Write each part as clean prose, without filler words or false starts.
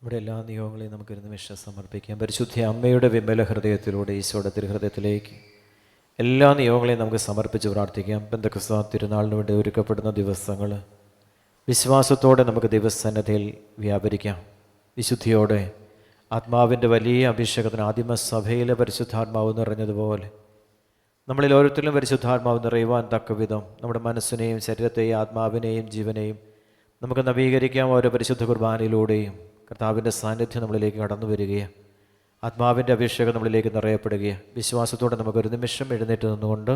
നമ്മുടെ എല്ലാ നിയോഗങ്ങളെയും നമുക്കൊരു നിമിഷം സമർപ്പിക്കാം. പരിശുദ്ധ അമ്മയുടെ വിമല ഹൃദയത്തിലൂടെ ഈശോയുടെ തിരുഹൃദയത്തിലേക്ക് എല്ലാ നിയോഗങ്ങളെയും നമുക്ക് സമർപ്പിച്ച് പ്രാർത്ഥിക്കാം. പെന്തക്കോസ്ത് തിരുനാളിന് വേണ്ടി ഒരുക്കപ്പെടുന്ന ദിവസങ്ങൾ വിശ്വാസത്തോടെ നമുക്ക് ദൈവസന്നിധിയിൽ വ്യാപരിക്കാം. വിശുദ്ധിയോടെ ആത്മാവിൻ്റെ വലിയ അഭിഷേകത്തിന് ആദിമസഭയിലെ പരിശുദ്ധാത്മാവ് നിറഞ്ഞതുപോലെ നമ്മളിൽ ഓരോരുത്തരിലും പരിശുദ്ധാത്മാവ് നിറയുവാൻ തക്ക വിധം നമ്മുടെ മനസ്സിനെയും ശരീരത്തെയും ആത്മാവിനെയും ജീവനെയും നമുക്ക് നവീകരിക്കാം. ഓരോ പരിശുദ്ധ കുർബാനയിലൂടെയും കർത്താവിൻ്റെ സാന്നിധ്യം നമ്മളിലേക്ക് കടന്നു വരികയാണ്. ആത്മാവിൻ്റെ അഭിഷേകം നമ്മളിലേക്ക് നിറയപ്പെടുകയാണ്. വിശ്വാസത്തോടെ നമുക്കൊരു നിമിഷം എഴുന്നേറ്റ് നിന്നുകൊണ്ട്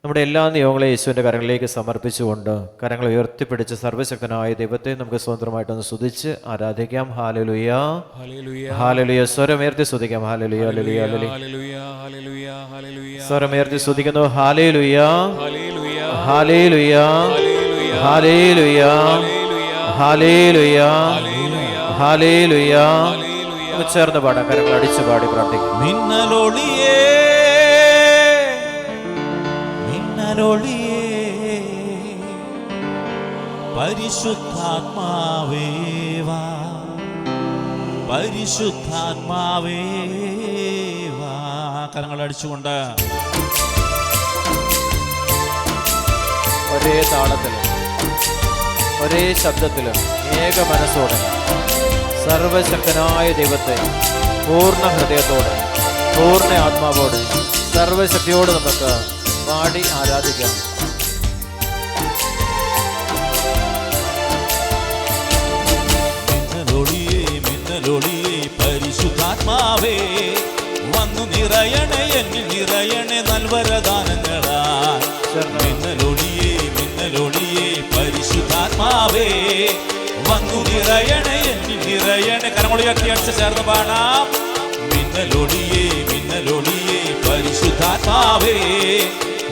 നമ്മുടെ എല്ലാ നിയോഗങ്ങളെയും യേശുവിൻ്റെ കരങ്ങളിലേക്ക് സമർപ്പിച്ചുകൊണ്ട് കരങ്ങൾ ഉയർത്തിപ്പിടിച്ച് സർവ്വശക്തനായ ദൈവത്തെ നമുക്ക് സ്വതന്ത്രമായിട്ടൊന്ന് സ്തുതിച്ച് ആരാധിക്കാം. ഹല്ലേലൂയ ഹല്ലേലൂയ. സ്വരമേർത്തി സ്തുതിക്കാം. ഹല്ലേലൂയ ഹല്ലേലൂയ ഹല്ലേലൂയ. സ്വരമേർത്തി സ്തുതിക്കുന്നു. ഹല്ലേലൂയ ഹല്ലേലൂയ ഹല്ലേലൂയ ഹല്ലേലൂയ ഹല്ലേലൂയ. ചേർന്ന് പാടാം. കരങ്ങൾ അടിച്ചു പാടി പ്രാർത്ഥിക്കും. മിന്നലൊളിയേ മിന്നലൊളിയേ പരിശുദ്ധാത്മാവേ വാ പരിശുദ്ധാത്മാവേ വാ. കരങ്ങൾ അടിച്ചുകൊണ്ട് ഒരേ താളത്തിലും ഒരേ ശബ്ദത്തിലും ഏക മനസ്സോടെ സർവശക്തനായ ദൈവത്തെ പൂർണ്ണ ഹൃദയത്തോടെ പൂർണ്ണ ആത്മാവോടെ സർവശക്തിയോട് നമുക്ക് പാടി ആരാധിക്കാം. മിന്നലൊളിയേ മിന്നലൊളിയേ പരിശുദ്ധാത്മാവേ വന്നു നിറയണേ എന്നിൽ നിറയണേ നൽവരദാനങ്ങളാ. മിന്നലൊളിയേ മിന്നലൊളിയേ പരിശുദ്ധാത്മാവേ വന്നു നിറയണേ എന്നിൽ നിറയണേ. കരമുളിയൊക്കെ അടിച്ച് ചേർന്ന് പാടാം. മിന്നലൊളിയേ മിന്നലൊളിയേ പരിശുദ്ധാത്മാവേ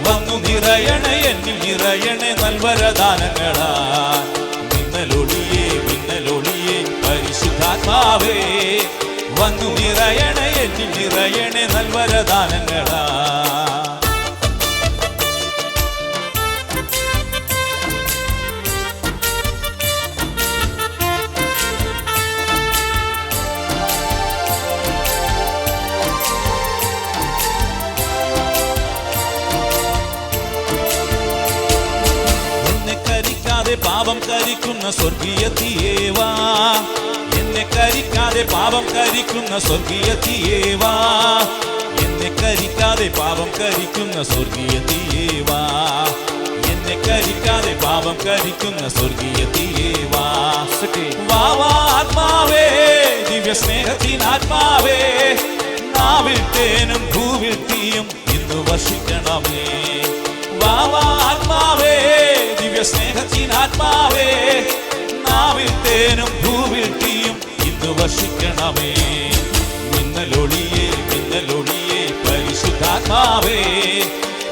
വന്നു നിറയണേ എന്നിൽ നിറയണേ നൽവരദാനങ്ങളാ. മിന്നലൊളിയേ മിന്നലൊളിയേ പരിശുദ്ധാത്മാവേ വന്നു നിറയണേ എന്നിൽ നിറയണേ നൽവരദാനങ്ങളാ. പാപം കരിക്കുന്ന സ്വർഗീയ തീയേവാ എന്നെ കരിക്കാതെ പാപം കരിക്കുന്ന സ്വർഗീയ തീയേവാ എന്നെ കരിക്കാതെ പാപം കരിക്കുന്ന സ്വർഗീയ തീയേവാ എന്നെ കരിക്കാതെ പാപം കരിക്കുന്ന സ്വർഗീയ തീയേവാ. വാവാ ആത്മാവേ ദിവ്യ സ്നേഹത്തിനാത്മാവേ നാവിൽ തേനും ഭൂവിൽ തീയും ഇന്ന് വർഷിക്കണമേ. വാവാ ആത്മാവേ ദിവ്യ സ്നേഹത്തിനാത്മാവേ നാവിൽ തേനും ഭൂവിൽ തീയും ഇന്ന് വർഷിക്കണമേ. മിന്നലൊളിയേ മിന്നലൊളിയേ പരിശുദ്ധാത്മാവേ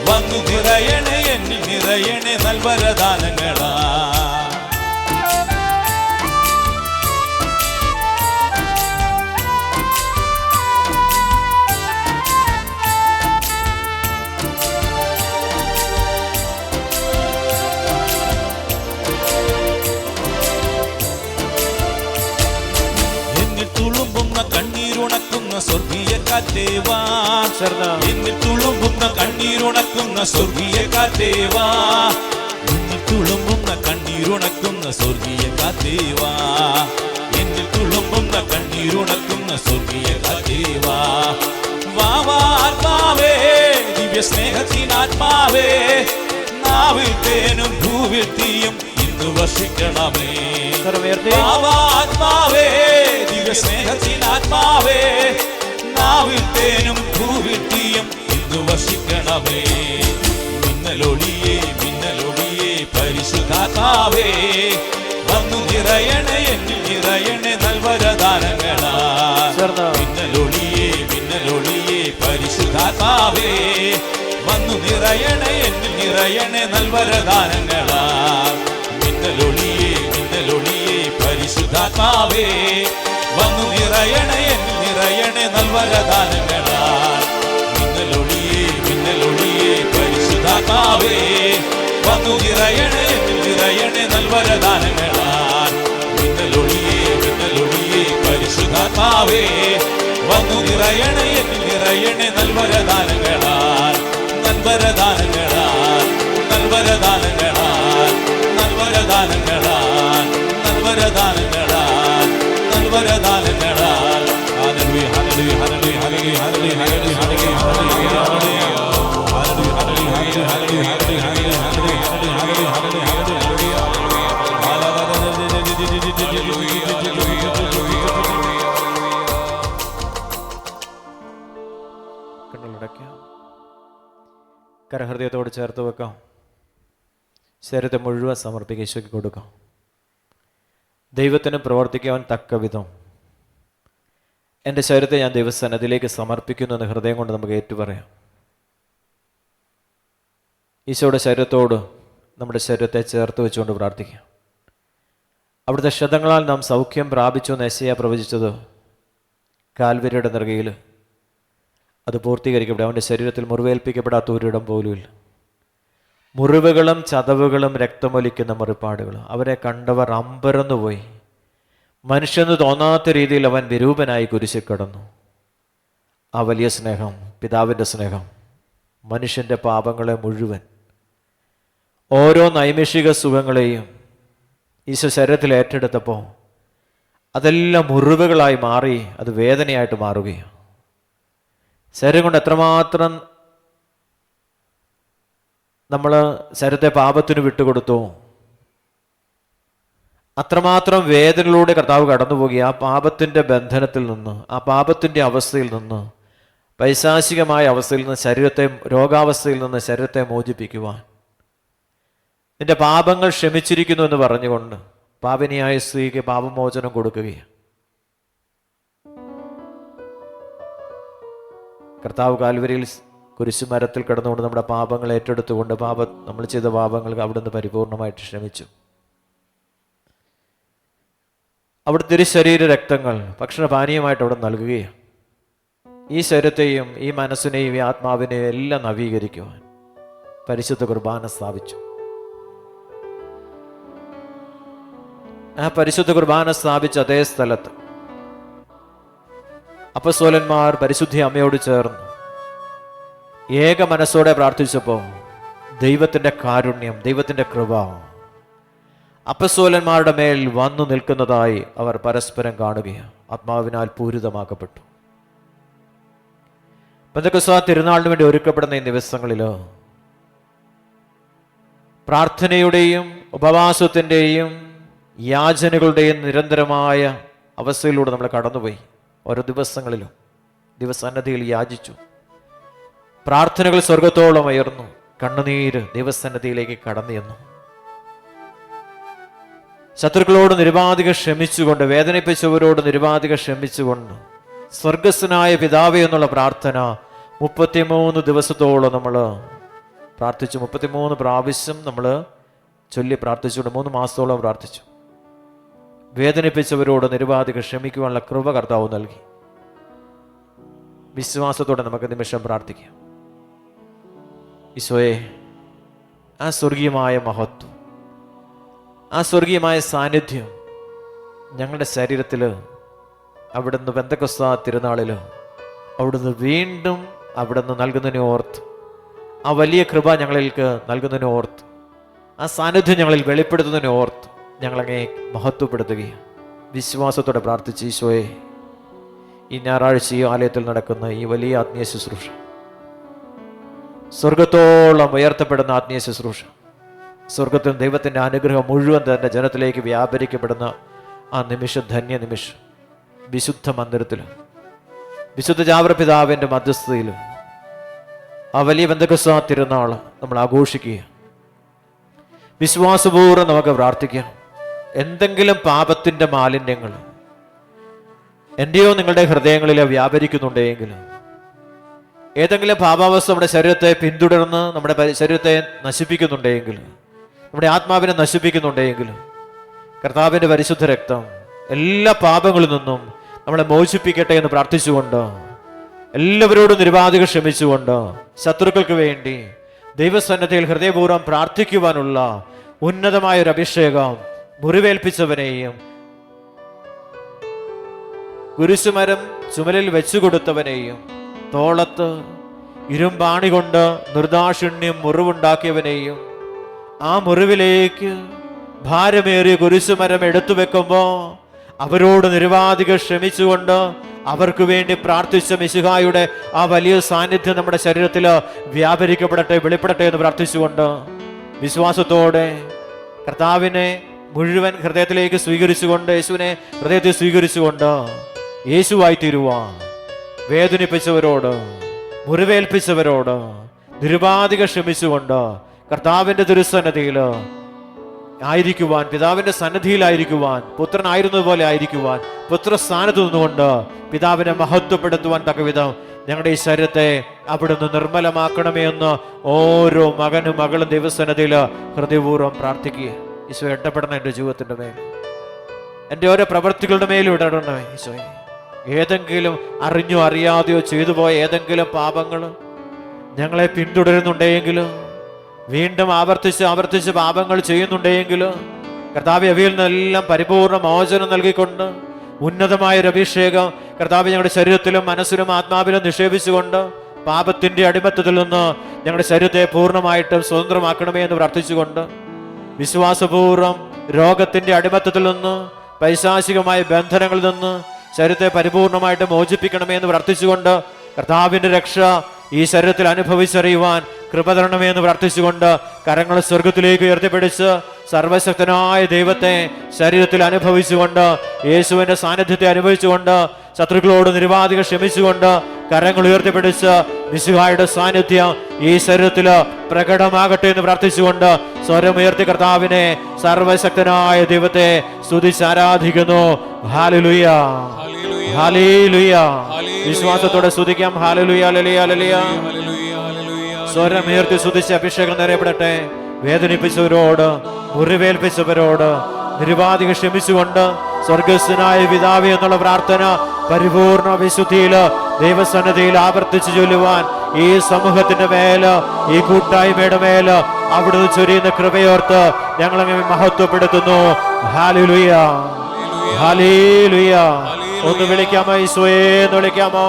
വന്നു നിറയണേ എന്നിൽ നിറയണേ നൽവരദാനങ്ങളാ. കണ്ണീരുണക്കുന്ന സ്വർഗീയ കാറ്റേവാ എന്നിൽ തുളുമ്പുന്ന കണ്ണീരുണക്കുന്ന സ്വർഗീയ കാറ്റേവാ എന്നിൽ തുളുമ്പുന്ന കണ്ണീരുണക്കുന്ന സ്വർഗീയ കാറ്റേവാ എന്നിൽ തുളുമ്പുന്ന കണ്ണീരുണക്കുന്ന സ്വർഗീയ കാറ്റേവാ. വാവാ ആത്മാവേ ദിവ്യ സ്നേഹത്തിനാത്മാവേ നാവിൽ തേനും ഭൂവിൽ തീയും ഇന്ന് വർഷിക്കണമേ. വാവാ ആത്മാവേ ദിവ്യ സ്നേഹത്തിനാത്മാവേ നാവിൽ തേനും ഭൂവിൽ തീയും ഇന്ന് വർഷിക്കണമേ. മിന്നലൊളിയേ മിന്നലൊളിയേ പരിശുദ്ധാത്മാവേ വന്നു നിറയണേ എന്നിൽ നിറയണേ നൽവരദാനങ്ങളാ. മിന്നലൊളിയേ മിന്നലൊളിയേ പരിശുദ്ധാത്മാവേ വന്നു നിറയണേ എന്നിൽ നിറയണേ നൽവരദാനങ്ങളാ. മിന്നലൊളിയേ മിന്നലൊളിയേ പരിശുദ്ധാത്മാവേ വന്നു നിറയണേ എന്നിൽ നിറയണേ നൽവരദാനങ്ങളാ. മിന്നലൊളിയേ മിന്നലൊളിയേ പരിശുദ്ധാത്മാവേ വന്നു നിറയണേ എന്നിൽ നിറയണേ നൽവരദാനങ്ങളാ. മിന്നലൊളിയേ മിന്നലൊളിയേ കർത്താവേ വന്നു നിറയണേ എന്നിൽ നിറയണേ നൽവരദാനങ്ങളാൽ നൽവരദാനങ്ങളാൽ നൽവരദാനങ്ങളാൽ നൽവരദാനങ്ങളാൽ നൽവരദാനങ്ങളാൽ നൽവരദാനങ്ങളാൽ ഹല്ലേലൂയ ഹല്ലേലൂയ ഹല്ലേലൂയ ഹല്ലേലൂയ ഹല്ലേലൂയ ഹല്ലേലൂയ കണ്ണുകളടയ്ക്കാം, കരഹൃദയത്തോട് ചേർത്ത് വെക്കാം, ശരീരത്തെ മുഴുവൻ സമർപ്പിക്കുക, ഈശോയ്ക്ക് കൊടുക്കാം. ദൈവത്തിന് പ്രവർത്തിക്കുവാൻ തക്ക വിധം എൻ്റെ ശരീരത്തെ ഞാൻ ദൈവസന്നിധിയിലേക്ക് സമർപ്പിക്കുന്നു എന്ന് ഹൃദയം കൊണ്ട് നമുക്ക് ഏറ്റുപറയാം. ഈശോയുടെ ശരീരത്തോട് നമ്മുടെ ശരീരത്തെ ചേർത്ത് വെച്ചുകൊണ്ട് പ്രാർത്ഥിക്കാം. അവിടുത്തെ ക്ഷതങ്ങളാൽ നാം സൗഖ്യം പ്രാപിച്ചു എന്ന് യെശയ്യാ പ്രവചിച്ചത് കാൽവരിയുടെ നെറുകയിൽ അത് പൂർത്തീകരിക്കപ്പെടും. അവൻ്റെ ശരീരത്തിൽ മുറിവേൽപ്പിക്കപ്പെടാത്ത ഒരിടം പോലുമില്ല. മുറിവുകളും ചതവുകളും രക്തമൊലിക്കുന്ന മുറിപ്പാടുകളും അവരെ കണ്ടവർ അമ്പരന്നുപോയി. മനുഷ്യന് തോന്നാത്ത രീതിയിൽ അവൻ വിരൂപനായി കുരിശിൽ കിടന്നു. ആ വലിയ സ്നേഹം, പിതാവിൻ്റെ സ്നേഹം, മനുഷ്യൻ്റെ പാപങ്ങളെ മുഴുവൻ, ഓരോ നൈമിഷിക സുഖങ്ങളെയും ഈശോ ശരീരത്തിൽ ഏറ്റെടുത്തപ്പോൾ അതെല്ലാം മുറിവുകളായി മാറി അത് വേദനയായിട്ട് മാറുകയാണ്. ശരീരം കൊണ്ട് എത്രമാത്രം നമ്മൾ ശരീരത്തെ പാപത്തിന് വിട്ടുകൊടുത്തു, അത്രമാത്രം വേദനയിലൂടെ കർത്താവ് കടന്നുപോകുക. ആ പാപത്തിൻ്റെ ബന്ധനത്തിൽ നിന്ന്, ആ പാപത്തിൻ്റെ അവസ്ഥയിൽ നിന്ന്, പൈശാചികമായ അവസ്ഥയിൽ നിന്ന്, ശരീരത്തെ രോഗാവസ്ഥയിൽ നിന്ന് ശരീരത്തെ മോചിപ്പിക്കുവാൻ നിന്റെ പാപങ്ങൾ ക്ഷമിച്ചിരിക്കുന്നു എന്ന് പറഞ്ഞുകൊണ്ട് പാപിനിയായ സ്ത്രീക്ക് പാപമോചനം കൊടുക്കുകയാണ്. കർത്താവ് കാൽവരിയിൽ കുരിശുമരത്തിൽ കിടന്നുകൊണ്ട് നമ്മുടെ പാപങ്ങൾ ഏറ്റെടുത്തുകൊണ്ട് നമ്മൾ ചെയ്ത പാപങ്ങൾക്ക് അവിടുന്ന് പരിപൂർണമായിട്ട് ക്ഷമിച്ചു. അവിടെ തിരുശരീര രക്തങ്ങൾ ഭക്ഷണപാനീയമായിട്ട് അവിടെ നൽകുകയാണ്. ഈ ശരീരത്തെയും ഈ മനസ്സിനെയും ഈ ആത്മാവിനെയും എല്ലാം നവീകരിക്കുവാൻ പരിശുദ്ധ കുർബാന സ്ഥാപിച്ചു. ആ പരിശുദ്ധ കുർബാന സ്ഥാപിച്ച അതേ സ്ഥലത്ത് അപ്പസ്തോലന്മാർ പരിശുദ്ധ അമ്മയോട് ചേർന്ന് ഏക മനസ്സോടെ പ്രാർത്ഥിച്ചപ്പോൾ ദൈവത്തിൻ്റെ കാരുണ്യം, ദൈവത്തിൻ്റെ കൃപ അപ്പസ്തോലന്മാരുടെ മേൽ വന്നു നിൽക്കുന്നതായി അവർ പരസ്പരം കാണുകയാണ്. ആത്മാവിനാൽ പൂരിതമാക്കപ്പെട്ടു. പെന്തക്കോസ്ത് തിരുനാളിന് വേണ്ടി ഒരുക്കപ്പെടുന്ന ഈ ദിവസങ്ങളിൽ പ്രാർത്ഥനയുടെയും ഉപവാസത്തിൻ്റെയും യാചനകളുടെയും നിരന്തരമായ അവസ്ഥയിലൂടെ നമ്മൾ കടന്നുപോയി. ഓരോ ദിവസങ്ങളിലും ദൈവസന്നിധിയിൽ യാചിച്ചു. പ്രാർത്ഥനകൾ സ്വർഗത്തോളം ഉയർന്നു. കണ്ണുനീര് ദൈവസന്നിധിയിലേക്ക് കടന്നു ചെന്നു. ശത്രുക്കളോട് നിരുപാധികം ക്ഷമിച്ചുകൊണ്ട്, വേദനിപ്പിച്ചവരോട് നിരുപാധികം ക്ഷമിച്ചുകൊണ്ട് സ്വർഗസ്വനായ പിതാവേ എന്നുള്ള പ്രാർത്ഥന 33 ദിവസത്തോളം നമ്മൾ പ്രാർത്ഥിച്ചു. 33 പ്രാവശ്യം നമ്മൾ ചൊല്ലി പ്രാർത്ഥിച്ചുകൊണ്ട് 3 മാസത്തോളം പ്രാർത്ഥിച്ചു. വേദനിപ്പിച്ചവരോട് നിരുപാധികം ക്ഷമിക്കുവാനുള്ള കൃപ കർത്താവ് നൽകി. വിശ്വാസത്തോടെ നമുക്ക് നിമിഷം പ്രാർത്ഥിക്കാം. ഈശോയെ, ആ സ്വർഗീയമായ മഹത്വം, ആ സ്വർഗീയമായ സാന്നിധ്യം ഞങ്ങളുടെ ശരീരത്തിൽ അവിടുന്ന് പെന്തക്കോസ്ത് തിരുനാളിൽ അവിടുന്ന് വീണ്ടും അവിടുന്ന് നൽകുന്നതിനെ ഓർത്ത്, ആ വലിയ കൃപ ഞങ്ങളിലേക്ക് നൽകുന്നതിനെ ഓർത്ത്, ആ സാന്നിധ്യം ഞങ്ങളിൽ വെളിപ്പെടുത്തുന്നതിനെ ഓർത്ത് ഞങ്ങളങ്ങേ മഹത്വപ്പെടുത്തുകയാണ്. വിശ്വാസത്തോടെ പ്രാർത്ഥിച്ച് ഈശോയെ, ഈ ഞായറാഴ്ച ഈ ആലയത്തിൽ നടക്കുന്ന ഈ വലിയ ആത്മീയ ശുശ്രൂഷ, സ്വർഗത്തോളം ഉയർത്തപ്പെടുന്ന ആത്മീയ ശുശ്രൂഷ, സ്വർഗത്തിൽ ദൈവത്തിൻ്റെ അനുഗ്രഹം മുഴുവൻ തന്നെ ജനത്തിലേക്ക് വ്യാപരിക്കപ്പെടുന്ന ആ നിമിഷം, ധന്യ നിമിഷം, വിശുദ്ധ മന്ദിരത്തിൽ വിശുദ്ധ ജാവറപിതാവിൻ്റെ മധ്യസ്ഥതയിൽ ആ വലിയ പെന്തക്കോസ്ത് തിരുനാൾ നമ്മൾ ആഘോഷിക്കുക. വിശ്വാസപൂർവ്വം നമുക്ക് പ്രാർത്ഥിക്കാം. എന്തെങ്കിലും പാപത്തിൻ്റെ മാലിന്യങ്ങൾ എൻ്റെയോ നിങ്ങളുടെ ഹൃദയങ്ങളിൽ വ്യാപരിക്കുന്നുണ്ടെങ്കിൽ, ഏതെങ്കിലും പാപാവസ്ഥ നമ്മുടെ ശരീരത്തെ പിന്തുടർന്ന് നമ്മുടെ ശരീരത്തെ നശിപ്പിക്കുന്നുണ്ടെങ്കിൽ, നമ്മുടെ ആത്മാവിനെ നശിപ്പിക്കുന്നുണ്ടെങ്കിൽ, കർത്താവിൻ്റെ പരിശുദ്ധ രക്തം എല്ലാ പാപങ്ങളിൽ നിന്നും നമ്മളെ മോചിപ്പിക്കട്ടെ എന്ന് പ്രാർത്ഥിച്ചുകൊണ്ട്, എല്ലാവരോടും നിരുപാധികം ക്ഷമിച്ചുകൊണ്ട്, ശത്രുക്കൾക്ക് വേണ്ടി ദൈവസന്നിധിയിൽ ഹൃദയപൂർവ്വം പ്രാർത്ഥിക്കുവാനുള്ള ഉന്നതമായൊരു അഭിഷേകം മുറിവേൽപ്പിച്ചവനെയും കുരിശുമരം ചുമലിൽ വെച്ചു കൊടുത്തവനെയും തോളത്ത് ഇരുമ്പാണി കൊണ്ട് നിർദാക്ഷിണ്യം മുറിവുണ്ടാക്കിയവനെയും ആ മുറിവിലേക്ക് ഭാരമേറിയ കുരിശുമരം എടുത്തു വെക്കുമ്പോൾ അവരോട് നിരുപാധികം ക്ഷമിച്ചുകൊണ്ട് അവർക്ക് വേണ്ടി പ്രാർത്ഥിച്ച മിശിഹായുടെ ആ വലിയ സാന്നിധ്യം നമ്മുടെ ശരീരത്തിൽ വ്യാപരിക്കപ്പെടട്ടെ, വെളിപ്പെടട്ടെ എന്ന് പ്രാർത്ഥിച്ചുകൊണ്ട് വിശ്വാസത്തോടെ കർത്താവിനെ മുഴുവൻ ഹൃദയത്തിലേക്ക് സ്വീകരിച്ചുകൊണ്ട്, യേശുവിനെ ഹൃദയത്തിൽ സ്വീകരിച്ചുകൊണ്ട് യേശുവായി തീരുവാൻ വേദനിപ്പിച്ചവരോട്, മുറിവേൽപ്പിച്ചവരോട് നിരുപാധികം ക്ഷമിച്ചുകൊണ്ട് കർത്താവിൻ്റെ തിരുസന്നിധിയിൽ ആയിരിക്കുവാൻ, പിതാവിൻ്റെ സന്നിധിയിലായിരിക്കുവാൻ, പുത്രനായിരുന്നതുപോലെ ആയിരിക്കുവാൻ, പുത്രസ്ഥാനത്ത് നിന്നുകൊണ്ട് പിതാവിനെ മഹത്വപ്പെടുത്തുവാൻ തക്കവിധം ഞങ്ങളുടെ ഈ ശരീരത്തെ അവിടുന്ന് നിർമ്മലമാക്കണമേ എന്ന് ഓരോ മകനും മകളും ദൈവസന്നിധിയിൽ ഹൃദയപൂർവ്വം പ്രാർത്ഥിക്കുക. ഈശോ ഇടപെടണം എൻ്റെ ജീവിതത്തിൻ്റെ മേൽ, എൻ്റെ ഓരോ പ്രവൃത്തികളുടെ മേലും ഇടപെടണമേ ഈശോയെ. ഏതെങ്കിലും അറിഞ്ഞോ അറിയാതെയോ ചെയ്തു പോയ ഏതെങ്കിലും പാപങ്ങൾ ഞങ്ങളെ പിന്തുടരുന്നുണ്ടെങ്കിലും, വീണ്ടും ആവർത്തിച്ച് പാപങ്ങൾ ചെയ്യുന്നുണ്ടെങ്കിലും കർത്താവ് അവയിൽ നിന്നെല്ലാം പരിപൂർണ്ണ മോചനം നൽകിക്കൊണ്ട് ഉന്നതമായ ഒരു അഭിഷേകം കർത്താവ് ഞങ്ങളുടെ ശരീരത്തിലും മനസ്സിലും ആത്മാവിലും നിക്ഷേപിച്ചുകൊണ്ട് പാപത്തിൻ്റെ അടിമത്തത്തിൽ നിന്ന് ഞങ്ങളുടെ ശരീരത്തെ പൂർണ്ണമായിട്ടും സ്വതന്ത്രമാക്കണമേ എന്ന് പ്രാർത്ഥിച്ചുകൊണ്ട് വിശ്വാസപൂർവ്വം രോഗത്തിൻ്റെ അടിമത്തത്തിൽ നിന്ന്, പൈശാചികമായ ബന്ധനങ്ങളിൽ നിന്ന് ശരീരത്തെ പരിപൂർണമായിട്ട് മോചിപ്പിക്കണമേ എന്ന് പ്രാർത്ഥിച്ചുകൊണ്ട് കർത്താവിൻ്റെ രക്ഷ ഈ ശരീരത്തിൽ അനുഭവിച്ചറിയുവാൻ കൃപ തരണമേ എന്ന് പ്രാർത്ഥിച്ചുകൊണ്ട് കരങ്ങൾ സ്വർഗത്തിലേക്ക് ഉയർത്തിപ്പിടിച്ച് സർവശക്തനായ ദൈവത്തെ ശരീരത്തിൽ അനുഭവിച്ചുകൊണ്ട്, യേശുവിൻ്റെ സാന്നിധ്യത്തെ അനുഭവിച്ചുകൊണ്ട്, ശത്രുക്കളോട് നിരുപാധികം ക്ഷമിച്ചുകൊണ്ട് കരങ്ങൾ ഉയർത്തിപ്പിടിച്ച് മിശിഹായുടെ സാന്നിധ്യം ഈ ശരീരത്തിൽ പ്രകടമാകട്ടെ എന്ന് പ്രാർത്ഥിച്ചുകൊണ്ട് സ്വരമുയർത്തി കർത്താവിനെ, സർവശക്തനായ ദൈവത്തെ സ്തുതിച്ച് ആരാധിക്കുന്നു. Hallelujah, hallelujah. വിശ്വാസത്തോടെ സ്തുതിക്കാം. ഹല്ലേലൂയ, ഹല്ലേലൂയ, ഹല്ലേലൂയ. സ്വരമുയർത്തി സ്തുതിച്ച് അഭിഷേകം നിറയപ്പെടട്ടെ. വേദനിപ്പിച്ചവരോട്, മുറിവേൽപ്പിച്ചവരോട് നിരുപാധികം ക്ഷമിച്ചുകൊണ്ട് സ്വർഗസ്ഥനായ പിതാവേ എന്നുള്ള പ്രാർത്ഥന പരിപൂർണ വിശുദ്ധിയിൽ ദൈവസന്നിധിയിൽ ആവർത്തിച്ചു ചൊല്ലുവാൻ ഈ സമൂഹത്തിന്റെ മേല്, ഈ കൂട്ടായ്മയുടെ മേല് അവിടുന്ന് ചൊരിയുന്ന കൃപയോർത്ത് ഞങ്ങളെ മഹത്വപ്പെടുത്തുന്നു. ഹല്ലേലൂയ, ഹല്ലേലൂയ. ഒന്ന് വിളിക്കാമോ? ഈശോയെ എന്ന് വിളിക്കാമോ?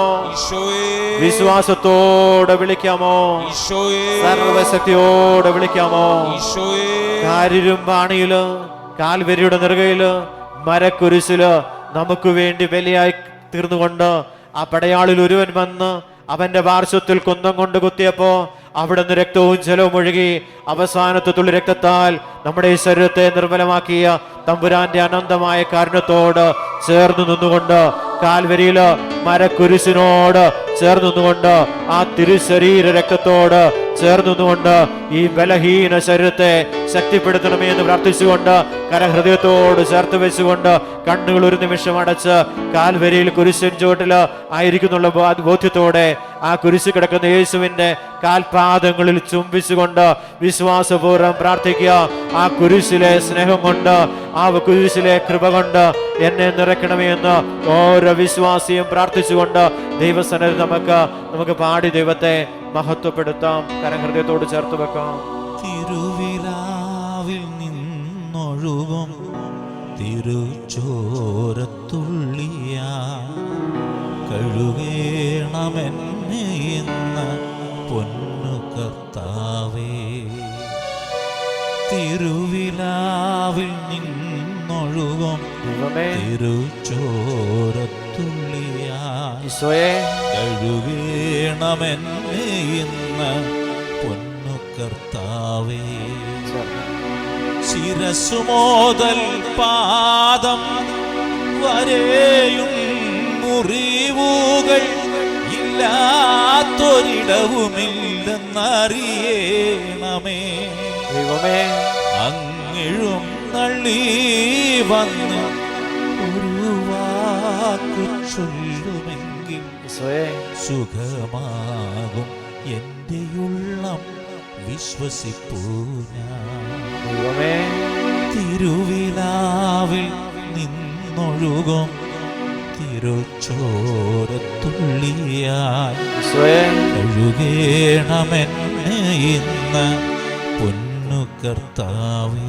വിശ്വാസത്തോടെ വിളിക്കാമോ? സർവശക്തിയോടെ വിളിക്കാമോ? കാരിരുമ്പാണിയില്, കാൽവരിയുടെ നെറുകയില്, മരക്കുരിശില് നമുക്ക് വേണ്ടി ബലിയായി തീർന്നുകൊണ്ട് ആ പടയാളിൽ ഒരുവൻ വന്ന് അവന്റെ പാർശ്വത്തിൽ കുന്തം കൊണ്ട് കുത്തിയപ്പോ അവിടുന്ന് രക്തവും ജലവും ഒഴുകി അവസാനത്തെ തുള്ളി രക്തത്താൽ നമ്മുടെ ഈ ശരീരത്തെ നിർമ്മലമാക്കിയ തമ്പുരാന്റെ അനന്തമായ കാരുണ്യത്തോട് ചേർന്ന് നിന്നുകൊണ്ട്, കാൽവരിയില് മരക്കുരിശിനോട് ചേർന്ന് നിന്നുകൊണ്ട്, ആ തിരുശരീര രക്തത്തോട് ചേർന്ന് നിന്നുകൊണ്ട് ഈ ബലഹീന ശരീരത്തെ ശക്തിപ്പെടുത്തണമേ എന്ന് പ്രാർത്ഥിച്ചുകൊണ്ട് കരഹൃദയത്തോട് ചേർത്ത് വെച്ചുകൊണ്ട് കണ്ണുകൾ ഒരു നിമിഷം അടച്ച് കാൽവരിയിൽ കുരിശിൻ ചുവട്ടില് ആയിരിക്കുന്നുള്ള ബോധ്യത്തോടെ ആ കുരിശ് കിടക്കുന്ന യേശുവിന്റെ കാൽപാദങ്ങളിൽ ചുംബിച്ചുകൊണ്ട് വിശ്വാസപൂർവ്വം പ്രാർത്ഥിക്കുക. ആ കുരിശിലെ സ്നേഹം കൊണ്ട്, ആ കുരിശിലെ കൃപ കൊണ്ട് എന്നെ നിറയ്ക്കണമേ എന്ന് ഓരോ വിശ്വാസിയും പ്രാർത്ഥിച്ചുകൊണ്ട് ദൈവസന്നിധി നമുക്ക് പാടി ദൈവത്തെ മഹത്വപ്പെടുത്താം. കരഹൃദയത്തോട് ചേർത്ത് വെക്കാം. തിരുവിലാവിൽ നിന്നൊഴുകും തിരുച്ചോരത്തുള്ളിയ കഴുകേണമെന്നെ ഇന്ന് പൊന്നു കർത്താവേ. തിരുവിലാവിൽ നിന്നൊഴുകും തിരുച്ചോരത്തുള്ളിയ കഴുകേണമെന്നെ ഇന്ന് പൊന്നു കർത്താവേ. ശിരസ്സു മുതൽ പാദം വരെയും മുറിവുകൾ ഇല്ലാത്തൊരിടവുമില്ലെന്നറിയണമേ. അങ്ങിഴും നള്ളി വന്ന് ഒരു വാക്കു ചൊല്ലുമെങ്കിൽ സുഖമാകും എൻ്റെ ഉള്ളം വിശ്വസിപ്പൂ ഞാൻ. തിരുവിലാവിൽ നിന്നൊഴുകും തിരുച്ചോരത്തുള്ളിയായി കഴുകേണമെന്നെ ഇന്ന് പൊന്നു കർത്താവേ.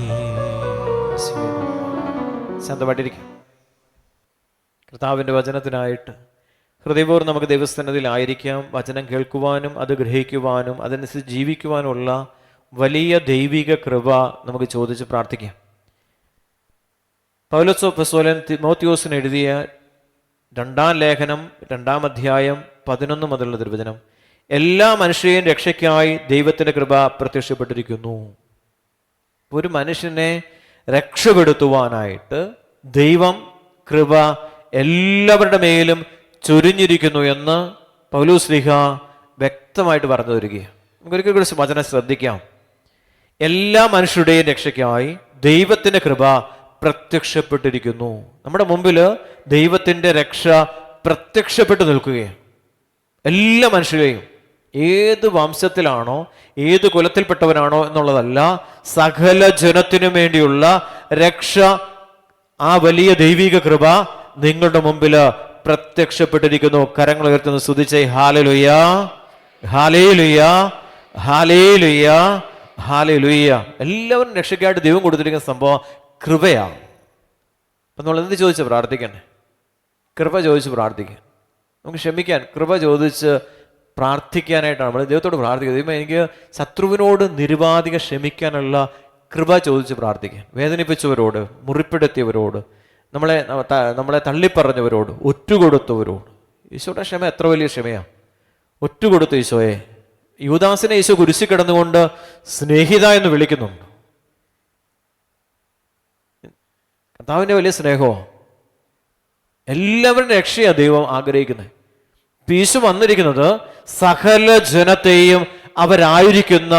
ശാന്തമായിട്ടിരിക്കും. കർത്താവിൻ്റെ വചനത്തിനായിട്ട് ഹൃദയപൂർവ്വം നമുക്ക് ദൈവസന്നിധിയിലായിരിക്കാം. വചനം കേൾക്കുവാനും അത് ഗ്രഹിക്കുവാനും അതനുസരിച്ച് ജീവിക്കുവാനുള്ള വലിയ ദൈവിക കൃപ നമുക്ക് ചോദിച്ച് പ്രാർത്ഥിക്കാം. പൗലോസ് അപ്പോസ്തലൻ തിമോത്തിയോസിന് എഴുതിയ 2-ാം ലേഖനം 2-ാം അധ്യായം 11 മുതലുള്ള തിരുവചനം: എല്ലാ മനുഷ്യരെയും രക്ഷയ്ക്കായി ദൈവത്തിൻ്റെ കൃപ പ്രത്യക്ഷപ്പെട്ടിരിക്കുന്നു. ഒരു മനുഷ്യനെ രക്ഷപ്പെടുത്തുവാനായിട്ട് ദൈവം കൃപ എല്ലാവരുടെ മേലും ചൊരിഞ്ഞിരിക്കുന്നു എന്ന് പൗലോസ് ശ്ലീഹ വ്യക്തമായിട്ട് പറഞ്ഞു തരികയാണ്. നമുക്കൊരിക്കൽ കൂടി വചനം ശ്രദ്ധിക്കാം. എല്ലാ മനുഷ്യരുടെയും രക്ഷയ്ക്കായി ദൈവത്തിൻ്റെ കൃപ പ്രത്യക്ഷപ്പെട്ടിരിക്കുന്നു. നമ്മുടെ മുമ്പിൽ ദൈവത്തിൻ്റെ രക്ഷ പ്രത്യക്ഷപ്പെട്ടു നിൽക്കുകയാണ്. എല്ലാ മനുഷ്യരെയും, ഏത് വംശത്തിലാണോ ഏത് കുലത്തിൽപ്പെട്ടവനാണോ എന്നുള്ളതല്ല, സകല ജനത്തിനു വേണ്ടിയുള്ള രക്ഷ, ആ വലിയ ദൈവിക കൃപ നിങ്ങളുടെ മുമ്പിൽ പ്രത്യക്ഷപ്പെട്ടിരിക്കുന്നു. കരങ്ങൾ ഉയർത്തുന്നു, സ്തുതിച്ചേ ഹല്ലേലൂയ, ഹല്ലേലൂയ, ഹല്ലേലൂയ, ഹല്ലേലൂയ. എല്ലാവരും രക്ഷയ്ക്കായിട്ട് ദൈവം കൊടുത്തിരിക്കുന്ന സംഭവം കൃപയാണ്. അപ്പം നമ്മൾ എന്ത് ചോദിച്ച് പ്രാർത്ഥിക്കണ്ടേ? കൃപ ചോദിച്ച് പ്രാർത്ഥിക്കാൻ, നമുക്ക് ക്ഷമിക്കാൻ കൃപ ചോദിച്ച് പ്രാർത്ഥിക്കാനായിട്ടാണ് നമ്മൾ ദൈവത്തോട് പ്രാർത്ഥിക്കുന്നത്. ദൈവം എനിക്ക് ശത്രുവിനോട് നിരുപാധിക ക്ഷമിക്കാനുള്ള കൃപ ചോദിച്ച് പ്രാർത്ഥിക്കാൻ. വേദനിപ്പിച്ചവരോട്, മുറിപ്പെടുത്തിയവരോട്, നമ്മളെ തള്ളിപ്പറഞ്ഞവരോട്, ഒറ്റുകൊടുത്തവരോട്. ഈശോയുടെ ക്ഷമ എത്ര വലിയ ക്ഷമയാണ്! ഒറ്റുകൊടുത്തു ഈശോയെ. യൂദാസിനെ ഈശോ കുരിശിൽ കിടന്നുകൊണ്ട് സ്നേഹിത എന്ന് വിളിക്കുന്നുണ്ട്. കർത്താവിൻ്റെ വലിയ സ്നേഹമോ! എല്ലാവരുടെ രക്ഷയാണ് ദൈവം ആഗ്രഹിക്കുന്നത്. ഈശോ വന്നിരിക്കുന്നത് സകല ജനത്തെയും അവരായിരിക്കുന്ന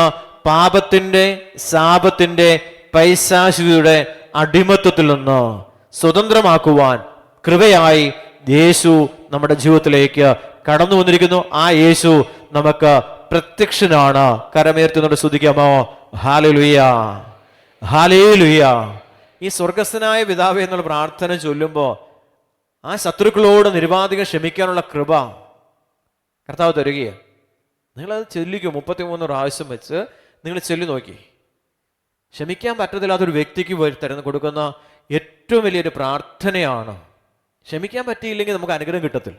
പാപത്തിൻ്റെ, ശാപത്തിൻ്റെ, പൈശാചികയുടെ അടിമത്വത്തിൽ നിന്ന് സ്വതന്ത്രമാക്കുവാൻ കൃപയായി യേശു നമ്മുടെ ജീവിതത്തിലേക്ക് കടന്നു വന്നിരിക്കുന്നു. ആ യേശു നമുക്ക് പ്രത്യക്ഷനാണ്. കരമേർത്തുന്നോട് സ്തുതിക്കാമോ? ഹല്ലേലൂയ, ഹല്ലേലൂയ. ഈ സ്വർഗസ്ഥനായ പിതാവേ എന്നുള്ള പ്രാർത്ഥന ചൊല്ലുമ്പോൾ ആ ശത്രുക്കളോട് നിരുപാധികം ക്ഷമിക്കാനുള്ള കൃപ കർത്താവ് തരികയാണ്. നിങ്ങളത് ചൊല്ലിക്കോ, 33 പ്രാവശ്യം വെച്ച് നിങ്ങൾ ചൊല്ലി നോക്കി. ക്ഷമിക്കാൻ പറ്റത്തില്ലാത്തൊരു വ്യക്തിക്ക് കൊടുക്കുന്ന ഏറ്റവും വലിയൊരു പ്രാർത്ഥനയാണ്. ക്ഷമിക്കാൻ പറ്റിയില്ലെങ്കിൽ നമുക്ക് അനുഗ്രഹം കിട്ടത്തില്ല.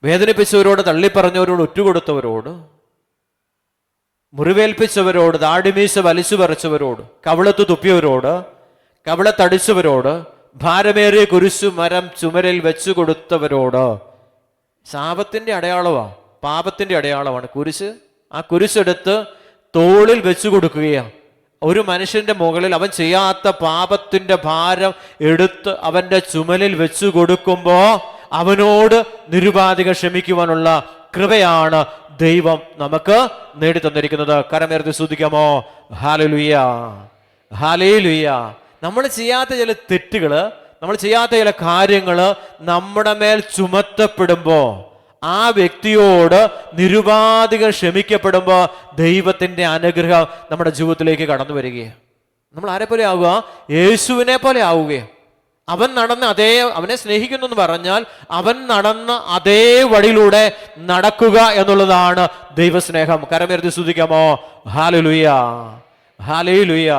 വേദനിപ്പിച്ചവരോട്, തള്ളിപ്പറഞ്ഞവരോട്, ഒറ്റുകൊടുത്തവരോട്, മുറിവേൽപ്പിച്ചവരോട്, താടിമീശ വലിച്ചു പറിച്ചവരോട്, കവിളത്ത് തുപ്പിയവരോട്, കവിളത്തടിച്ചവരോട്, ഭാരമേറിയ കുരിശു മരം ചുമരിൽ വെച്ചു കൊടുത്തവരോട്. ശാപത്തിൻ്റെ അടയാളമാണ്, പാപത്തിൻ്റെ അടയാളമാണ് കുരിശ്. ആ കുരിശെടുത്ത് തോളിൽ വെച്ചു കൊടുക്കുകയാണ്. ഒരു മനുഷ്യന്റെ മുകളിൽ അവൻ ചെയ്യാത്ത പാപത്തിന്റെ ഭാരം എടുത്ത് അവന്റെ ചുമലിൽ വെച്ചു കൊടുക്കുമ്പോൾ അവനോട് നിരുപാധികം ക്ഷമിക്കുവാനുള്ള കൃപയാണ് ദൈവം നമുക്ക് നേടിത്തന്നിരിക്കുന്നത്. കരമേർത്തി സ്തുതിക്കാമോ? ഹല്ലേലൂയ, ഹല്ലേലൂയ. നമ്മൾ ചെയ്യാത്ത ചില തെറ്റുകള്, നമ്മൾ ചെയ്യാത്ത ചില കാര്യങ്ങള് നമ്മുടെ മേൽ ചുമത്തപ്പെടുമ്പോ, ആ വ്യക്തിയോട് നിരുപാധികം ക്ഷമിക്കപ്പെടുമ്പോൾ ദൈവത്തിന്റെ അനുഗ്രഹം നമ്മുടെ ജീവിതത്തിലേക്ക് കടന്നു വരികയാണ്. നമ്മൾ ആരെ പോലെ ആവുക? യേശുവിനെ പോലെ ആവുകയാണ്. അവൻ നടന്ന അവനെ സ്നേഹിക്കുന്നു എന്ന് പറഞ്ഞാൽ അവൻ നടന്ന അതേ വഴിയിലൂടെ നടക്കുക എന്നുള്ളതാണ് ദൈവസ്നേഹം. കരമേർത്തി സ്തുതിക്കാമോ? ഹല്ലേലൂയ, ഹല്ലേലൂയ.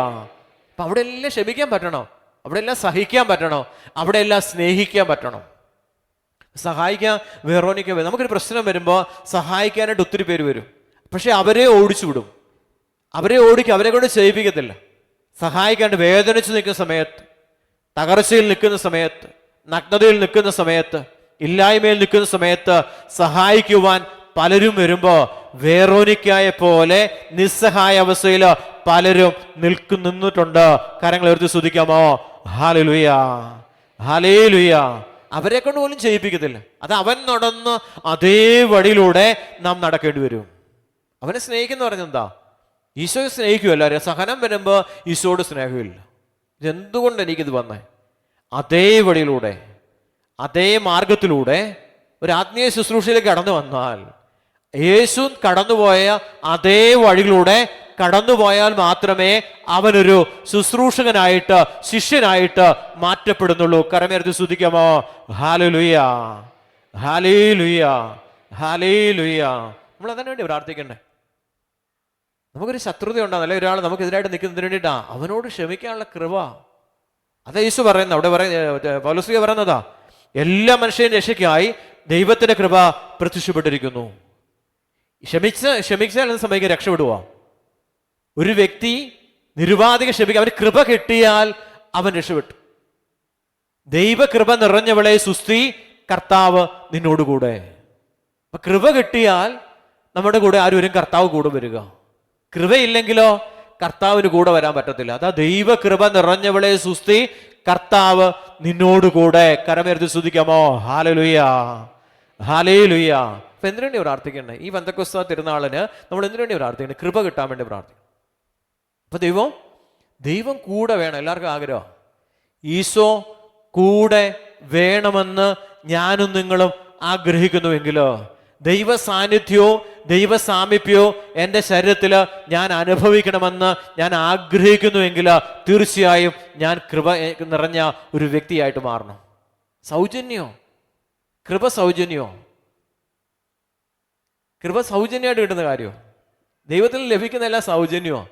അപ്പൊ അവിടെ എല്ലാം ക്ഷമിക്കാൻ പറ്റണം, അവിടെ എല്ലാം സഹിക്കാൻ പറ്റണം, അവിടെ എല്ലാം സ്നേഹിക്കാൻ പറ്റണം. സഹായിക്കാൻ വെറോനിക്ക, നമുക്കൊരു പ്രശ്നം വരുമ്പോൾ സഹായിക്കാനായിട്ട് ഒത്തിരി പേര് വരും. പക്ഷെ അവരെ ഓടിച്ചു വിടും, അവരെ കൊണ്ട് ചെയ്യിപ്പിക്കത്തില്ല. സഹായിക്കാണ്ട് വേദനിച്ച് നിൽക്കുന്ന സമയത്ത്, തകർച്ചയിൽ നിൽക്കുന്ന സമയത്ത്, നഗ്നതയിൽ നിൽക്കുന്ന സമയത്ത്, ഇല്ലായ്മയിൽ നിൽക്കുന്ന സമയത്ത് സഹായിക്കുവാൻ പലരും വരുമ്പോൾ വേറോനിക്കായെ പോലെ നിസ്സഹായ അവസ്ഥയിൽ പലരും നിന്നിട്ടുണ്ട്. കരങ്ങൾ ഉയർത്തി സ്തുതിക്കാമോ? ഹല്ലേലൂയ, ഹല്ലേലൂയ. അവരെ കൊണ്ട് പോലും ചെയ്യിപ്പിക്കത്തില്ല. അത് അവൻ നടന്ന് അതേ വഴിയിലൂടെ നാം നടക്കേണ്ടി വരും. അവനെ സ്നേഹിക്കുന്ന പറഞ്ഞെന്താ? ഈശോയെ സ്നേഹിക്കുമല്ലോ. സഹനം വരുമ്പോൾ ഈശോയോട് സ്നേഹമില്ല. ഇതെന്തുകൊണ്ട് എനിക്കിത് വന്നേ? അതേ വഴിയിലൂടെ, അതേ മാർഗത്തിലൂടെ ഒരു ആത്മീയ ശുശ്രൂഷയിലേക്ക് കടന്നു വന്നാൽ, യേശു കടന്നുപോയ അതേ വഴിയിലൂടെ കടന്നുപോയാൽ മാത്രമേ അവനൊരു ശുശ്രൂഷകനായിട്ട്, ശിഷ്യനായിട്ട് മാറ്റപ്പെടുന്നുള്ളൂ. കരമേർത്തി സ്തുതിക്കാമോ? ഹല്ലേലൂയ, ഹല്ലേലൂയ, ഹല്ലേലൂയ. നമ്മൾ അതിനു വേണ്ടി പ്രാർത്ഥിക്കണ്ടേ? നമുക്കൊരു ശത്രുത ഉണ്ടാകും, അല്ലെങ്കിൽ ഒരാൾ നമുക്കെതിരായിട്ട് നിൽക്കുന്നതിന് വേണ്ടിയിട്ടാ അവനോട് ക്ഷമിക്കാനുള്ള കൃപ. അതാ യേശു പറയുന്നത്. അവിടെ പൗലോസ് പറയുന്നതാ, എല്ലാ മനുഷ്യരും രക്ഷയ്ക്കായി ദൈവത്തിന്റെ കൃപ പ്രത്യക്ഷപ്പെട്ടിരിക്കുന്നു. ക്ഷമിച്ചാൽ സമയത്ത് രക്ഷപ്പെടുക. ഒരു വ്യക്തി നിരുപാധിക ക്ഷമിക്കുക, അവന് കൃപ കിട്ടിയാൽ അവൻ രക്ഷപ്പെട്ടു. ദൈവകൃപ നിറഞ്ഞവളെ സുസ്തി, കർത്താവ് നിന്നോടുകൂടെ. അപ്പൊ കൃപ കിട്ടിയാൽ നമ്മുടെ കൂടെ ആരും കർത്താവ് കൂടെ വരിക. കൃപയില്ലെങ്കിലോ കർത്താവിന് കൂടെ വരാൻ പറ്റത്തില്ല. അതാ ദൈവകൃപ നിറഞ്ഞവളെ സുസ്തി, കർത്താവ് നിന്നോടുകൂടെ. കരമേർത്തി സ്തുതിക്കാമോ? ഹല്ലേലൂയ, ഹല്ലേലൂയ. അപ്പൊ എന്തിനു വേണ്ടി പ്രാർത്ഥിക്കണ്ടേ? ഈ പെന്തക്കോസ്ത് തിരുനാളിന് നമ്മൾ എന്തിനു വേണ്ടി പ്രാർത്ഥിക്കണ്ടേ? കൃപ കിട്ടാൻ വേണ്ടി പ്രാർത്ഥിക്കണം. അപ്പൊ ദൈവം കൂടെ വേണം. എല്ലാവർക്കും ആഗ്രഹം ഈശോ കൂടെ വേണമെന്ന് ഞാനും നിങ്ങളും ആഗ്രഹിക്കുന്നുവെങ്കിലോ, ദൈവ സാന്നിധ്യവും ദൈവ സാമീപ്യവും എൻ്റെ ശരീരത്തിൽ ഞാൻ അനുഭവിക്കണമെന്ന് ഞാൻ ആഗ്രഹിക്കുന്നുവെങ്കിൽ തീർച്ചയായും ഞാൻ കൃപ നിറഞ്ഞ ഒരു വ്യക്തിയായിട്ട് മാറണം. കൃപ സൗജന്യമായിട്ട് കിട്ടുന്ന കാര്യമോ? ദൈവത്തിൽ ലഭിക്കുന്ന എല്ലാ സൗജന്യമോ?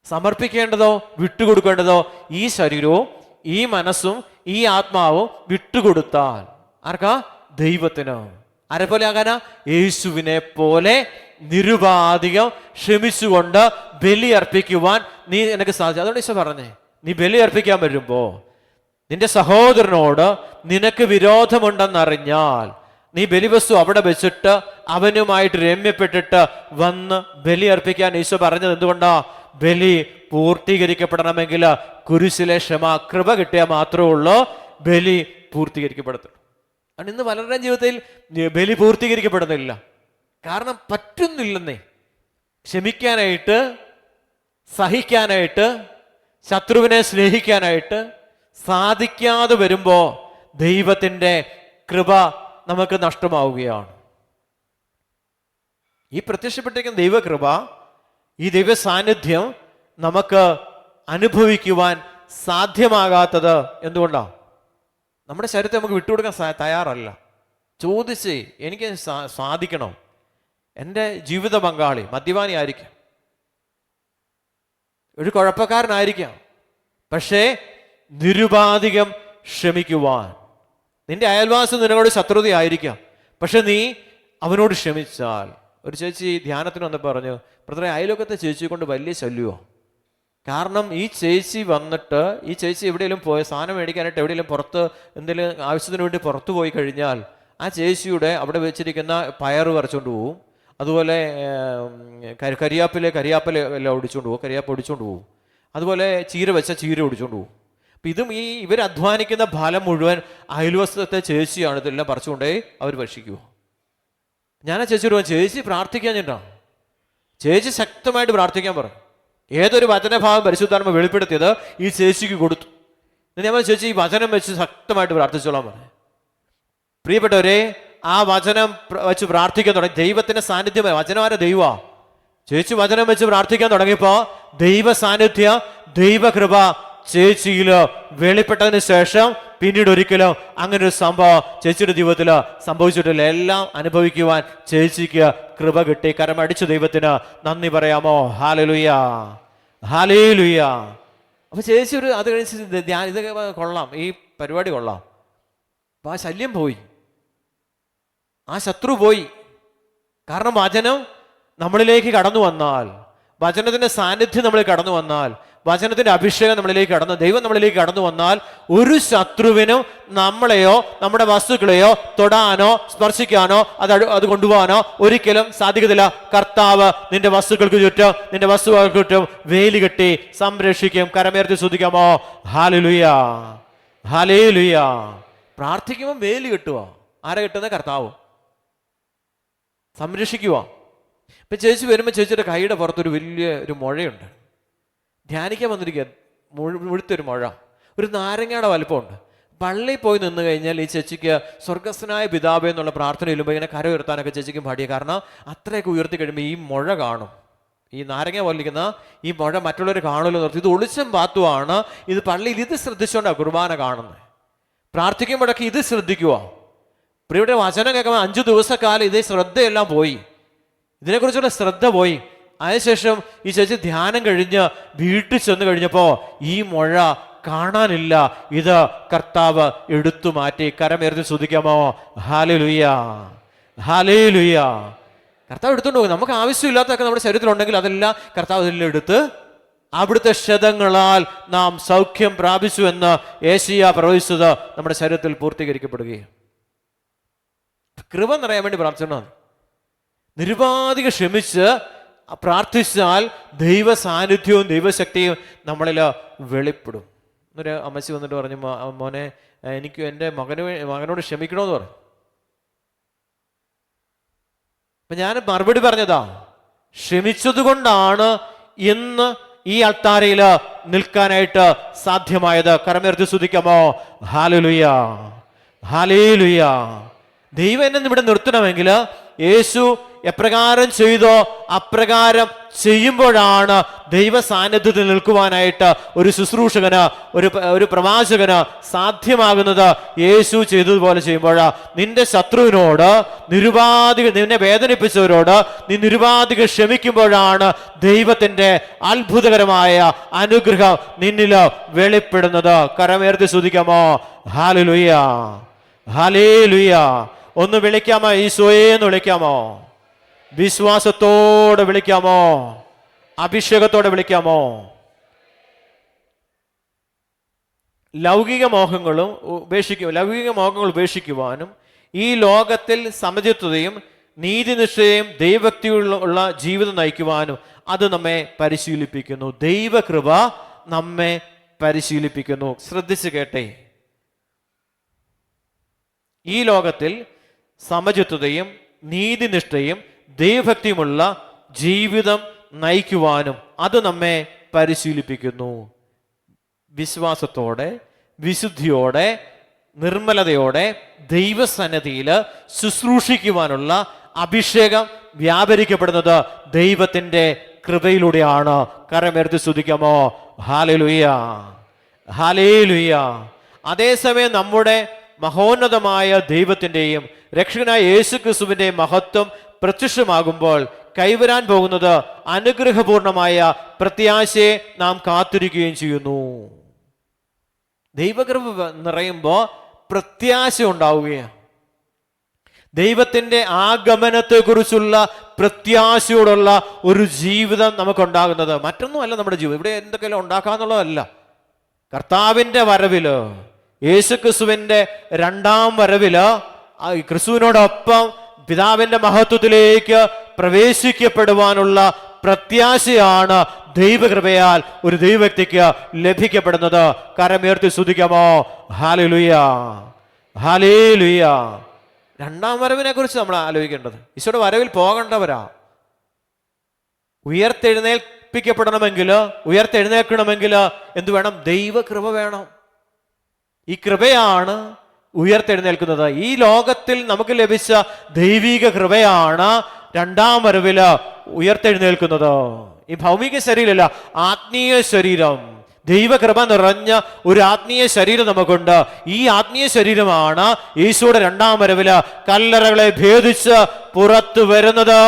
സമർപ്പിക്കേണ്ടതോ വിട്ടുകൊടുക്കേണ്ടതോ ഈ ശരീരവും ഈ മനസ്സും ഈ ആത്മാവും വിട്ടുകൊടുത്താൽ ആർക്കാ? ദൈവത്തിന്. ആരെപ്പോലെ ആകാനാ? യേശുവിനെ പോലെ നിരുപാധികം ക്ഷമിച്ചുകൊണ്ട് ബലി അർപ്പിക്കുവാൻ നീ എനിക്ക് സാധിച്ചു. അതുകൊണ്ട് ഈശോ പറഞ്ഞേ, നീ ബലി അർപ്പിക്കാൻ വരുമ്പോ നിന്റെ സഹോദരനോട് നിനക്ക് വിരോധമുണ്ടെന്നറിഞ്ഞാൽ നീ ബലിവസ്തു അവിടെ വെച്ചിട്ട് അവനുമായിട്ട് രമ്യപ്പെട്ടിട്ട് വന്ന് ബലി അർപ്പിക്കാൻ ഈശോ പറഞ്ഞത് എന്തുകൊണ്ടാ? ബലി പൂർത്തീകരിക്കപ്പെടണമെങ്കിൽ കുരിശിലെ കൃപ കിട്ടിയാൽ മാത്രമേ ഉള്ളൂ ബലി പൂർത്തീകരിക്കപ്പെടത്തുള്ളൂ. കാരണം ഇന്ന് പലരുടെയും ജീവിതത്തിൽ ബലി പൂർത്തീകരിക്കപ്പെടുന്നില്ല. കാരണം പറ്റുന്നില്ലെന്നേ. ക്ഷമിക്കാനായിട്ട്, സഹിക്കാനായിട്ട്, ശത്രുവിനെ സ്നേഹിക്കാനായിട്ട് സാധിക്കാതെ വരുമ്പോ ദൈവത്തിൻ്റെ കൃപ നമുക്ക് നഷ്ടമാവുകയാണ്. ഈ പ്രത്യക്ഷപ്പെട്ടിരിക്കുന്ന ദൈവകൃപ, ഈ ദൈവ സാന്നിധ്യം നമുക്ക് അനുഭവിക്കുവാൻ സാധ്യമാകാത്തത് എന്തുകൊണ്ടാണ്? നമ്മുടെ ശരീരത്തെ നമുക്ക് വിട്ടുകൊടുക്കാൻ തയ്യാറല്ല. ചോദിച്ച് എനിക്ക് സാധിക്കണം. എൻ്റെ ജീവിത പങ്കാളി മദ്യപാനി ആയിരിക്കാം, ഒരു കുഴപ്പക്കാരനായിരിക്കാം, പക്ഷേ നിരുപാധികം ക്ഷമിക്കുവാൻ. നിന്റെ അയൽവാസി നിന്നോട് ശത്രുതയായിരിക്കാം, പക്ഷെ നീ അവനോട് ക്ഷമിച്ചാൽ. ഒരു ചേച്ചി ധ്യാനത്തിന് വന്ന് പറഞ്ഞു, ബ്രദറെ അയൽവക്കത്തെ ചേച്ചിയെ കൊണ്ട് വലിയ ശല്യമോ. കാരണം ഈ ചേച്ചി വന്നിട്ട്, ഈ ചേച്ചി എവിടെയെങ്കിലും പോയ സാധനം മേടിക്കാനായിട്ട് എവിടെയെങ്കിലും പുറത്ത് എന്തെങ്കിലും ആവശ്യത്തിന് വേണ്ടി പുറത്തു പോയി കഴിഞ്ഞാൽ ആ ചേച്ചിയുടെ അവിടെ വെച്ചിരിക്കുന്ന പയറ് പറിച്ചുകൊണ്ട് പോവും, അതുപോലെ കരിയാപ്പില എല്ലാം ഒടിച്ചുകൊണ്ട് പോകും, കരിയാപ്പ് ഒടിച്ചുകൊണ്ട് പോകും, അതുപോലെ ചീര വെച്ച ചീര ഒടിച്ചുകൊണ്ട് പോകും. അപ്പം ഇതും ഇവർ അധ്വാനിക്കുന്ന ഫലം മുഴുവൻ അയൽവശത്തെ ചേച്ചിയാണ് ഇതെല്ലാം പറിച്ചുകൊണ്ടേ അവർ ഭക്ഷിക്കുമോ. ഞാൻ ആ ചേച്ചിയോട് ചേച്ചി പ്രാർത്ഥിക്കാൻ ചെന്നാണ്. ചേച്ചി ശക്തമായിട്ട് പ്രാർത്ഥിക്കാൻ പറഞ്ഞു. ഏതൊരു വചനഭാവം പരിശുദ്ധാത്മ വെളിപ്പെടുത്തിയത് ഈ ചേച്ചിക്ക് കൊടുത്തു. ഞാൻ ചേച്ചി ഈ വചനം വെച്ച് ശക്തമായിട്ട് പ്രാർത്ഥിച്ചോളാൻ പറഞ്ഞു. പ്രിയപ്പെട്ടവരെ, ആ വചനം വെച്ച് പ്രാർത്ഥിക്കാൻ തുടങ്ങി. ദൈവത്തിന്റെ സാന്നിധ്യമായി, വചനമാരെ ദൈവ. ചേച്ചി വചനം വെച്ച് പ്രാർത്ഥിക്കാൻ തുടങ്ങിയപ്പോ ദൈവ സാന്നിധ്യം, ദൈവകൃപ ചേച്ചിയിൽ വെളിപ്പെട്ടതിന് ശേഷം പിന്നീട് ഒരിക്കലും അങ്ങനെ ഒരു സംഭവം ചേച്ചിയുടെ ജീവിതത്തിൽ സംഭവിച്ചിട്ടില്ല. എല്ലാം അനുഭവിക്കുവാൻ ചേച്ചിക്ക് കൃപ കിട്ടി. കരമടിച്ചു ദൈവത്തിന് നന്ദി പറയാമോ? ഹല്ലേലൂയ, ഹല്ലേലൂയ. അപ്പൊ ചേച്ചി അത് കഴിച്ച് ഇതൊക്കെ കൊള്ളാം, ഈ പരിപാടി കൊള്ളാം. അപ്പൊ ആ ശല്യം പോയി, ആ ശത്രു പോയി. കാരണം വചനം നമ്മളിലേക്ക് കടന്നു വന്നാൽ, വചനത്തിന്റെ സാന്നിധ്യം നമ്മളിൽ കടന്നു വന്നാൽ, വചനത്തിന്റെ അഭിഷേകം നമ്മളിലേക്ക് ദൈവം നമ്മളിലേക്ക് കടന്നു വന്നാൽ ഒരു ശത്രുവിനും നമ്മളെയോ നമ്മുടെ വസ്തുക്കളെയോ തൊടാനോ സ്പർശിക്കാനോ അത് കൊണ്ടുപോകാനോ ഒരിക്കലും സാധിക്കത്തില്ല. കർത്താവ് നിന്റെ വസ്തുക്കൾക്ക് ചുറ്റും, നിന്റെ വസ്തുക്കൾക്ക് ചുറ്റും വേലി കെട്ടി സംരക്ഷിക്കും. കരമേർത്തി ശ്രദ്ധിക്കാമോ? ഹല്ലേലൂയ, ഹല്ലേലൂയ. പ്രാർത്ഥിക്കുമ്പോൾ വേലി കെട്ടുക. ആരെ കെട്ടുന്നത്? കർത്താവ് സംരക്ഷിക്കുക. ഇപ്പൊ ചേച്ചി വരുമ്പോൾ ചേച്ചിയുടെ കൈയുടെ പുറത്തൊരു വലിയ മുഴയുണ്ട്. ധ്യാനിക്കാൻ വന്നിരിക്കുക, മുഴുത്തൊരു മുഴ, ഒരു നാരങ്ങയുടെ വലുപ്പമുണ്ട്. പള്ളിയിൽ പോയി നിന്ന് കഴിഞ്ഞാൽ ഈ ചേച്ചിക്ക് സ്വർഗസ്ഥനായ പിതാവേ എന്നുള്ള പ്രാർത്ഥന ഇല്ലുമ്പോൾ ഇങ്ങനെ കര ഉയർത്താനൊക്കെ ചേച്ചിക്കും പാടിയ. കാരണം അത്രയൊക്കെ ഉയർത്തി കഴിയുമ്പോൾ ഈ മുഴ കാണും. ഈ നാരങ്ങ പോലിരിക്കുന്ന ഈ മുഴ മറ്റുള്ളവർ കാണുമല്ലോ നിർത്തി. ഇത് ഒളിച്ചും പാത്തുമാണ്. ഇത് പള്ളിയിൽ ഇത് ശ്രദ്ധിച്ചുകൊണ്ടാണ് കുർബാന കാണുന്നത്. പ്രാർത്ഥിക്കുമ്പോഴൊക്കെ ഇത് ശ്രദ്ധിക്കുക. പ്രിയയുടെ വചനം കേൾക്കുമ്പോൾ 5 ദിവസക്കാലം ഇതേ ശ്രദ്ധയെല്ലാം പോയി, ഇതിനെക്കുറിച്ചുള്ള ശ്രദ്ധ പോയി. അതിനുശേഷം ഈ ചേച്ചി ധ്യാനം കഴിഞ്ഞ് വീട്ടിൽ ചെന്ന് കഴിഞ്ഞപ്പോൾ ഈ മുഴ കാണാനില്ല. ഇത് കർത്താവ് എടുത്തു മാറ്റി. കരമുയർത്തി സ്തുതിക്കാമോ? ഹല്ലേലൂയ, ഹല്ലേലൂയ. കർത്താവ് എടുത്തുകൊണ്ട് പോകും. നമുക്ക് ആവശ്യമില്ലാത്തതൊക്കെ നമ്മുടെ ശരീരത്തിലുണ്ടെങ്കിൽ അതെല്ലാം കർത്താവ് ഇതിൽ എടുത്ത് അവിടുത്തെ ക്ഷതങ്ങളാൽ നാം സൗഖ്യം പ്രാപിച്ചു എന്ന് യേശയ്യാ പ്രവചിച്ചത് നമ്മുടെ ശരീരത്തിൽ പൂർത്തീകരിക്കപ്പെടുകയും. കൃപ നിറയാൻ വേണ്ടി പ്രാർത്ഥിക്കണം. നിരുപാധികം ക്ഷമിച്ച് പ്രാർത്ഥിച്ചാൽ ദൈവ സാന്നിധ്യവും ദൈവശക്തിയും നമ്മളിൽ വെളിപ്പെടും. എന്നൊരു അമ്മച്ചി വന്നിട്ട് പറഞ്ഞു, മോനെ എനിക്ക് എൻ്റെ മകനോട് ക്ഷമിക്കണമെന്ന് പറഞ്ഞു. അപ്പൊ ഞാൻ മറുപടി പറഞ്ഞതാ, ക്ഷമിച്ചത് കൊണ്ടാണ് ഇന്ന് ഈ അൾത്താരയിൽ നിൽക്കാനായിട്ട് സാധ്യമായത്. കരമുയർത്തി സ്തുതിക്കാമോ? ഹല്ലേലൂയ, ഹല്ലേലൂയ. ദൈവം എന്നെ ഇവിടെ നിർത്തണമെങ്കിൽ യേശു എപ്രകാരം ചെയ്തോ അപ്രകാരം ചെയ്യുമ്പോഴാണ് ദൈവ സാന്നിധ്യത്തിൽ നിൽക്കുവാനായിട്ട് ഒരു ശുശ്രൂഷകന്, ഒരു പ്രവാചകന് സാധ്യമാകുന്നത്. യേശു ചെയ്തതുപോലെ ചെയ്യുമ്പോഴാണ്. നിന്റെ ശത്രുവിനോട് നിന്നെ വേദനിപ്പിച്ചവരോട് നീ നിരുപാധികം ക്ഷമിക്കുമ്പോഴാണ് ദൈവത്തിന്റെ അത്ഭുതകരമായ അനുഗ്രഹം നിന്നിൽ വെളിപ്പെടുന്നത്. കരമുയർത്തി സ്തുതിക്കാമോ? ഹല്ലേലൂയ, ഹല്ലേലൂയ. ഒന്ന് വിളിക്കാമോ? ഈശോയെ എന്ന് വിളിക്കാമോ? വിശ്വാസത്തോടെ വിളിക്കാമോ? അഭിഷേകത്തോടെ വിളിക്കാമോ? ലൗകിക മോഹങ്ങൾ ഉപേക്ഷിക്കുവാനും ഈ ലോകത്തിൽ സമചിത്തതയും നീതിനിഷ്ഠയും ദൈവഭക്തിയുള്ള ജീവിതം നയിക്കുവാനും അത് നമ്മെ പരിശീലിപ്പിക്കുന്നു. ദൈവകൃപ നമ്മെ പരിശീലിപ്പിക്കുന്നു. ശ്രദ്ധിച്ചു കേട്ടെ. ഈ ലോകത്തിൽ സമചിത്തതയും നീതിനിഷ്ഠയും ദൈവഭക്തിയുമുള്ള ജീവിതം നയിക്കുവാനും അത് നമ്മെ പരിശീലിപ്പിക്കുന്നു. വിശ്വാസത്തോടെ, വിശുദ്ധിയോടെ, നിർമ്മലതയോടെ ദൈവസന്നിധിയിൽ ശുശ്രൂഷിക്കുവാനുള്ള അഭിഷേകം വ്യാപരിക്കപ്പെടുന്നത് ദൈവത്തിൻ്റെ കൃപയിലൂടെയാണ്. കരമുയർത്തി സ്തുതിക്കാമോ? ഹല്ലേലൂയ, ഹല്ലേലൂയ. അതേസമയം നമ്മുടെ മഹോന്നതമായ ദൈവത്തിൻ്റെയും രക്ഷകനായ യേശുക്രിസ്തുവിൻ്റെയും മഹത്വം പ്രത്യക്ഷമാകുമ്പോൾ കൈവരാൻ പോകുന്നത് അനുഗ്രഹപൂർണമായ പ്രത്യാശയെ നാം കാത്തിരിക്കുകയും ചെയ്യുന്നു. ദൈവകൃപ നിറയുമ്പോൾ പ്രത്യാശ ഉണ്ടാവുകയാണ്. ദൈവത്തിൻ്റെ ആഗമനത്തെക്കുറിച്ചുള്ള പ്രത്യാശയോടുള്ള ഒരു ജീവിതം നമുക്കുണ്ടാകുന്നത്. മറ്റൊന്നുമല്ല നമ്മുടെ ജീവിതം. ഇവിടെ എന്തൊക്കെയല്ലോ ഉണ്ടാക്കാന്നുള്ളതല്ല. കർത്താവിൻ്റെ വരവില്, യേശുക്രിസ്തുവിൻ്റെ രണ്ടാം വരവില് ക്രിസ്തുവിനോടൊപ്പം പിതാവിന്റെ മഹത്വത്തിലേക്ക് പ്രവേശിക്കപ്പെടുവാനുള്ള പ്രത്യാശയാണ് ദൈവകൃപയാൽ ഒരു ദൈവവ്യക്തിക്ക് ലഭിക്കപ്പെടുന്നത്. കരമുയർത്തി സ്തുതിക്കാമോ? ഹല്ലേലൂയ, ഹല്ലേലൂയ. രണ്ടാം വരവിനെ കുറിച്ച് നമ്മൾ ആലോചിക്കേണ്ടത്. ഈശോയുടെ വരവിൽ പോകേണ്ടവരാ. ഉയർത്തെഴുന്നേൽക്കണമെങ്കിൽ എന്ത് വേണം? ദൈവകൃപ വേണം. ഈ കൃപയാണ് ഉയർത്തെഴുന്നേൽക്കുന്നത്. ഈ ലോകത്തിൽ നമുക്ക് ലഭിച്ച ദൈവിക കൃപയാണ് രണ്ടാം വരവില് ഉയർത്തെഴുന്നേൽക്കുന്നത്. ഈ ഭൗമിക ശരീരമല്ല, ആത്മീയ ശരീരം. ദൈവകൃപ നിറഞ്ഞ ഒരു ആത്മീയ ശരീരം നമുക്കുണ്ട്. ഈ ആത്മീയ ശരീരമാണ് ഈശോയുടെ രണ്ടാം വരവില് കല്ലറകളെ ഭേദിച്ച് പുറത്തു വരുന്നത്.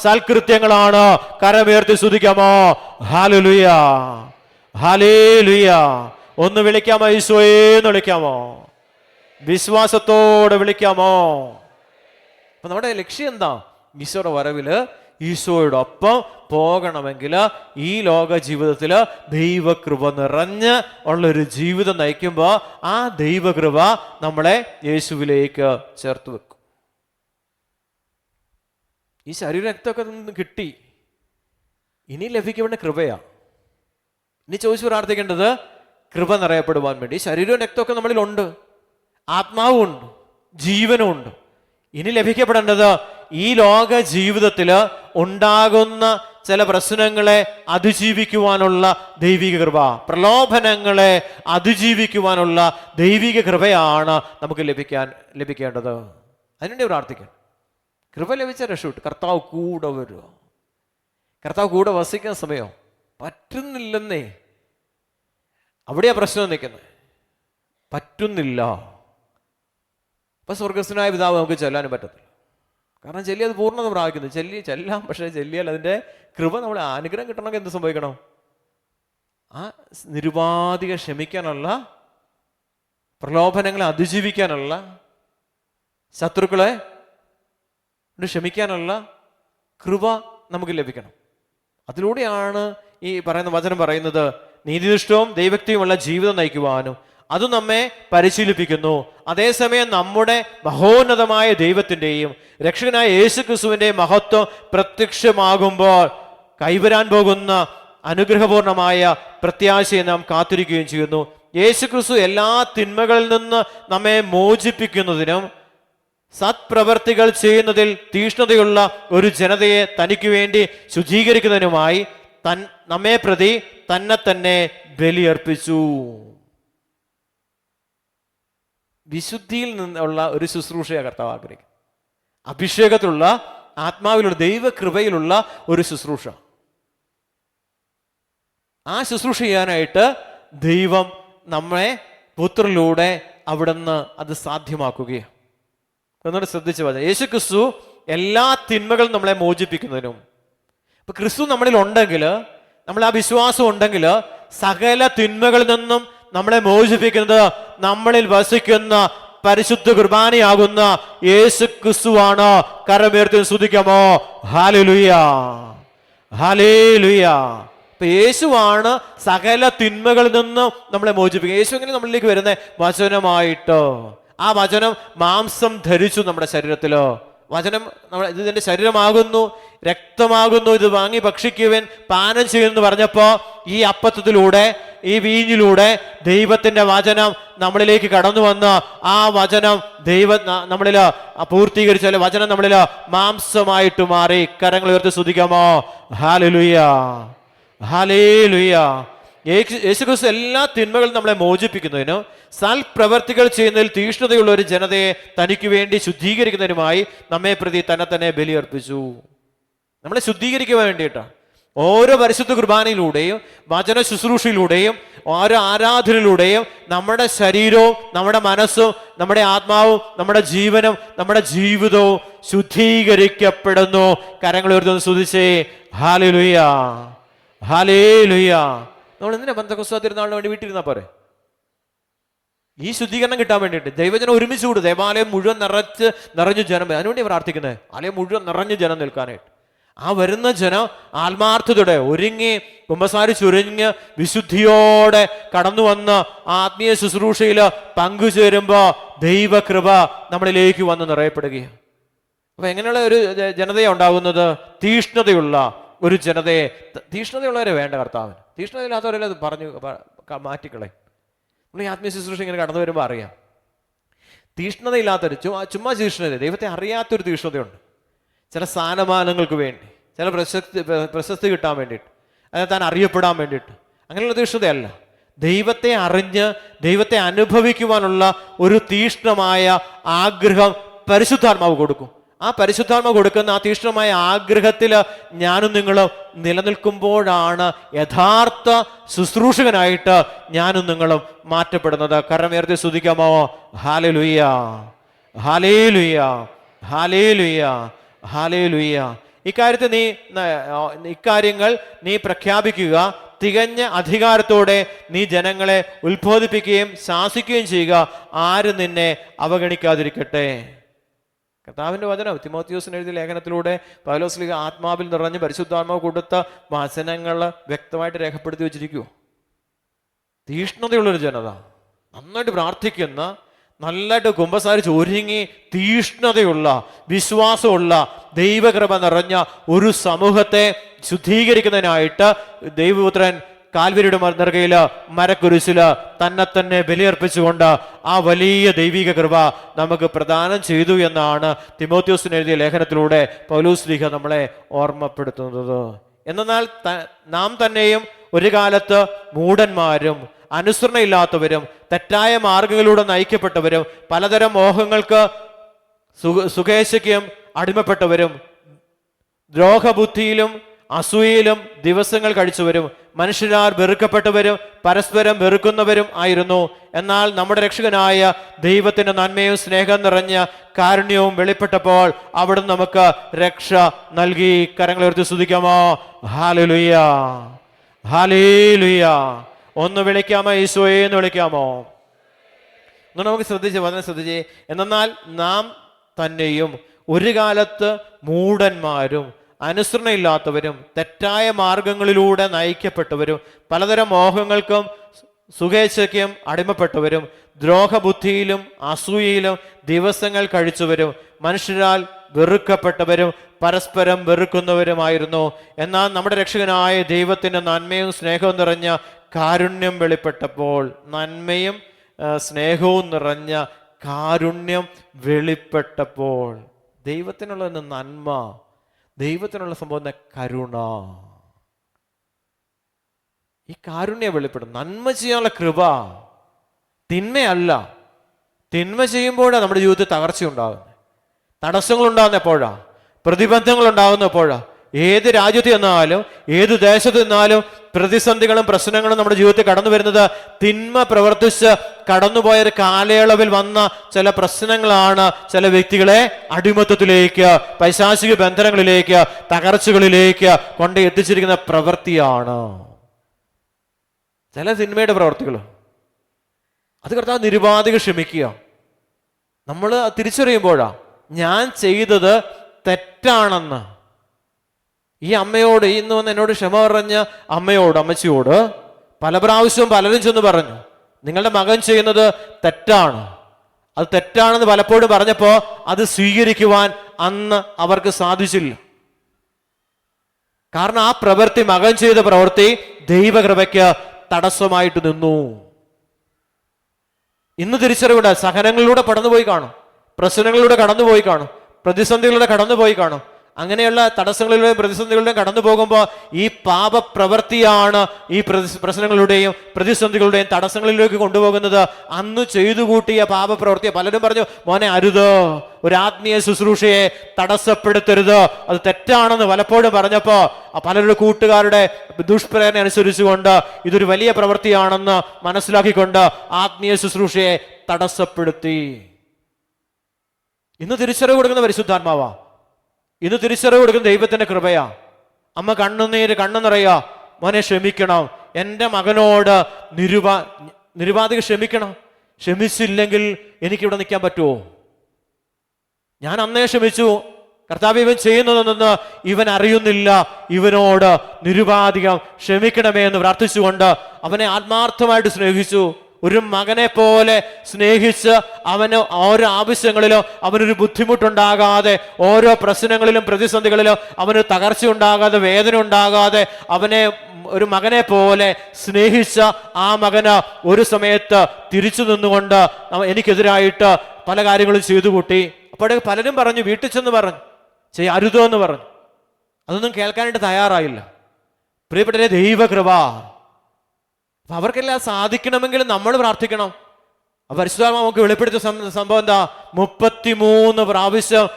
സൽകൃത്യങ്ങളാണ്. കരമുയർത്തി സ്തുതിക്കാമോ? ഹല്ലേലൂയ, ഹല്ലേലൂയ. ഒന്ന് വിളിക്കാമോ? ഈശോയെ എന്ന് വിളിക്കാമോ? വിശ്വാസത്തോടെ വിളിക്കാമോ? അപ്പൊ നമ്മുടെ ലക്ഷ്യം എന്താ? ഈശോയുടെ വരവില് ഈശോയോടൊപ്പം പോകണമെങ്കിൽ ഈ ലോക ജീവിതത്തിൽ ദൈവകൃപ നിറഞ്ഞ് ഉള്ളൊരു ജീവിതം നയിക്കുമ്പോൾ ആ ദൈവകൃപ നമ്മളെ യേശുവിലേക്ക് ചേർത്ത് വെക്കും. ഈ ശരീരരക്തമൊക്കെ നിന്ന് കിട്ടി, ഇനി ലഭിക്കേണ്ട കൃപയാ. ഇനി ചോദിച്ചു പ്രാർത്ഥിക്കേണ്ടത് കൃപ നിറയപ്പെടുവാൻ വേണ്ടി. ശരീരവും രക്തമൊക്കെ നമ്മളിലുണ്ട്, ആത്മാവും ഉണ്ട്, ജീവനും ഉണ്ട്. ഇനി ലഭിക്കപ്പെടേണ്ടത് ഈ ലോക ജീവിതത്തിൽ ഉണ്ടാകുന്ന ചില പ്രശ്നങ്ങളെ അതിജീവിക്കുവാനുള്ള ദൈവിക കൃപ, പ്രലോഭനങ്ങളെ അതിജീവിക്കുവാനുള്ള ദൈവിക കൃപയാണ് നമുക്ക് ലഭിക്കേണ്ടത്. അതിനുവേണ്ടി പ്രാർത്ഥിക്കണം. കൃപ ലഭിച്ച രക്ഷപ്പെട്ടു. കർത്താവ് കൂടെ വരുമോ? കർത്താവ് കൂടെ വസിക്കുന്ന സമയം പറ്റുന്നില്ലെന്നേ. അവിടെയാ പ്രശ്നം നിൽക്കുന്നത്. പറ്റുന്നില്ല. അപ്പൊ സ്വർഗസ്ഥനായ പിതാവ് നമുക്ക് ചെല്ലാനും പറ്റത്തില്ല. കാരണം ചെല്ലി അത് പൂർണ്ണത പ്രാപിക്കുന്നു. ചെല്ലാം, പക്ഷേ ചെല്ലിയാൽ അതിൻ്റെ കൃപ, നമ്മൾ അനുഗ്രഹം കിട്ടണമെങ്കിൽ എന്ത് സംഭവിക്കണം? ആ നിരുപാധികം ക്ഷമിക്കാനുള്ള, പ്രലോഭനങ്ങളെ അതിജീവിക്കാനുള്ള, ശത്രുക്കളെ ക്ഷമിക്കാനുള്ള കൃപ നമുക്ക് ലഭിക്കണം. അതിലൂടെയാണ് ഈ പറയുന്ന വചനം പറയുന്നത് നീതിനിഷ്ഠവും ദൈവഭക്തിയുമുള്ള ജീവിതം നയിക്കുവാനും അത് നമ്മെ പരിശീലിപ്പിക്കുന്നു. അതേസമയം നമ്മുടെ മഹോന്നതമായ ദൈവത്തിൻ്റെയും രക്ഷകനായ യേശുക്രിസ്തുവിൻ്റെയും മഹത്വം പ്രത്യക്ഷമാകുമ്പോൾ കൈവരാൻ പോകുന്ന അനുഗ്രഹപൂർണമായ പ്രത്യാശയെ നാം കാത്തിരിക്കുകയും ചെയ്യുന്നു. യേശുക്രിസ്തു എല്ലാ തിന്മകളിൽ നിന്ന് നമ്മെ മോചിപ്പിക്കുന്നതിനും സത്പ്രവർത്തികൾ ചെയ്യുന്നതിൽ തീഷ്ണതയുള്ള ഒരു ജനതയെ തനിക്ക് വേണ്ടി ശുചീകരിക്കുന്നതിനുമായി നമ്മെ പ്രതി തന്നെ തന്നെ ബലിയർപ്പിച്ചു. വിശുദ്ധിയിൽ നിന്നുള്ള ഒരു ശുശ്രൂഷയെ കർത്താവ് ആഗ്രഹിക്കും. അഭിഷേകത്തിലുള്ള, ആത്മാവിലുള്ള, ദൈവകൃപയിലുള്ള ഒരു ശുശ്രൂഷ. ആ ശുശ്രൂഷ ചെയ്യാനായിട്ട് ദൈവം നമ്മളെ പുത്രനിലൂടെ അവിടുന്ന് അത് സാധ്യമാക്കുകയാണ്. എന്നോട് ശ്രദ്ധിച്ചു പറഞ്ഞ യേശുക്രിസ്തു എല്ലാ തിന്മകളും നമ്മളെ മോചിപ്പിക്കുന്നതിനും, ഇപ്പൊ ക്രിസ്തു നമ്മളിൽ ഉണ്ടെങ്കിൽ, നമ്മൾ ആ വിശ്വാസം ഉണ്ടെങ്കിൽ, സകല തിന്മകളിൽ നിന്നും നമ്മളെ മോചിപ്പിക്കുന്നത് നമ്മളിൽ വസിക്കുന്ന പരിശുദ്ധ കുർബാനയാകുന്ന യേശു ക്രിസ്തുവാണ്. കരമുയർത്തി സ്തുതിക്കാമോ? ഹല്ലേലൂയ, ഹല്ലേലൂയ. ഇപ്പൊ യേശുവാണ് സകല തിന്മകളിൽ നിന്നും നമ്മളെ മോചിപ്പിക്കുക. യേശു എങ്ങനെ നമ്മളിലേക്ക് വരുന്ന വചനമായിട്ട്. ആ വചനം മാംസം ധരിച്ചു നമ്മുടെ ശരീരത്തിലോ. വചനം ഇതിന്റെ ശരീരമാകുന്നു, രക്തമാകുന്നു, ഇത് വാങ്ങി ഭക്ഷിക്കുവാൻ പാനം ചെയ്യുമെന്ന് പറഞ്ഞപ്പോ ഈ അപ്പത്തിലൂടെ, ഈ വീഞ്ഞിലൂടെ ദൈവത്തിന്റെ വചനം നമ്മളിലേക്ക് കടന്നു വന്ന് ആ വചനം നമ്മളിൽ പൂർത്തീകരിച്ചാൽ വചനം നമ്മളിൽ മാംസമായിട്ട് മാറി. കരങ്ങൾ ഉയർത്തി സ്തുതിക്കാമോ? ഹല്ലേലൂയ, ഹല്ലേലൂയ. യേശുക്രിസ്തു എല്ലാ തിന്മകളും നമ്മളെ മോചിപ്പിക്കുന്നതിനും സൽപ്രവർത്തികൾ ചെയ്യുന്നതിൽ തീഷ്ണതയുള്ള ഒരു ജനതയെ തനിക്ക് വേണ്ടി ശുദ്ധീകരിക്കുന്നതിനുമായി നമ്മെ പ്രതി തന്നെ തന്നെ ബലിയർപ്പിച്ചു. നമ്മളെ ശുദ്ധീകരിക്കുവാൻ വേണ്ടിയിട്ടാണ്. ഓരോ പരിശുദ്ധ കുർബാനയിലൂടെയും വചന ശുശ്രൂഷയിലൂടെയും ഓരോ ആരാധനയിലൂടെയും നമ്മുടെ ശരീരവും നമ്മുടെ മനസ്സും നമ്മുടെ ആത്മാവും നമ്മുടെ ജീവനും നമ്മുടെ ജീവിതവും ശുദ്ധീകരിക്കപ്പെടുന്നു. കരങ്ങൾ ഉയർത്തുന്ന സ്തുതിച്ചേ ഹല്ലേലൂയ, ഹല്ലേലൂയ. നമ്മൾ എന്തിനാ പെന്തക്കോസ്ത് തിരുനാളിന് വേണ്ടി വീട്ടിലിരുന്നാ പോരെ? ഈ ശുദ്ധീകരണം കിട്ടാൻ വേണ്ടിയിട്ട് ദൈവജനം ഒരുമിച്ച് കൂടും. ദേവാലയം മുഴുവൻ നിറഞ്ഞു ജനം, അതിനുവേണ്ടി പ്രാർത്ഥിക്കുന്നത് ആലയം മുഴുവൻ നിറഞ്ഞു ജനം നിൽക്കാനായിട്ട്. ആ വരുന്ന ജനം ആത്മാർത്ഥതയോടെ ഒരുങ്ങി കുമ്പസാരിച്ചൊരുങ്ങി വിശുദ്ധിയോടെ കടന്നു വന്ന് ആത്മീയ ശുശ്രൂഷയിൽ പങ്കുചേരുമ്പോ ദൈവകൃപ നമ്മളിലേക്ക് വന്ന് നിറയപ്പെടുകയാണ്. അപ്പൊ എങ്ങനെയുള്ള ഒരു ജനതയാണ് ഉണ്ടാകുന്നത്? തീഷ്ണതയുള്ള ഒരു ജനതയെ. തീഷ്ണതയുള്ളവരെ വേണ്ട കർത്താവിന്. തീഷ്ണതയില്ലാത്തവരെല്ലാം അത് പറഞ്ഞു മാറ്റിക്കളെ. നമ്മൾ ഈ ആത്മീയ ശുശ്രൂഷ ഇങ്ങനെ കടന്നു വരുമ്പോൾ അറിയാം, തീഷ്ണതയില്ലാത്തൊരു ചുമ്മാ തീഷ്ണത, ദൈവത്തെ അറിയാത്തൊരു തീഷ്ണതയുണ്ട്. ചില സ്ഥാനമാനങ്ങൾക്ക് വേണ്ടി, ചില പ്രശസ്തി കിട്ടാൻ വേണ്ടിയിട്ട്, അതായത് താൻ അറിയപ്പെടാൻ വേണ്ടിയിട്ട്, അങ്ങനെയുള്ള തീഷ്ണതയല്ല. ദൈവത്തെ അറിഞ്ഞ് ദൈവത്തെ അനുഭവിക്കുവാനുള്ള ഒരു തീഷ്ണമായ ആഗ്രഹം പരിശുദ്ധാത്മാവ് കൊടുക്കും. ആ പരിശുദ്ധാത്മാവ് കൊടുക്കുന്ന ആ തീഷ്ണമായ ആഗ്രഹത്തിൽ ഞാനും നിങ്ങളും നിലനിൽക്കുമ്പോഴാണ് യഥാർത്ഥ ശുശ്രൂഷകനായിട്ട് ഞാനും നിങ്ങളും മാറ്റപ്പെടുന്നത്. കരമുയർത്തി സ്തുതിക്കാമോ? ഹല്ലേലൂയ, ഹല്ലേലൂയ, ഹല്ലേലൂയ, ഹല്ലേലൂയ. ഇക്കാര്യങ്ങൾ നീ പ്രഖ്യാപിക്കുക. തികഞ്ഞ അധികാരത്തോടെ നീ ജനങ്ങളെ ഉത്ബോധിപ്പിക്കുകയും ശാസിക്കുകയും ചെയ്യുക. ആരും നിന്നെ അവഗണിക്കാതിരിക്കട്ടെ. കർത്താവിൻ്റെ വചനം തിമോത്തിയോസിന് എഴുതിയ ലേഖനത്തിലൂടെ പൗലോസ് ശ്ലീഹ ആത്മാവിൽ നിറഞ്ഞ് പരിശുദ്ധാത്മാവ് കൊടുത്ത വചനങ്ങൾ വ്യക്തമായിട്ട് രേഖപ്പെടുത്തി വെച്ചിരിക്കുമോ? തീഷ്ണതയുള്ളൊരു ജനത, നന്നായിട്ട് പ്രാർത്ഥിക്കുന്ന, നല്ലതായിട്ട് കുമ്പസാരിച്ച് ഒരുങ്ങി തീഷ്ണതയുള്ള വിശ്വാസമുള്ള ദൈവകൃപ നിറഞ്ഞ ഒരു സമൂഹത്തെ ശുദ്ധീകരിക്കുന്നതിനായിട്ട് ദൈവപുത്രൻ കാൽവരിയുടെ നെറുകയില് മരക്കുരിശില് തന്നെ തന്നെ ബലിയർപ്പിച്ചുകൊണ്ട് ആ വലിയ ദൈവിക കൃപ നമുക്ക് പ്രദാനം ചെയ്തു എന്നാണ് തിമോത്തിയോസിന് എഴുതിയ ലേഖനത്തിലൂടെ പൗലോസ് ശ്ലീഹ നമ്മളെ ഓർമ്മപ്പെടുത്തുന്നത്. എന്നാൽ നാം തന്നെയും ഒരു കാലത്ത് മൂഢന്മാരും അനുസരണയില്ലാത്തവരും തെറ്റായ മാർഗങ്ങളിലൂടെ നയിക്കപ്പെട്ടവരും പലതരം മോഹങ്ങൾക്ക് സുഖേച്ഛയ്ക്കും അടിമപ്പെട്ടവരും ദ്രോഹബുദ്ധിയിലും അസൂയയിലും ദിവസങ്ങൾ കഴിച്ചവരും മനുഷ്യരാൽ വെറുക്കപ്പെട്ടവരും പരസ്പരം വെറുക്കുന്നവരും ആയിരുന്നു. എന്നാൽ നമ്മുടെ രക്ഷകനായ ദൈവത്തിന്റെ നന്മയും സ്നേഹം നിറഞ്ഞ കാരുണ്യവും വെളിപ്പെട്ടപ്പോൾ അവിടുന്ന് നമുക്ക് രക്ഷ നൽകി. കരങ്ങൾ ഉയർത്തി സ്തുതിക്കാമോ? ഹല്ലേലൂയ, ഹല്ലേലൂയ. ഒന്ന് വിളിക്കാമോ? ഈശോയെ എന്ന് വിളിക്കാമോ? ഒന്ന് നമുക്ക് ശ്രദ്ധിച്ച് എന്നാൽ നാം തന്നെയും ഒരു കാലത്ത് മൂഢന്മാരും അനുസരണയില്ലാത്തവരും തെറ്റായ മാർഗങ്ങളിലൂടെ നയിക്കപ്പെട്ടവരും പലതരം മോഹങ്ങൾക്കും സുഖേച്ഛയ്ക്കും അടിമപ്പെട്ടവരും ദ്രോഹബുദ്ധിയിലും അസൂയയിലും ദിവസങ്ങൾ കഴിച്ചവരും മനുഷ്യരാൽ വെറുക്കപ്പെട്ടവരും പരസ്പരം വെറുക്കുന്നവരുമായിരുന്നു. എന്നാൽ നമ്മുടെ രക്ഷകനായ ദൈവത്തിൻ്റെ നന്മയും സ്നേഹവും നിറഞ്ഞ കാരുണ്യം വെളിപ്പെട്ടപ്പോൾ, നന്മയും സ്നേഹവും നിറഞ്ഞ കാരുണ്യം വെളിപ്പെട്ടപ്പോൾ, ദൈവത്തിനുള്ള നന്മ, ദൈവത്തിനുള്ള സംഭവം കരുണ, ഈ കാരുണ്യം വെളിപ്പെടും. നന്മ ചെയ്യാനുള്ള കൃപ, തിന്മയല്ല. തിന്മ ചെയ്യുമ്പോഴാണ് നമ്മുടെ ജീവിതത്തിൽ തകർച്ച ഉണ്ടാകുന്നത്, തടസ്സങ്ങൾ ഉണ്ടാകുന്ന എപ്പോഴാ, പ്രതിബന്ധങ്ങൾ ഉണ്ടാകുന്ന എപ്പോഴാ. ഏത് രാജ്യത്ത് ചെന്നാലും ഏത് ദേശത്ത് നിന്നാലും പ്രതിസന്ധികളും പ്രശ്നങ്ങളും നമ്മുടെ ജീവിതത്തിൽ കടന്നു വരുന്നത് തിന്മ പ്രവർത്തിച്ച് കടന്നുപോയൊരു കാലയളവിൽ വന്ന ചില പ്രശ്നങ്ങളാണ് ചില വ്യക്തികളെ അടിമത്തത്തിലേക്ക്, പൈശാചിക ബന്ധനങ്ങളിലേക്ക്, തകർച്ചകളിലേക്ക് കൊണ്ട് എത്തിച്ചിരിക്കുന്ന പ്രവൃത്തിയാണ് ചില തിന്മയുടെ പ്രവർത്തികൾ. അത് കർത്താവ് നിരുപാധികം ക്ഷമിക്കുക. നമ്മൾ തിരിച്ചറിയുമ്പോഴാ ഞാൻ ചെയ്തത് തെറ്റാണെന്ന്. ഈ അമ്മയോട്, ഇന്ന് വന്ന് എന്നോട് ക്ഷമ പറഞ്ഞ അമ്മച്ചിയോട് പല പ്രാവശ്യവും പലരും ചെന്ന് പറഞ്ഞു, നിങ്ങളുടെ മകൻ ചെയ്യുന്നത് തെറ്റാണ്. അത് തെറ്റാണെന്ന് പലപ്പോഴും പറഞ്ഞപ്പോൾ അത് സ്വീകരിക്കുവാൻ അന്ന് അവർക്ക് സാധിച്ചില്ല. കാരണം ആ പ്രവൃത്തി, മകൻ ചെയ്ത പ്രവൃത്തി ദൈവകൃപയ്ക്ക് തടസ്സമായിട്ട് നിന്നു. ഇന്ന് തിരിച്ചറിവുണ്ട്, സഹനങ്ങളിലൂടെ കടന്നുപോയി കാണും, പ്രശ്നങ്ങളിലൂടെ കടന്നുപോയി കാണും, പ്രതിസന്ധികളിലൂടെ കടന്നുപോയി കാണും. അങ്ങനെയുള്ള തടസ്സങ്ങളിലൂടെയും പ്രതിസന്ധികളുടെയും കടന്നു പോകുമ്പോൾ ഈ പാപപ്രവൃത്തിയാണ് ഈ പ്രശ്നങ്ങളുടെയും പ്രതിസന്ധികളുടെയും തടസ്സങ്ങളിലേക്ക് കൊണ്ടുപോകുന്നത്. അന്ന് ചെയ്തു കൂട്ടിയ പാപപ്രവൃത്തിയെ പലരും പറഞ്ഞു, മോനെ അരുത്, ഒരു ആത്മീയ ശുശ്രൂഷയെ തടസ്സപ്പെടുത്തരുത്, അത് തെറ്റാണെന്ന് പലപ്പോഴും പറഞ്ഞപ്പോൾ പലരുടെ കൂട്ടുകാരുടെ ദുഷ്പ്രേരണ അനുസരിച്ചുകൊണ്ട് ഇതൊരു വലിയ പ്രവൃത്തിയാണെന്ന് മനസ്സിലാക്കിക്കൊണ്ട് ആത്മീയ ശുശ്രൂഷയെ തടസ്സപ്പെടുത്തി. ഇന്ന് തിരിച്ചറിവ് കൊടുക്കുന്ന പരിശുദ്ധാത്മാവാ, ഇന്ന് തിരിച്ചറിവ് കൊടുക്കുന്ന ദൈവത്തിന്റെ കൃപയാ. അമ്മ കണ്ണു നിറയാ, മോനെ ക്ഷമിക്കണം, എൻ്റെ മകനോട് നിരുപാധികം ക്ഷമിക്കണം. ക്ഷമിച്ചില്ലെങ്കിൽ എനിക്കിവിടെ നിൽക്കാൻ പറ്റുമോ? ഞാൻ അന്നേ ക്ഷമിച്ചു, കർത്താവ് ഇവൻ ചെയ്യുന്നതെന്ന് ഇവൻ അറിയുന്നില്ല, ഇവനോട് നിരുപാധികം ക്ഷമിക്കണമേ എന്ന് പ്രാർത്ഥിച്ചുകൊണ്ട് അവനെ ആത്മാർത്ഥമായിട്ട് സ്നേഹിച്ചു. ഒരു മകനെ പോലെ സ്നേഹിച്ച് അവന് ഓരോ ആവശ്യങ്ങളിലും അവനൊരു ബുദ്ധിമുട്ടുണ്ടാകാതെ, ഓരോ പ്രശ്നങ്ങളിലും പ്രതിസന്ധികളിലും അവന് തകർച്ച ഉണ്ടാകാതെ, വേദന ഉണ്ടാകാതെ അവനെ ഒരു മകനെ പോലെ സ്നേഹിച്ച ആ മകന് ഒരു സമയത്ത് തിരിച്ചു നിന്നുകൊണ്ട് എനിക്കെതിരായിട്ട് പല കാര്യങ്ങളും ചെയ്തു കൂട്ടി. അപ്പോൾ പലരും പറഞ്ഞു, വീട്ടിൽ ചെന്ന് പറഞ്ഞു, അരുതോ എന്ന് പറഞ്ഞു. അതൊന്നും കേൾക്കാനായിട്ട് തയ്യാറായില്ല. പ്രിയപ്പെട്ടവരെ, ദൈവകൃപ. അവർക്കെല്ലാം സാധിക്കണമെങ്കിൽ നമ്മൾ പ്രാർത്ഥിക്കണം. പരിശുദ്ധാത്മാവ് നമുക്ക് വെളിപ്പെടുത്തിയ സംഭവം എന്താ? 33 പ്രാവശ്യം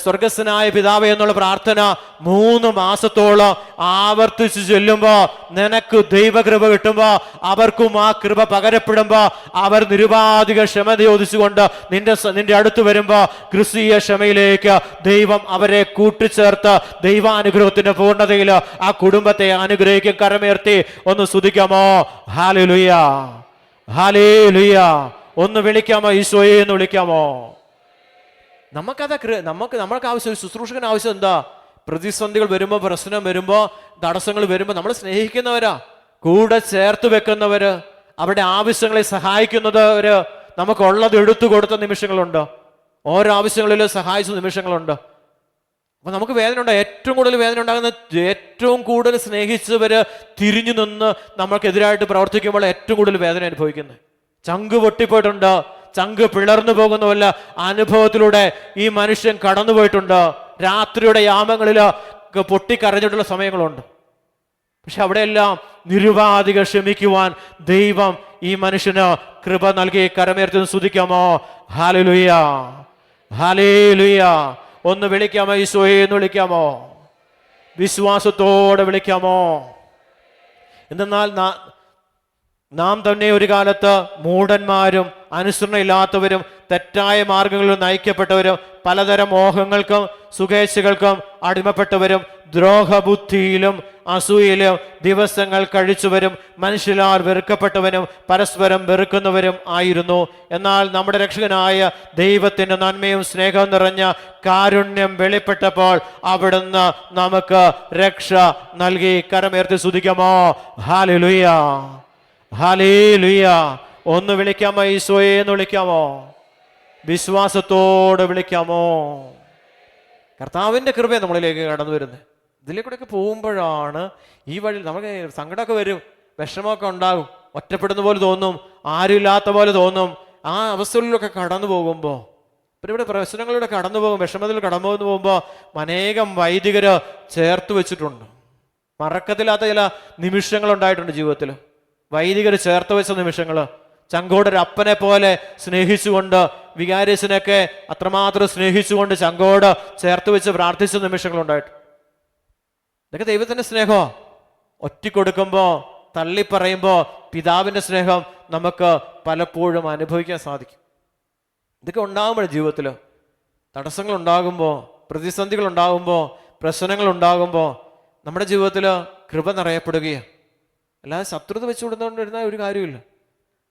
സ്വർഗസ്ഥനായ പിതാവേ എന്നുള്ള പ്രാർത്ഥന 3 മാസത്തോളം ആവർത്തിച്ച് ചൊല്ലുമ്പോ നിനക്ക് ദൈവകൃപ കിട്ടുമ്പോ അവർക്കും ആ കൃപ പകരപ്പെടുമ്പോ അവർ നിരുപാധിക ക്ഷമ ചോദിച്ചുകൊണ്ട് നിന്റെ അടുത്ത് വരുമ്പോ ക്രിസ്തീയ ക്ഷമയിലേക്ക് ദൈവം അവരെ കൂട്ടിച്ചേർത്ത് ദൈവാനുഗ്രഹത്തിന്റെ പൂർണ്ണതയിൽ ആ കുടുംബത്തെ അനുഗ്രഹിക്കും. കരമേർത്തി ഒന്ന് സ്തുതിക്കാമോ? ഹല്ലേലൂയ, ഹല്ലേലൂയ. ഒന്ന് വിളിക്കാമോ? ഈശോയെ എന്ന് വിളിക്കാമോ? നമ്മൾക്ക് ആവശ്യം, ശുശ്രൂഷകന് ആവശ്യം എന്താ? പ്രതിസന്ധികൾ വരുമ്പോൾ, പ്രശ്നം വരുമ്പോൾ, തടസ്സങ്ങൾ വരുമ്പോൾ നമ്മൾ സ്നേഹിക്കുന്നവരാ, കൂടെ ചേർത്ത് വെക്കുന്നവര്, അവരുടെ ആവശ്യങ്ങളെ സഹായിക്കുന്നവര്, നമുക്കുള്ളത് എടുത്തു കൊടുത്ത നിമിഷങ്ങളുണ്ട്, ഓരോ ആവശ്യങ്ങളിലും സഹായിച്ച നിമിഷങ്ങളുണ്ട്. അപ്പൊ നമുക്ക് വേദന ഉണ്ട്. ഏറ്റവും കൂടുതൽ വേദന ഉണ്ടാകുന്ന, ഏറ്റവും കൂടുതൽ സ്നേഹിച്ചവര് തിരിഞ്ഞു നിന്ന് നമ്മൾക്കെതിരായിട്ട് പ്രവർത്തിക്കുമ്പോൾ ഏറ്റവും കൂടുതൽ വേദന അനുഭവിക്കുന്നത്. ചങ്ക് പൊട്ടിപ്പോയിട്ടുണ്ട്, ചങ്ക് പിളർന്നു പോകുന്ന വല്ല അനുഭവത്തിലൂടെ ഈ മനുഷ്യൻ കടന്നുപോയിട്ടുണ്ട്. രാത്രിയുടെ യാമങ്ങളിൽ പൊട്ടിക്കരഞ്ഞിട്ടുള്ള സമയങ്ങളുണ്ട്. പക്ഷെ അവിടെയെല്ലാം നിരുപാധികം ക്ഷമിക്കുവാൻ ദൈവം ഈ മനുഷ്യന് കൃപ നൽകി. കരമേർത്തി സ്തുതിക്കാമോ? ഹല്ലേലൂയ, ഹല്ലേലൂയ. ഒന്ന് വിളിക്കാമോ? ഈശോയെ എന്ന് വിളിക്കാമോ? വിശ്വാസത്തോടെ വിളിക്കാമോ? എന്തെന്നാൽ നാം തന്നെ ഒരു കാലത്ത് മൂഢന്മാരും അനുസരണയില്ലാത്തവരും തെറ്റായ മാർഗങ്ങളിൽ നയിക്കപ്പെട്ടവരും പലതരം മോഹങ്ങൾക്കും സുഖേച്ഛകൾക്കും അടിമപ്പെട്ടവരും ദ്രോഹബുദ്ധിയിലും അസൂയയിലും ദിവസങ്ങൾ കഴിച്ചുവരും മനുഷ്യരാൽ വെറുക്കപ്പെട്ടവനും പരസ്പരം വെറുക്കുന്നവരും ആയിരുന്നു. എന്നാൽ നമ്മുടെ രക്ഷകനായ ദൈവത്തിന്റെ നന്മയും സ്നേഹവും നിറഞ്ഞ കാരുണ്യം വെളിപ്പെട്ടപ്പോൾ അവിടുന്ന് നമുക്ക് രക്ഷ നൽകി. കരമേർത്തി സ്തുതിക്കാമോ? ഹല്ലേലൂയ, ഹല്ലേലൂയ. ഒന്ന് വിളിക്കാമോ? ഈശോയെ എന്ന് വിളിക്കാമോ? വിശ്വാസത്തോടെ വിളിക്കാമോ? കർത്താവിൻ്റെ കൃപ നമ്മളിലേക്ക് കടന്നു വരുന്നത്. ഇതിലേക്കൂടെയൊക്കെ പോകുമ്പോഴാണ് ഈ വഴി നമുക്ക് സങ്കടമൊക്കെ വരും, വിഷമമൊക്കെ ഉണ്ടാകും, ഒറ്റപ്പെടുന്ന പോലെ തോന്നും, ആരുമില്ലാത്ത പോലെ തോന്നും. ആ അവസ്ഥകളിലൊക്കെ കടന്നു പോകുമ്പോൾ, പിന്നെ ഇവിടെ പ്രശ്നങ്ങളിലൂടെ കടന്നു പോകും, വിഷമത്തിൽ കടന്നു പോകുമ്പോൾ അനേകം വൈദികര് ചേർത്ത് വെച്ചിട്ടുണ്ട്. മറക്കത്തില്ലാത്ത ചില നിമിഷങ്ങൾ ഉണ്ടായിട്ടുണ്ട് ജീവിതത്തിൽ. വൈദികർ ചേർത്ത് വെച്ച നിമിഷങ്ങൾ, ചങ്കോടൊരു അപ്പനെ പോലെ സ്നേഹിച്ചുകൊണ്ട്, വികാരിയച്ഛനൊക്കെ അത്രമാത്രം സ്നേഹിച്ചുകൊണ്ട് ചങ്കോട് ചേർത്ത് വെച്ച് പ്രാർത്ഥിച്ച നിമിഷങ്ങളുണ്ടായിട്ട്. ഇതൊക്കെ ദൈവത്തിൻ്റെ സ്നേഹമോ? ഒറ്റിക്കൊടുക്കുമ്പോൾ, തള്ളിപ്പറയുമ്പോൾ പിതാവിൻ്റെ സ്നേഹം നമുക്ക് പലപ്പോഴും അനുഭവിക്കാൻ സാധിക്കും. ഇതൊക്കെ ഉണ്ടാകുമ്പോൾ ജീവിതത്തിൽ തടസ്സങ്ങൾ ഉണ്ടാകുമ്പോൾ, പ്രതിസന്ധികൾ ഉണ്ടാകുമ്പോൾ, പ്രശ്നങ്ങൾ ഉണ്ടാകുമ്പോൾ നമ്മുടെ ജീവിതത്തിൽ കൃപ നിറയപ്പെടുകയാണ്. അല്ലാതെ ശത്രുത വെച്ചുകൊണ്ടിരുന്ന ഒരു കാര്യമില്ല.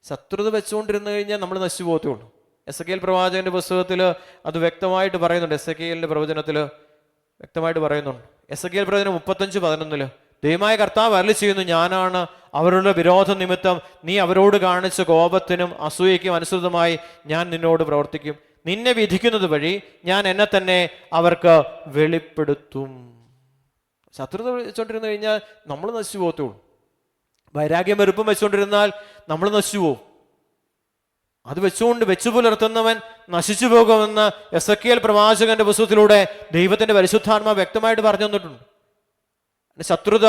ശത്രുത വെച്ചുകൊണ്ടിരുന്നു കഴിഞ്ഞാൽ നമ്മൾ നശിച്ചു പോകത്തേ ഉള്ളൂ. എസെക്കിയേൽ പ്രവാചകന്റെ പുസ്തകത്തിൽ അത് വ്യക്തമായിട്ട് പറയുന്നുണ്ട്. എസെക്കിയേലിന്റെ പ്രവചനത്തിൽ വ്യക്തമായിട്ട് പറയുന്നുണ്ട്. എസെക്കിയേൽ പ്രവചനം 35:11 ദൈവമായ കർത്താവ് അരുളി ചെയ്യുന്നു, ഞാനാണ് അവരുടെ വിരോധ നിമിത്തം നീ അവരോട് കാണിച്ച കോപത്തിനും അസൂയയ്ക്കും അനുസൃതമായി ഞാൻ നിന്നോട് പ്രവർത്തിക്കും. നിന്നെ വിധിക്കുന്നത് വഴി ഞാൻ എന്നെ തന്നെ അവർക്ക് വെളിപ്പെടുത്തും. ശത്രുത വെച്ചുകൊണ്ടിരുന്നു കഴിഞ്ഞാൽ നമ്മൾ നശിച്ചു പോകത്തേ ഉള്ളൂ. വൈരാഗ്യം വെറുപ്പും വെച്ചുകൊണ്ടിരുന്നാൽ നമ്മൾ നശിച്ചു പോകും. അത് വെച്ചു പുലർത്തുന്നവൻ നശിച്ചു പോകുമെന്ന് എസെക്കിയേൽ പ്രവാചകന്റെ പുസ്തകത്തിലൂടെ ദൈവത്തിന്റെ പരിശുദ്ധാത്മാ വ്യക്തമായിട്ട് പറഞ്ഞു തന്നിട്ടുണ്ട്. ശത്രുത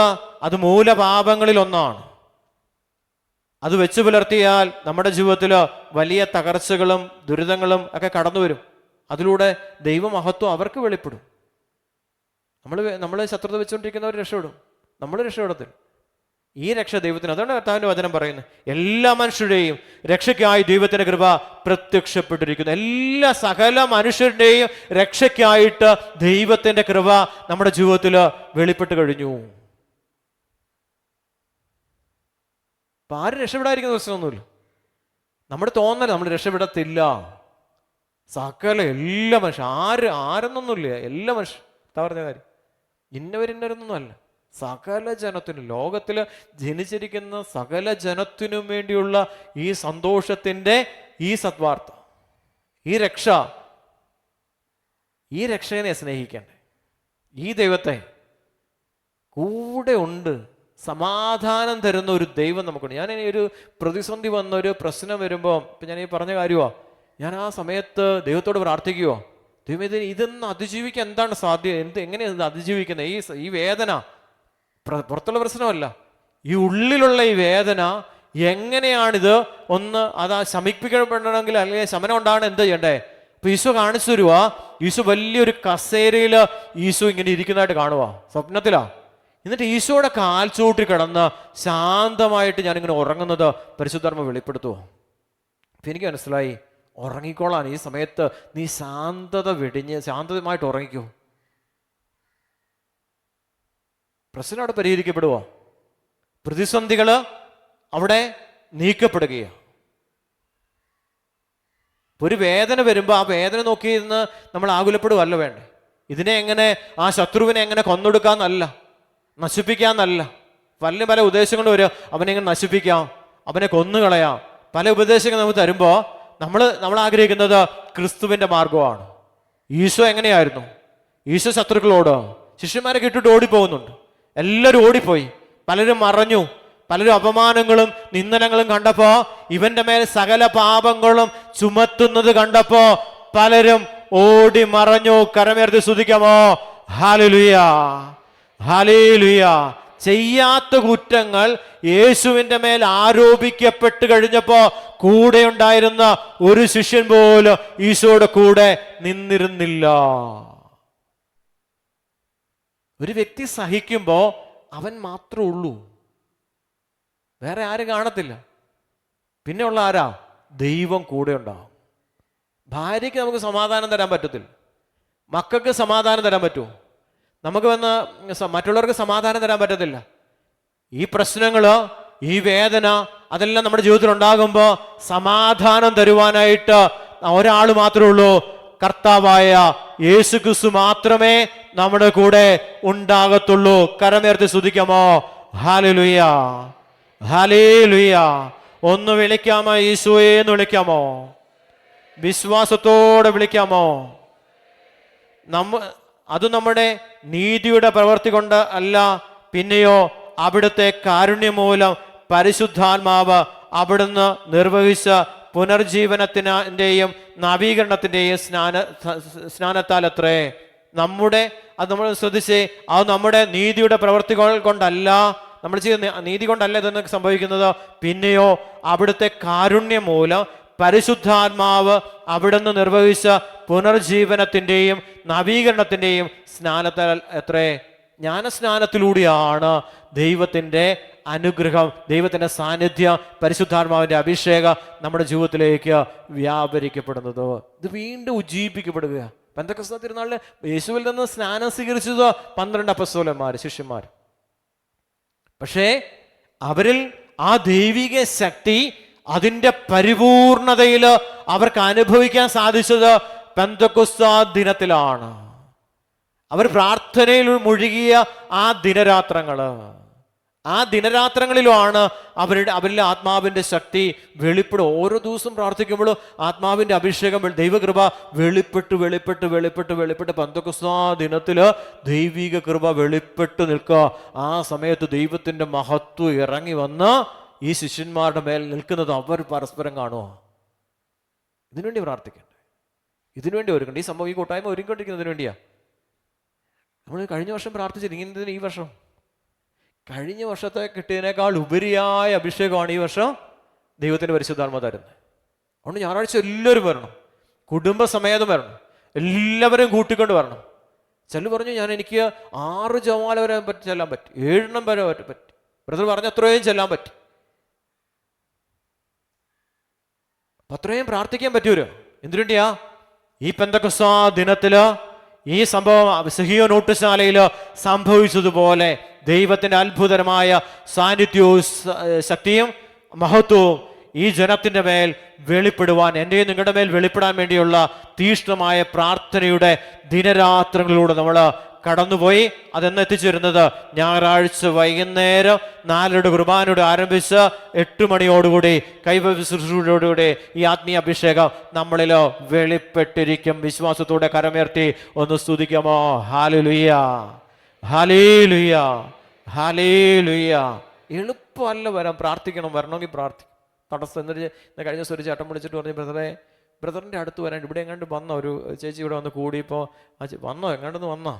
അത് മൂലപാപങ്ങളിൽ ഒന്നാണ്. അത് വെച്ചു പുലർത്തിയാൽ നമ്മുടെ ജീവിതത്തിൽ വലിയ തകർച്ചകളും ദുരിതങ്ങളും കടന്നു വരും. അതിലൂടെ ദൈവമഹത്വം അവർക്ക് വെളിപ്പെടും. നമ്മൾ ശത്രുത വെച്ചുകൊണ്ടിരിക്കുന്നവർ രക്ഷപ്പെടും, നമ്മൾ രക്ഷപ്പെടത്തില്ല. ഈ രക്ഷ ദൈവത്തിന്. അതുകൊണ്ട് കർത്താവിന്റെ വചനം പറയുന്നു, എല്ലാ മനുഷ്യരുടെയും രക്ഷയ്ക്കായി ദൈവത്തിന്റെ കൃപ പ്രത്യക്ഷപ്പെട്ടിരിക്കുന്നു. എല്ലാ സകല മനുഷ്യരുടെയും രക്ഷയ്ക്കായിട്ട് ദൈവത്തിന്റെ കൃപ നമ്മുടെ ജീവിതത്തിൽ വെളിപ്പെട്ട് കഴിഞ്ഞു. അപ്പൊ ആരും രക്ഷപ്പെടാതിരിക്കുന്ന പ്രശ്നമൊന്നുമില്ല. നമ്മുടെ തോന്നൽ നമ്മൾ രക്ഷപ്പെടത്തില്ല. സകല എല്ലാ മനുഷ്യർ ആരെന്നൊന്നുമില്ല, എല്ലാ മനുഷ്യർ പറഞ്ഞ കാര്യം ഇന്നവരിന്നവരൊന്നും അല്ല. സകല ജനത്തിനും, ലോകത്തിൽ ജനിച്ചിരിക്കുന്ന സകല ജനത്തിനും വേണ്ടിയുള്ള ഈ സന്തോഷത്തിൻ്റെ ഈ സദ്വാർത്ത, ഈ രക്ഷയെ സ്നേഹിക്കണ്ടേ? ഈ ദൈവത്തെ കൂടെ ഉണ്ട്, സമാധാനം തരുന്ന ഒരു ദൈവം നമുക്കുണ്ട്. ഞാൻ ഒരു പ്രതിസന്ധി വന്ന ഒരു പ്രശ്നം വരുമ്പോൾ, ഇപ്പം ഞാൻ ഈ പറഞ്ഞ കാര്യമോ, ഞാൻ ആ സമയത്ത് ദൈവത്തോട് പ്രാർത്ഥിക്കുവോ, ദൈവം ഇതൊന്ന് അതിജീവിക്കാൻ എന്താണ് സാധ്യം, എങ്ങനെയാണ് അതിജീവിക്കുന്നത്? ഈ വേദന പുറത്തുള്ള പ്രശ്നമല്ല, ഈ ഉള്ളിലുള്ള ഈ വേദന എങ്ങനെയാണിത് ഒന്ന് ശമിപ്പിക്കപ്പെടണമെങ്കിൽ, അല്ലെങ്കിൽ ശമനം ഉണ്ടാകണം, എന്ത് ചെയ്യണ്ടേ? അപ്പൊ ഈശോ കാണിച്ചു തരുവാ. ഈശോ വലിയൊരു കസേരയിൽ ഈശോ ഇങ്ങനെ ഇരിക്കുന്നതായിട്ട് കാണുക സ്വപ്നത്തിലാ. എന്നിട്ട് ഈശോയുടെ കാൽച്ചൂട്ടിൽ കിടന്ന് ശാന്തമായിട്ട് ഞാനിങ്ങനെ ഉറങ്ങുന്നത് പരിശുദ്ധാത്മ വെളിപ്പെടുത്തുവോ. അപ്പൊ എനിക്ക് മനസ്സിലായി, ഉറങ്ങിക്കോളാൻ ഈ സമയത്ത് നീ ശാന്തത വെടിഞ്ഞ് ശാന്തമായിട്ട് ഉറങ്ങിക്കോ. പ്രശ്നം അവിടെ പരിഹരിക്കപ്പെടുവോ? പ്രതിസന്ധികൾ അവിടെ നീക്കപ്പെടുകയോ? ഒരു വേദന വരുമ്പോൾ ആ വേദന നോക്കിയിരുന്ന് നമ്മൾ ആകുലപ്പെടുവല്ല വേണ്ടേ. ഇതിനെ എങ്ങനെ, ആ ശത്രുവിനെ എങ്ങനെ കൊന്നൊടുക്കാന്നല്ല, നശിപ്പിക്കാന്നല്ല. പല ഉദ്ദേശങ്ങളും വരും. അവനെ എങ്ങനെ നശിപ്പിക്കാം, അവനെ കൊന്നുകളയാം, പല ഉപദേശങ്ങൾ നമുക്ക് തരുമ്പോൾ നമ്മൾ ആഗ്രഹിക്കുന്നത് ക്രിസ്തുവിന്റെ മാർഗമാണ്. ഈശോ എങ്ങനെയായിരുന്നു? ഈശോ ശത്രുക്കളോട് ശിഷ്യന്മാരെ കിട്ടിട്ട് ഓടിപ്പോകുന്നുണ്ട്. എല്ലാവരും ഓടിപ്പോയി, പലരും മറഞ്ഞു, പലരും അപമാനങ്ങളും നിന്ദനങ്ങളും കണ്ടപ്പോ, ഇവന്റെ മേൽ സകല പാപങ്ങളും ചുമത്തുന്നത് കണ്ടപ്പോ പലരും ഓടി മറഞ്ഞു. കരമേർത്തി സ്തുതിക്കാമോ? ഹല്ലേലൂയ, ഹല്ലേലൂയ. ചെയ്യാത്ത കുറ്റങ്ങൾ യേശുവിന്റെ മേൽ ആരോപിക്കപ്പെട്ട് കഴിഞ്ഞപ്പോ കൂടെ ഉണ്ടായിരുന്ന ഒരു ശിഷ്യൻ പോലും ഈശോയുടെ കൂടെ നിന്നിരുന്നില്ല. ഒരു വ്യക്തി സഹിക്കുമ്പോൾ അവൻ മാത്രമേ ഉള്ളൂ, വേറെ ആരും കാണത്തില്ല. പിന്നെ ഉള്ള ആരാ? ദൈവം കൂടെ ഉണ്ടാവും. ഭാര്യയ്ക്ക് നമുക്ക് സമാധാനം തരാൻ പറ്റത്തില്ല, മക്കൾക്ക് സമാധാനം തരാൻ പറ്റുമോ? നമുക്ക് വന്ന് മറ്റുള്ളവർക്ക് സമാധാനം തരാൻ പറ്റത്തില്ല. ഈ പ്രശ്നങ്ങള്, ഈ വേദന, അതെല്ലാം നമ്മുടെ ജീവിതത്തിൽ ഉണ്ടാകുമ്പോൾ സമാധാനം തരുവാനായിട്ട് ഒരാൾ മാത്രമേ ഉള്ളൂ, കർത്താവായ യേശുക്രിസ്തു മാത്രമേ നമ്മുടെ കൂടെ ഉണ്ടാകത്തുള്ളൂ. കരമേർത്തി സ്തുതിക്കാമോ? ഹല്ലേലൂയ, ഹല്ലേലൂയ. ഒന്ന് വിളിക്കാമോ? യേശുവേ എന്ന് വിളിക്കാമോ? വിശ്വാസത്തോടെ വിളിക്കാമോ? അത് നമ്മുടെ നീതിയുടെ പ്രവൃത്തി കൊണ്ട് അല്ല, പിന്നെയോ അവിടുത്തെ കാരുണ്യം മൂലം പരിശുദ്ധാത്മാവ് അവിടുന്ന് നിർവഹിച്ച പുനർജീവനത്തിൻ്റെയും നവീകരണത്തിൻ്റെയും സ്നാനത്താൽ അത്രേ. അത് നമ്മൾ ശ്രദ്ധിച്ചേ, അത് നമ്മുടെ നീതിയുടെ പ്രവൃത്തികൾ കൊണ്ടല്ല, നമ്മൾ ചെയ്യുന്ന നീതി കൊണ്ടല്ല ഇതെന്ന് സംഭവിക്കുന്നത്, പിന്നെയോ അവിടുത്തെ കാരുണ്യം മൂലം പരിശുദ്ധാത്മാവ് അവിടുന്ന് നിർവഹിച്ച പുനർജീവനത്തിൻ്റെയും നവീകരണത്തിൻ്റെയും സ്നാനത്താൽ എത്രേ. ജ്ഞാനസ്നാനത്തിലൂടെയാണ് ദൈവത്തിൻ്റെ അനുഗ്രഹം, ദൈവത്തിൻ്റെ സാന്നിധ്യം, പരിശുദ്ധാത്മാവിൻ്റെ അഭിഷേകം നമ്മുടെ ജീവിതത്തിലേക്ക് വ്യാപരിക്കപ്പെടുന്നത്. ഇത് വീണ്ടും ഉജ്ജീവിപ്പിക്കപ്പെടുക. പെന്തക്കോസ്ത് തിരുനാളിൽ യേശുവിൽ നിന്ന് സ്നാനം സ്വീകരിച്ചത് 12 അപ്പസ്തോലന്മാർ, ശിഷ്യന്മാർ. പക്ഷേ അവരിൽ ആ ദൈവിക ശക്തി അതിൻ്റെ പരിപൂർണതയിൽ അവർക്ക് അനുഭവിക്കാൻ സാധിച്ചത് പെന്തക്കോസ്ത് ദിനത്തിലാണ്. അവർ പ്രാർത്ഥനയിൽ മുഴുകിയ ആ ദിനരാത്രങ്ങളിലുമാണ് അവരിലെ ആത്മാവിൻ്റെ ശക്തി വെളിപ്പെടും. ഓരോ ദിവസം പ്രാർത്ഥിക്കുമ്പോഴും ആത്മാവിൻ്റെ അഭിഷേകം, ദൈവകൃപ വെളിപ്പെട്ട് പെന്തക്കോസ്ത് ദിനത്തിൽ ദൈവിക കൃപ വെളിപ്പെട്ട് നിൽക്കുക. ആ സമയത്ത് ദൈവത്തിൻ്റെ മഹത്വം ഇറങ്ങി വന്ന് ഈ ശിഷ്യന്മാരുടെ മേൽ നിൽക്കുന്നത് അവർ പരസ്പരം കാണുക. ഇതിനുവേണ്ടി പ്രാർത്ഥിക്കണ്ടേ, ഇതിനുവേണ്ടി ഒരുക്കണ്ടേ. ഈ സംഭവം, ഈ കൂട്ടായ്മ ഒരുക്കൊണ്ടിരിക്കുന്നതിന് വേണ്ടിയാ. നമ്മൾ കഴിഞ്ഞ വർഷം പ്രാർത്ഥിച്ചിരിക്കുന്നതിന് ഈ വർഷം കഴിഞ്ഞ വർഷത്തെ കിട്ടിയതിനേക്കാൾ ഉപരിയായ അഭിഷേകമാണ് ഈ വർഷം ദൈവത്തിൻ്റെ പരിശുദ്ധാത്മാവ് തരുന്നത്. അതുകൊണ്ട് ഞായറാഴ്ച എല്ലാവരും വരണം, കുടുംബസമേതം വരണം, എല്ലാവരും കൂട്ടിക്കൊണ്ട് വരണം. ചെല്ലു പറഞ്ഞു, എനിക്ക് 6 ജപമാല വരെ ചെല്ലാൻ പറ്റി, 7 വരെ പറ്റി. ബ്രദർ പറഞ്ഞ അത്രയും ചെല്ലാൻ പറ്റി. അത്രയും പ്രാർത്ഥിക്കാൻ പറ്റൂരോ? എന്തിനുവേണ്ടിയാ? ഈ പെന്തക്കോസ്ത് ദിനത്തില് ഈ സംഭവം സിഹിയോൻ ഊട്ടുശാലയിൽ സംഭവിച്ചതുപോലെ ദൈവത്തിൻ്റെ അത്ഭുതകരമായ സാന്നിധ്യവും ശക്തിയും മഹത്വവും ഈ ജനത്തിൻ്റെ മേൽ വെളിപ്പെടുവാൻ, എൻ്റെയും നിങ്ങളുടെ മേൽ വെളിപ്പെടാൻ വേണ്ടിയുള്ള തീഷ്ണമായ പ്രാർത്ഥനയുടെ ദിനരാത്രങ്ങളിലൂടെ നമ്മൾ കടന്നുപോയി. അതെന്ന് എത്തിച്ചേരുന്നത് ഞായറാഴ്ച വൈകുന്നേരം 4 കുർബാനയോട് ആരംഭിച്ച് 8 മണിയോടുകൂടി കൈവശുശ്രൂഷയോടുകൂടി ഈ ആത്മീയ അഭിഷേകം നമ്മളിൽ വെളിപ്പെട്ടിരിക്കും. വിശ്വാസത്തോടെ കരമുയർത്തി ഒന്ന് സ്തുതിക്കാമോ? ഹല്ലേലൂയ, ഹല്ലേലൂയ, ഹല്ലേലൂയ. എളുപ്പമല്ല വരാൻ, പ്രാർത്ഥിക്കണം, വരണമെങ്കിൽ പ്രാർത്ഥിക്കും. തടസ്സം. എന്നിട്ട് കഴിഞ്ഞ ദിവസം ഒരു ചേട്ടൻ വിളിച്ചിട്ട് പറഞ്ഞു, ബ്രദറിൻ്റെ അടുത്ത് വരാൻ ഇവിടെ എങ്ങാണ്ട് വന്നോ, ഒരു ചേച്ചി ഇവിടെ വന്ന് കൂടിയപ്പോൾ വന്നോ, എങ്ങാണ്ടെന്ന് വന്നോ,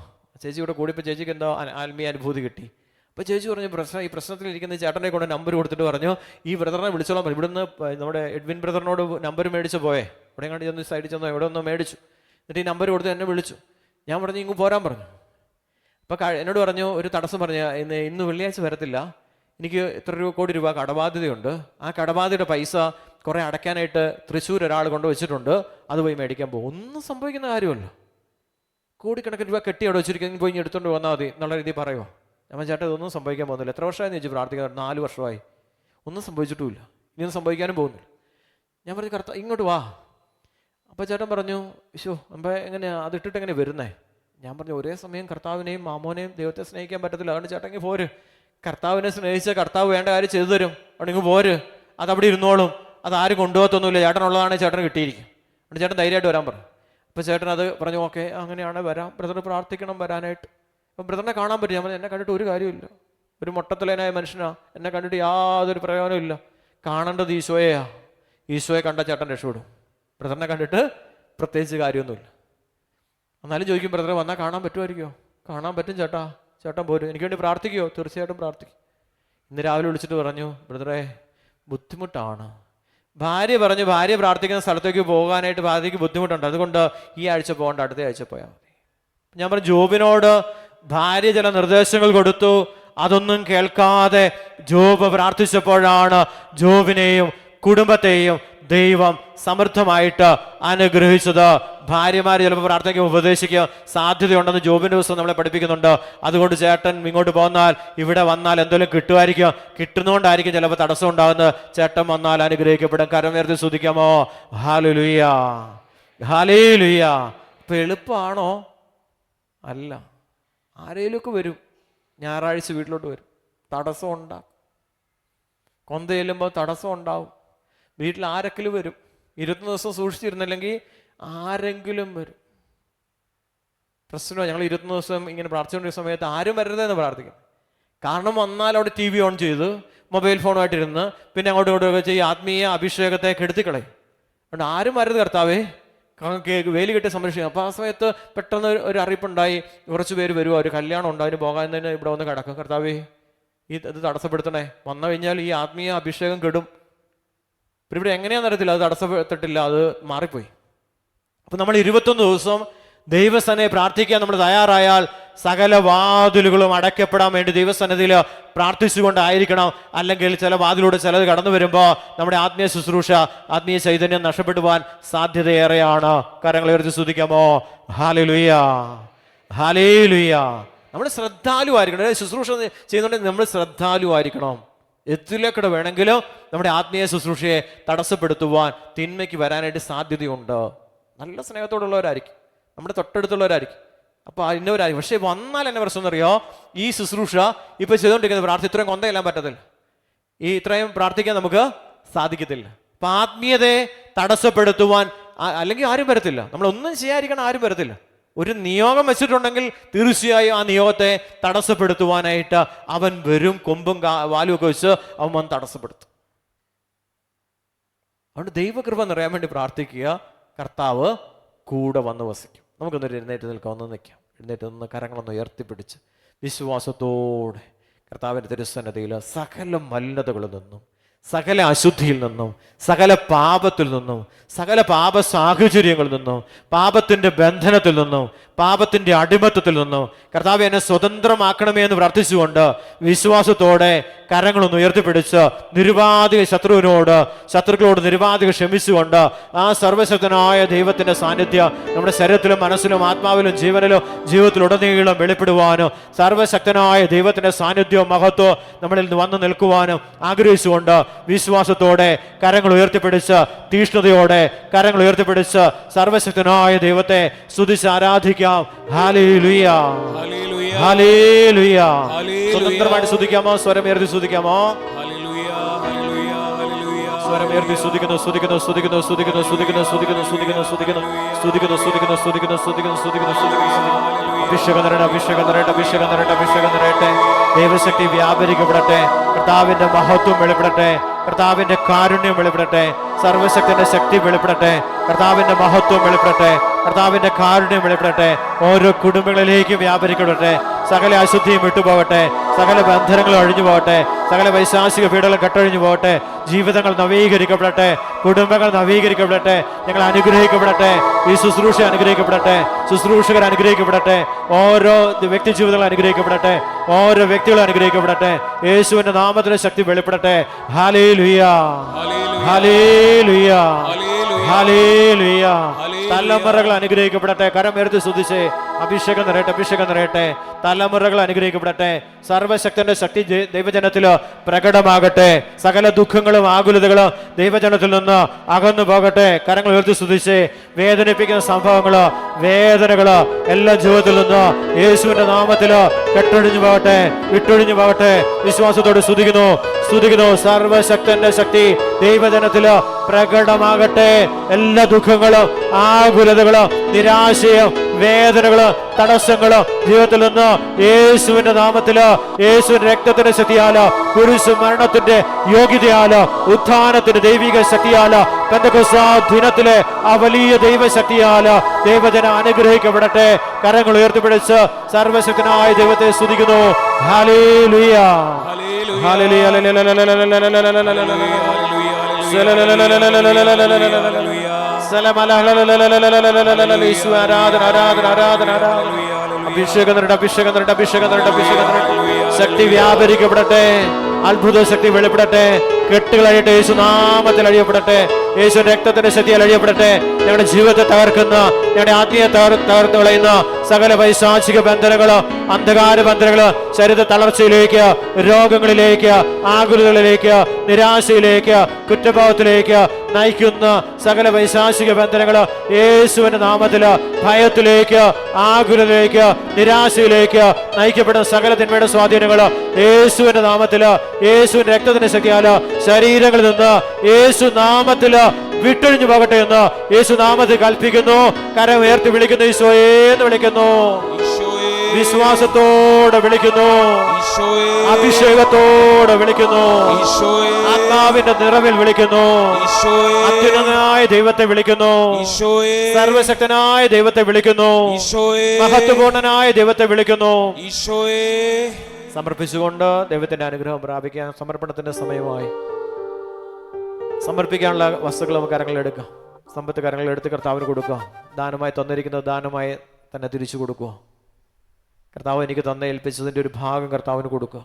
ചേച്ചി ഇവിടെ കൂടിയപ്പോൾ ചേച്ചിക്ക് എന്തോ ആത്മീയ അനുഭൂതി കിട്ടി. അപ്പോൾ ചേച്ചി പറഞ്ഞു, ഈ പ്രശ്നത്തിലിരിക്കുന്ന ചേട്ടനെ കൊണ്ട് നമ്പർ കൊടുത്തിട്ട് പറഞ്ഞു, ഈ ബ്രദറിനെ വിളിച്ചോളാം. ഇവിടുന്ന് നമ്മുടെ എഡ്വിൻ ബ്രദറിനോട് നമ്പർ മേടിച്ച് പോയേ, ഇവിടെ എങ്ങാണ്ട് ചെന്ന് സൈഡിൽ ചെന്നോ എവിടെ ഒന്നോ മേടിച്ചു. എന്നിട്ട് ഈ നമ്പർ കൊടുത്ത് എന്നെ വിളിച്ചു. ഞാൻ പറഞ്ഞു ഇങ്ങ് പോരാൻ പറഞ്ഞു. അപ്പോൾ എന്നോട് പറഞ്ഞു, ഒരു തടസ്സം പറഞ്ഞു, ഇന്ന് വെള്ളിയാഴ്ച വരത്തില്ല, എനിക്ക് ഇത്ര കോടി രൂപ കടബാധ്യതയുണ്ട്, ആ കടബാധ്യതയുടെ പൈസ കുറേ അടയ്ക്കാനായിട്ട് തൃശ്ശൂർ ഒരാൾ കൊണ്ടുവച്ചിട്ടുണ്ട്, അത് പോയി മേടിക്കാൻ പോകും. ഒന്നും സംഭവിക്കുന്ന കാര്യമല്ല. കോടിക്കണക്കിന് രൂപ കെട്ടി അവിടെ വെച്ചിരിക്കും, പോയി എടുത്തുകൊണ്ട് വന്നാൽ മതി എന്നുള്ള രീതി പറയുമോ? ഞാൻ ചേട്ടാ ഇതൊന്നും സംഭവിക്കാൻ പോകുന്നില്ല. എത്ര വർഷമായി ചോദിച്ചു പ്രാർത്ഥിക്കാൻ? 4 വർഷമായി, ഒന്നും സംഭവിച്ചിട്ടുമില്ല, ഇനിയൊന്നും സംഭവിക്കാനും പോകുന്നില്ല. ഞാൻ പറഞ്ഞു, ഇങ്ങോട്ട് വാ. അപ്പോൾ ചേട്ടൻ പറഞ്ഞു, അപ്പോൾ എങ്ങനെയാ അതിട്ടിട്ട് എങ്ങനെ വരുന്നേ? ഞാൻ പറഞ്ഞു, ഒരേ സമയം കർത്താവിനെയും മാമോനെയും ദൈവത്തെ സ്നേഹിക്കാൻ പറ്റത്തില്ല, അതുകൊണ്ട് ചേട്ടനെങ്കിൽ പോര്. കർത്താവിനെ സ്നേഹിച്ച കർത്താവ് വേണ്ട കാര്യം ചെയ്തു തരും, അവിടെ പോര്, അതവിടെ ഇരുന്നോളും, അതാരും കൊണ്ടുപോകത്തൊന്നുമില്ല, ചേട്ടനുള്ളതാണ് ചേട്ടന് കിട്ടിയിരിക്കും, അതുകൊണ്ട് ചേട്ടൻ ധൈര്യമായിട്ട് വരാൻ പറഞ്ഞു. അപ്പോൾ ചേട്ടൻ അത് പറഞ്ഞു, ഓക്കെ അങ്ങനെയാണ് വരാം, ബ്രദർ പ്രാർത്ഥിക്കണം വരാനായിട്ട്. അപ്പം ബ്രദറിനെ കാണാൻ പറ്റും. ഞാൻ പറഞ്ഞു, എന്നെ കണ്ടിട്ട് ഒരു കാര്യമില്ല, ഒരു മൊട്ടത്തലേനായ മനുഷ്യനാ, എന്നെ കണ്ടിട്ട് യാതൊരു പ്രയോജനമില്ല, കാണേണ്ടത് ഈശോയെയാ. ഈശോയെ കണ്ട ചേട്ടൻ രക്ഷപ്പെടും, ബ്രദറിനെ കണ്ടിട്ട് പ്രത്യേകിച്ച് കാര്യമൊന്നുമില്ല. എന്നാലും ചോദിക്കും, ബ്രദറെ വന്നാൽ കാണാൻ പറ്റുമായിരിക്കുമോ? കാണാൻ പറ്റും ചേട്ടാ, ചേട്ടൻ പോരും, എനിക്ക് വേണ്ടി പ്രാർത്ഥിക്കുമോ? തീർച്ചയായിട്ടും പ്രാർത്ഥിക്കും. ഇന്ന് രാവിലെ വിളിച്ചിട്ട് പറഞ്ഞു, ബ്രദറെ ബുദ്ധിമുട്ടാണ്. ഭാര്യ പറഞ്ഞു, ഭാര്യ പ്രാർത്ഥിക്കുന്ന സ്ഥലത്തേക്ക് പോകാനായിട്ട് ഭാര്യയ്ക്ക് ബുദ്ധിമുട്ടുണ്ട്, അതുകൊണ്ട് ഈ ആഴ്ച പോകണ്ട, അടുത്ത ആഴ്ച പോയാൽ മതി. ഞാൻ പറഞ്ഞു, ജോബിനോട് ഭാര്യ ചില നിർദ്ദേശങ്ങൾ കൊടുത്തു, അതൊന്നും കേൾക്കാതെ ജോബ് പ്രാർത്ഥിച്ചപ്പോഴാണ് ജോബിനെയും കുടുംബത്തെയും ദൈവം സമൃദ്ധമായിട്ട് അനുഗ്രഹിച്ചത്. ഭാര്യമാർ ചിലപ്പോൾ പ്രാർത്ഥനയ്ക്ക് ഉപദേശിക്കുക സാധ്യതയുണ്ടെന്ന് ജോബിൻ്റെ ദിവസം നമ്മളെ പഠിപ്പിക്കുന്നുണ്ട്. അതുകൊണ്ട് ചേട്ടൻ ഇങ്ങോട്ട് പോന്നാൽ ഇവിടെ വന്നാൽ എന്തെങ്കിലും കിട്ടുമായിരിക്കും, കിട്ടുന്നതുകൊണ്ടായിരിക്കും ചിലപ്പോൾ തടസ്സം ഉണ്ടാകുന്നത്. ചേട്ടൻ വന്നാൽ അനുഗ്രഹിക്കപ്പെടും. കരമുയർത്തി സ്തുതിക്കാമോ? ഹല്ലേലൂയ, ഹല്ലേലൂയ. ഇപ്പം എളുപ്പമാണോ? അല്ല. ആരെങ്കിലുമൊക്കെ വരും, ഞായറാഴ്ച വീട്ടിലോട്ട് വരും, തടസ്സം ഉണ്ടാകും. കൊന്ത ചെല്ലുമ്പോൾ തടസ്സം ഉണ്ടാവും. വീട്ടിൽ ആരെങ്കിലും വരും. 21 ദിവസം സൂക്ഷിച്ചിരുന്നില്ലെങ്കിൽ ആരെങ്കിലും വരും. പ്രശ്നമോ? ഞങ്ങൾ 21 ദിവസം ഇങ്ങനെ പ്രാർത്ഥിച്ചുകൊണ്ടിരുന്ന സമയത്ത് ആരും വരരുതെന്ന് പ്രാർത്ഥിക്കും. കാരണം വന്നാൽ അവിടെ TV ഓൺ ചെയ്ത് മൊബൈൽ ഫോണുമായിട്ടിരുന്ന് പിന്നെ അങ്ങോട്ടും ഇങ്ങോട്ടും ചെയ്യും, ആത്മീയ അഭിഷേകത്തെ കെടുത്തിക്കളയും. അതുകൊണ്ട് ആരും വരരുത് കർത്താവേ, വേലി കെട്ടി സംരക്ഷിക്കും. അപ്പോൾ ആ സമയത്ത് പെട്ടെന്ന് ഒരു അറിയിപ്പുണ്ടായി, കുറച്ച് പേര് വരുമോ, ഒരു കല്യാണം ഉണ്ട്, അതിന് പോകാൻ തന്നെ ഇവിടെ വന്ന് കിടക്കും. കർത്താവേ ഇത് തടസ്സപ്പെടുത്തണേ, വന്നു കഴിഞ്ഞാൽ ഈ ആത്മീയ അഭിഷേകം കെടും. പിന്നെ ഇവിടെ എങ്ങനെയാണെന്ന് അറിയത്തില്ല, അത് തടസ്സപ്പെട്ടിട്ടില്ല, അത് മാറിപ്പോയി. അപ്പം നമ്മൾ 21 ദിവസം ദൈവസന്നിധിയിൽ പ്രാർത്ഥിക്കാൻ നമ്മൾ തയ്യാറായാൽ സകല വാതിലുകളും അടയ്ക്കപ്പെടാൻ വേണ്ടി ദൈവസന്നിധിയിൽ പ്രാർത്ഥിച്ചുകൊണ്ടായിരിക്കണം. അല്ലെങ്കിൽ ചില വാതിലൂടെ ചിലത് കടന്നു വരുമ്പോൾ നമ്മുടെ ആത്മീയ ശുശ്രൂഷ, ആത്മീയ ചൈതന്യം നഷ്ടപ്പെട്ടു പോകാൻ സാധ്യതയേറെയാണ്. കരങ്ങൾ ഉയർത്തി സ്തുതിക്കാമോ? ഹല്ലേലൂയ, ഹല്ലേലൂയ. നമ്മൾ ശ്രദ്ധാലുവായിരിക്കണം. ശുശ്രൂഷ ചെയ്യുന്നുണ്ടെങ്കിൽ നമ്മൾ ശ്രദ്ധാലുവായിരിക്കണം. എത്തിലേക്കൂടെ വേണമെങ്കിലും നമ്മുടെ ആത്മീയ ശുശ്രൂഷയെ തടസ്സപ്പെടുത്തുവാൻ, തിന്മയ്ക്ക് വരാനായിട്ട് സാധ്യതയുണ്ട്. നല്ല സ്നേഹത്തോടുള്ളവരായിരിക്കും, നമ്മുടെ തൊട്ടടുത്തുള്ളവരായിരിക്കും, അപ്പോൾ ഇന്നവരായിരിക്കും. പക്ഷേ വന്നാൽ എന്നെ പ്രശ്നം എന്നറിയോ? ഈ ശുശ്രൂഷ ഇപ്പോൾ ചെയ്തുകൊണ്ടിരിക്കുന്ന പ്രാർത്ഥന ഇത്രയും കൊന്തയെല്ലാം പറ്റത്തില്ല, ഇത്രയും പ്രാർത്ഥിക്കാൻ നമുക്ക് സാധിക്കത്തില്ല. അപ്പം ആത്മീയതയെ തടസ്സപ്പെടുത്തുവാൻ അല്ലെങ്കിൽ ആരും വരത്തില്ല. നമ്മളൊന്നും ചെയ്യാതിരിക്കണം, ആരും വരത്തില്ല. ഒരു നിയോഗം വെച്ചിട്ടുണ്ടെങ്കിൽ തീർച്ചയായും ആ നിയോഗത്തെ തടസ്സപ്പെടുത്തുവാനായിട്ട് അവൻ വരും. കൊമ്പും വാലും ഒക്കെ വെച്ച് അവൻ വന്ന് തടസ്സപ്പെടുത്തും. അതുകൊണ്ട് ദൈവകൃപ നിറയാൻ വേണ്ടി പ്രാർത്ഥിക്കുക. കർത്താവ് കൂടെ വന്ന് വസിക്കും. നമുക്കൊന്നൊരു എഴുന്നേറ്റ് നിൽക്കാം, ഒന്ന് നിൽക്കാം. എഴുന്നേറ്റ് നിന്ന് കരങ്ങളൊന്ന് ഉയർത്തിപ്പിടിച്ച് വിശ്വാസത്തോടെ കർത്താവിൻ്റെ തിരുസന്നിധിയിൽ സകല മലിനതകളിൽ നിന്നും, സകല അശുദ്ധിയിൽ നിന്നും, സകല പാപത്തിൽ നിന്നും, സകല പാപ സാഹചര്യങ്ങളിൽ നിന്നും, പാപത്തിൻ്റെ ബന്ധനത്തിൽ നിന്നും, പാപത്തിൻ്റെ അടിമത്തത്തിൽ നിന്നും കർത്താവ് എന്നെ സ്വതന്ത്രമാക്കണമേ എന്ന് പ്രാർത്ഥിച്ചുകൊണ്ട് വിശ്വാസത്തോടെ കരങ്ങളൊന്ന് ഉയർത്തിപ്പിടിച്ച് നിരുപാധിക ശത്രുക്കളോട് നിരുപാധിക ക്ഷമിച്ചുകൊണ്ട് ആ സർവശക്തനായ ദൈവത്തിൻ്റെ സാന്നിധ്യം നമ്മുടെ ശരീരത്തിലും മനസ്സിലും ആത്മാവിലും ജീവനിലും ജീവിതത്തിലുടനീളം വെളിപ്പെടുവാനും സർവശക്തനായ ദൈവത്തിൻ്റെ സാന്നിധ്യവും മഹത്വവും നമ്മളിൽ നിന്ന് വന്നു നിൽക്കുവാനും ആഗ്രഹിച്ചുകൊണ്ട് വിശ്വാസത്തോടെ കരങ്ങൾ ഉയർത്തിപ്പിടിച്ച് തീഷ്ണതയോടെ കരങ്ങൾ ഉയർത്തിപ്പിടിച്ച് സർവശക്തനായ ദൈവത്തെ സ്തുതിച്ച് ആരാധിക്കാം. ഹല്ലേലൂയ, ഹല്ലേലൂയ. സ്വതന്ത്രമായിട്ട് സ്തുതിക്കാമോ? സ്വരം ഉയർത്തി സ്തുതിക്കാമോ? സ്വരം ഉയർത്തി സ്തുതിക്കുന്നു, സ്തുതിക്കുന്നു, സ്തുതിക്കുന്നു, സ്തുതിക്കുന്നു, സ്തുതിക്കുന്നു, സ്തുതിക്കുന്നു, സ്തുതിക്കുന്നു, സ്തുതിക്കുന്നു, സ്തുതിക്കുന്നു, സ്തുതിക്കുന്നു, സ്തുതിക്കുന്നു, സ്തുതിക്കുന്നു, സ്തുതിക്കുന്നു, സ്തുതിക്കുന്നു. അഭിഷേകം നിറയട്ടെ, അഭിഷേകം നിറയട്ടെ, അഭിഷേകം നിറയട്ടെ, അഭിഷേകം നിറയട്ടെ. ദൈവശക്തി വ്യാപരിക്കപ്പെടട്ടെ, കർത്താവിന്റെ മഹത്വം വെളിപ്പെടട്ടെ, കർത്താവിന്റെ കാരുണ്യം വെളിപ്പെടട്ടെ, സർവശക്തന്റെ ശക്തി വെളിപ്പെടട്ടെ, കർത്താവിന്റെ മഹത്വം വെളിപ്പെടട്ടെ, കർത്താവിന്റെ കാരുണ്യം വെളിപ്പെടട്ടെ. ഓരോ കുടുംബങ്ങളിലേക്കും വ്യാപരിക്കപ്പെടട്ടെ. സകല അശുദ്ധിയും വിട്ടുപോകട്ടെ, സകല ബന്ധനങ്ങളും അഴിഞ്ഞു പോകട്ടെ, സകല വൈശാസിക പീഡകളും കെട്ടഴിഞ്ഞു പോകട്ടെ. ജീവിതങ്ങൾ നവീകരിക്കപ്പെടട്ടെ, കുടുംബങ്ങൾ നവീകരിക്കപ്പെടട്ടെ. ഞങ്ങൾ അനുഗ്രഹിക്കപ്പെടട്ടെ, ഈ ശുശ്രൂഷ അനുഗ്രഹിക്കപ്പെടട്ടെ, ശുശ്രൂഷകർ അനുഗ്രഹിക്കപ്പെടട്ടെ, ഓരോ വ്യക്തി ജീവിതങ്ങൾ അനുഗ്രഹിക്കപ്പെടട്ടെ, ഓരോ വ്യക്തികളും അനുഗ്രഹിക്കപ്പെടട്ടെ. യേശുവിന്റെ നാമത്തിലെ ശക്തി വെളിപ്പെടട്ടെ. ഹല്ലേലൂയ, ഹല്ലേലൂയ, ഹല്ലേലൂയ. തലമുറകൾ അനുഗ്രഹിക്കപ്പെടട്ടെ. കരമുയർത്തി സ്തുതിച്ച് അഭിഷേകം നിറയട്ടെ, അഭിഷേകം നിറയട്ടെ. തലമുറകൾ അനുഗ്രഹിക്കപ്പെടട്ടെ. സർവശക്തന്റെ ശക്തി ദൈവജനത്തില് പ്രകടമാകട്ടെ. സകല ദുഃഖങ്ങളും ആകുലതകളും ദൈവജനത്തിൽ നിന്ന് അകന്നു പോകട്ടെ. കരങ്ങൾ ഉയർത്തി സ്തുതിച്ച് വേദനിപ്പിക്കുന്ന സംഭവങ്ങള്, വേദനകള് എല്ലാ ജീവിതത്തിൽ നിന്ന് യേശുവിന്റെ നാമത്തില് കെട്ടൊഴിഞ്ഞു പോകട്ടെ, വിട്ടൊഴിഞ്ഞു പോകട്ടെ. വിശ്വാസത്തോട് സ്തുതിക്കുന്നു, സ്തുതിക്കുന്നു. സർവശക്തന്റെ ശക്തി ദൈവജനത്തില് പ്രകടമാകട്ടെ. എല്ലാ ദുഃഖങ്ങളും ആകുലതകളും നിരാശയും വേദനകളും തടസ്സങ്ങളും ജീവിതത്തിൽ നിന്ന് യേശുവിന്റെ നാമത്തില്, യേശുവിന്റെ രക്തത്തിന്റെ ശക്തിയാല്, കുരിശ് മരണത്തിന്റെ യോഗ്യതയാല്, ഉത്ഥാനത്തിന്റെ ദൈവിക ശക്തിയാല്, പെന്തക്കോസ്ത് ദിനത്തിലെ ആ വലിയ ദൈവശക്തിയാല് ദൈവജനം അനുഗ്രഹിക്കപ്പെടട്ടെ. കരങ്ങൾ ഉയർത്തിപ്പിടിച്ച് സർവശക്തനായ ദൈവത്തെ സ്തുതിക്കുന്നു. ഹല്ലേലൂയ, ഹല്ലേലൂയ, ആരാധന, ആരാധന, ആരാധന, ആരാധന. അഭിഷേകം നിറയട്ടെ, അഭിഷേകം നിറയട്ടെ, അഭിഷേകം നിറയട്ടെ, അഭിഷേകം നിറയട്ടെ. ശക്തി വ്യാപരിക്കപ്പെടട്ടെ, അത്ഭുത ശക്തി വെളിപ്പെടട്ടെ. കെട്ടുകൾ അഴിയട്ടെ, യേശു നാമത്തിൽ അഴിയപ്പെടട്ടെ, യേശു രക്തത്തിന്റെ ശക്തിയാൽ അഴിയപ്പെടട്ടെ. ഞങ്ങളുടെ ജീവിതത്തെ തകർക്കുന്ന, ഞങ്ങളുടെ ആത്മീയ തകർത്ത് കളയുന്ന സകല പൈശാചിക ബന്ധനങ്ങള്, അന്ധകാര ബന്ധനങ്ങള്, ശരീര തളർച്ചയിലേക്ക്, രോഗങ്ങളിലേക്ക്, ആകുലതകളിലേക്ക്, നിരാശയിലേക്ക്, കുറ്റബോധത്തിലേക്ക് നയിക്കുന്ന സകല പൈശാചിക ബന്ധനങ്ങള് യേശുവിന്റെ നാമത്തില് ഭയത്തിലേക്ക്, ആകുലതയിലേക്ക്, നിരാശയിലേക്ക് നയിക്കപ്പെടുന്ന സകല തിന്മയുടെ സ്വാധീനങ്ങള് യേശുവിന്റെ നാമത്തില്, യേശുവിന്റെ രക്തത്തിന്റെ ശക്തിയാല് ശരീരങ്ങളിൽ നിന്ന് യേശു നാമത്തില് വിട്ടൊഴിഞ്ഞു പോകട്ടെ എന്ന് യേശു നാമത്തിൽ കൽപ്പിക്കുന്നു. കരം ഉയർത്തി വിളിക്കുന്നു, ഈശോയേന്ന് വിളിക്കുന്നു, വിശ്വാസത്തോടെ വിളിക്കുന്നു, അഭിഷേകത്തോടെ വിളിക്കുന്നു, ആത്മാവിന്റെ നിറവിൽ വിളിക്കുന്നു, അത്യുന്നതനായ ദൈവത്തെ വിളിക്കുന്നു, സർവശക്തനായ ദൈവത്തെ വിളിക്കുന്നു, മഹത്വപൂർണനായ ദൈവത്തെ വിളിക്കുന്നു. സമർപ്പിച്ചുകൊണ്ട് ദൈവത്തിന്റെ അനുഗ്രഹം പ്രാപിക്കാൻ സമർപ്പണത്തിന്റെ സമയമായി. സമർപ്പിക്കാനുള്ള വസ്തുക്കൾ നമുക്ക് കരങ്ങളിൽ എടുക്കാം, സമ്പത്ത് കരങ്ങളിൽ എടുത്ത് കർത്താവിന് കൊടുക്കുക. ദാനമായി തന്നിരിക്കുന്നത് ദാനമായി തന്നെ തിരിച്ചു കൊടുക്കുക. കർത്താവ് എനിക്ക് തന്നെ ഏൽപ്പിച്ചതിൻ്റെ ഒരു ഭാഗം കർത്താവിന് കൊടുക്കുക.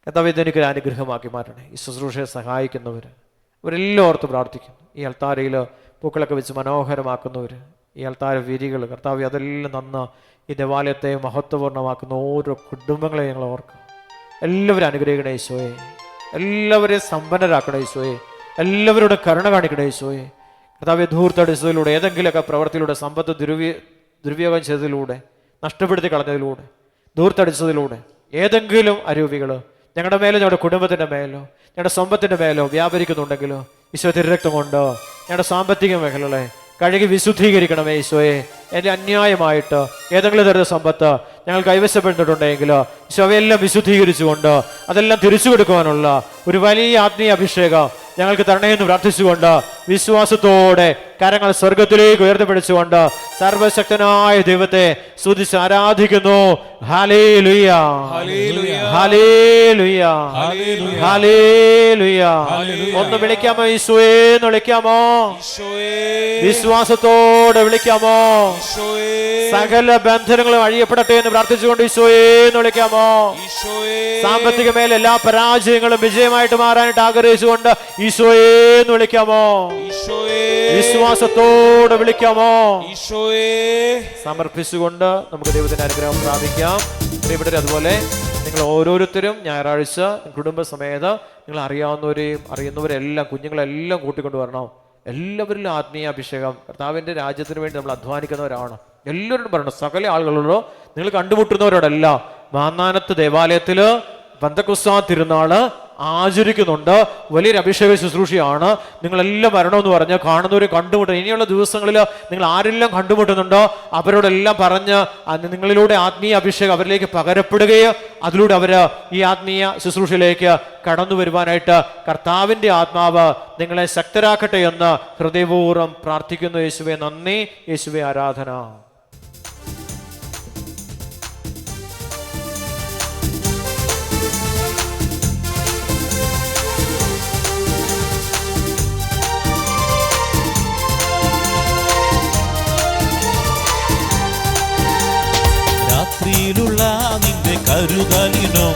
കർത്താവ് ഇതെനിക്കൊരു അനുഗ്രഹമാക്കി മാറ്റണേ. ഈ ശുശ്രൂഷയെ സഹായിക്കുന്നവർ അവരെല്ലാം ഓർത്ത് പ്രാർത്ഥിക്കുന്നു. ഈ അൾത്താരയിൽ പൂക്കളൊക്കെ വെച്ച് മനോഹരമാക്കുന്നവർ, ഈ അൾത്താര വിരികൾ കർത്താവ് അതെല്ലാം നന്ന് ഈ ദേവാലയത്തെ മഹത്വപൂർണ്ണമാക്കുന്ന ഓരോ കുടുംബങ്ങളെ ഞങ്ങൾ ഓർക്കുക. എല്ലാവരും അനുഗ്രഹിക്കണേ ഈശോയെ, എല്ലാവരെയും സമ്പന്നരാക്കണേ ഈശോയെ, എല്ലാവരുടെ കരുണ കാണിക്കണേ ഈശോയെ. കർത്താവെ ധൂർത്തടിച്ചതിലൂടെ, ഏതെങ്കിലുമൊക്കെ പ്രവൃത്തിയിലൂടെ, സമ്പത്ത് ദുർവിനിയോഗം ചെയ്തതിലൂടെ, നഷ്ടപ്പെടുത്തി കളഞ്ഞതിലൂടെ, ധൂർത്തടിച്ചതിലൂടെ ഏതെങ്കിലും അരൂപികൾ ഞങ്ങളുടെ മേലോ, ഞങ്ങളുടെ കുടുംബത്തിൻ്റെ മേലോ, ഞങ്ങളുടെ സമ്പത്തിൻ്റെ മേലോ വ്യാപരിക്കുന്നുണ്ടെങ്കിലോ ഈശോ തിരുരക്തം കൊണ്ട് ഞങ്ങളുടെ സാമ്പത്തിക മേഖലകളെ കഴുകി വിശുദ്ധീകരിക്കണമേ ഈശോയെ. എൻ്റെ അന്യായമായിട്ട് ഏതെങ്കിലും തരത്തിലുള്ള സമ്പത്ത് ഞങ്ങൾ കൈവശപ്പെടുത്തിട്ടുണ്ടെങ്കിൽ ഈശോ അവയെല്ലാം വിശുദ്ധീകരിച്ചുകൊണ്ട് അതെല്ലാം തിരിച്ചു കൊടുക്കുവാനുള്ള ഒരു വലിയ ആത്മീയ അഭിഷേകം ഞങ്ങൾക്ക് തരണേന്ന് പ്രാർത്ഥിച്ചുകൊണ്ട് വിശ്വാസത്തോടെ കരങ്ങൾ സ്വർഗത്തിലേക്ക് ഉയർത്തിപ്പിടിച്ചുകൊണ്ട് സർവശക്തനായ ദൈവത്തെ സ്തുതിച്ച് ആരാധിക്കുന്നു. ഹല്ലേലൂയ, ഹല്ലേലൂയ, ഹല്ലേലൂയ. ഒന്ന് വിളിക്കാമോ? ഈശോയേന്ന് വിളിക്കാമോ? വിശ്വാസത്തോടെ വിളിക്കാമോ? സകല ബന്ധനങ്ങളും അഴിയപ്പെടട്ടെ എന്ന് പ്രാർത്ഥിച്ചുകൊണ്ട് ഈശോയേന്ന് വിളിക്കാമോ? സാമ്പത്തിക മേലെ എല്ലാ പരാജയങ്ങളും വിജയമായിട്ട് മാറാനായിട്ട് ആഗ്രഹിച്ചുകൊണ്ട് ഈശോയേന്ന് വിളിക്കാമോ? വിശ്വാസത്തോടെ വിളിക്കാമോ? സമർപ്പിച്ചുകൊണ്ട് നമുക്ക് ദൈവത്തിന്റെ അനുഗ്രഹം പ്രാപിക്കാം. പ്രിയപ്പെട്ടവരെ, അതുപോലെ നിങ്ങൾ ഓരോരുത്തരും ഞായറാഴ്ച കുടുംബസമേതം നിങ്ങൾ അറിയാവുന്നവരെയും അറിയുന്നവരെല്ലാം കുഞ്ഞുങ്ങളെല്ലാം കൂട്ടിക്കൊണ്ട് വരണം. എല്ലാവരിലും ആത്മീയ അഭിഷേകം. കർത്താവിൻ്റെ രാജ്യത്തിന് വേണ്ടി നമ്മൾ അധ്വാനിക്കുന്നവരാണ്. എല്ലാവരോടും പറയണം, സകല ആളുകളോടോ നിങ്ങൾ കണ്ടുമുട്ടുന്നവരോടെല്ലാം മാന്നാനത്ത് ദേവാലയത്തിൽ പെന്തക്കോസ്ത് തിരുനാള് ആചരിക്കുന്നുണ്ട്. വലിയൊരു അഭിഷേക ശുശ്രൂഷയാണ്. നിങ്ങളെല്ലാം വരണമെന്ന് പറഞ്ഞ് കാണുന്നവരെ കണ്ടുമുട്ടുക. ഇനിയുള്ള ദിവസങ്ങളിൽ നിങ്ങൾ ആരെല്ലാം കണ്ടുമുട്ടുന്നുണ്ടോ അവരോടെല്ലാം പറഞ്ഞ് നിങ്ങളിലൂടെ ആത്മീയ അഭിഷേകം അവരിലേക്ക് പകരപ്പെടുകയോ അതിലൂടെ അവർ ഈ ആത്മീയ ശുശ്രൂഷയിലേക്ക് കടന്നു വരുവാനായിട്ട് കർത്താവിൻ്റെ ആത്മാവ് നിങ്ങളെ ശക്തരാക്കട്ടെ എന്ന് ഹൃദയപൂർവ്വം പ്രാർത്ഥിക്കുന്നു. യേശുവേ നന്ദി, യേശുവേ ആരാധന. രാത്രിയിലുള്ള നിന്റെ കരുതലിനും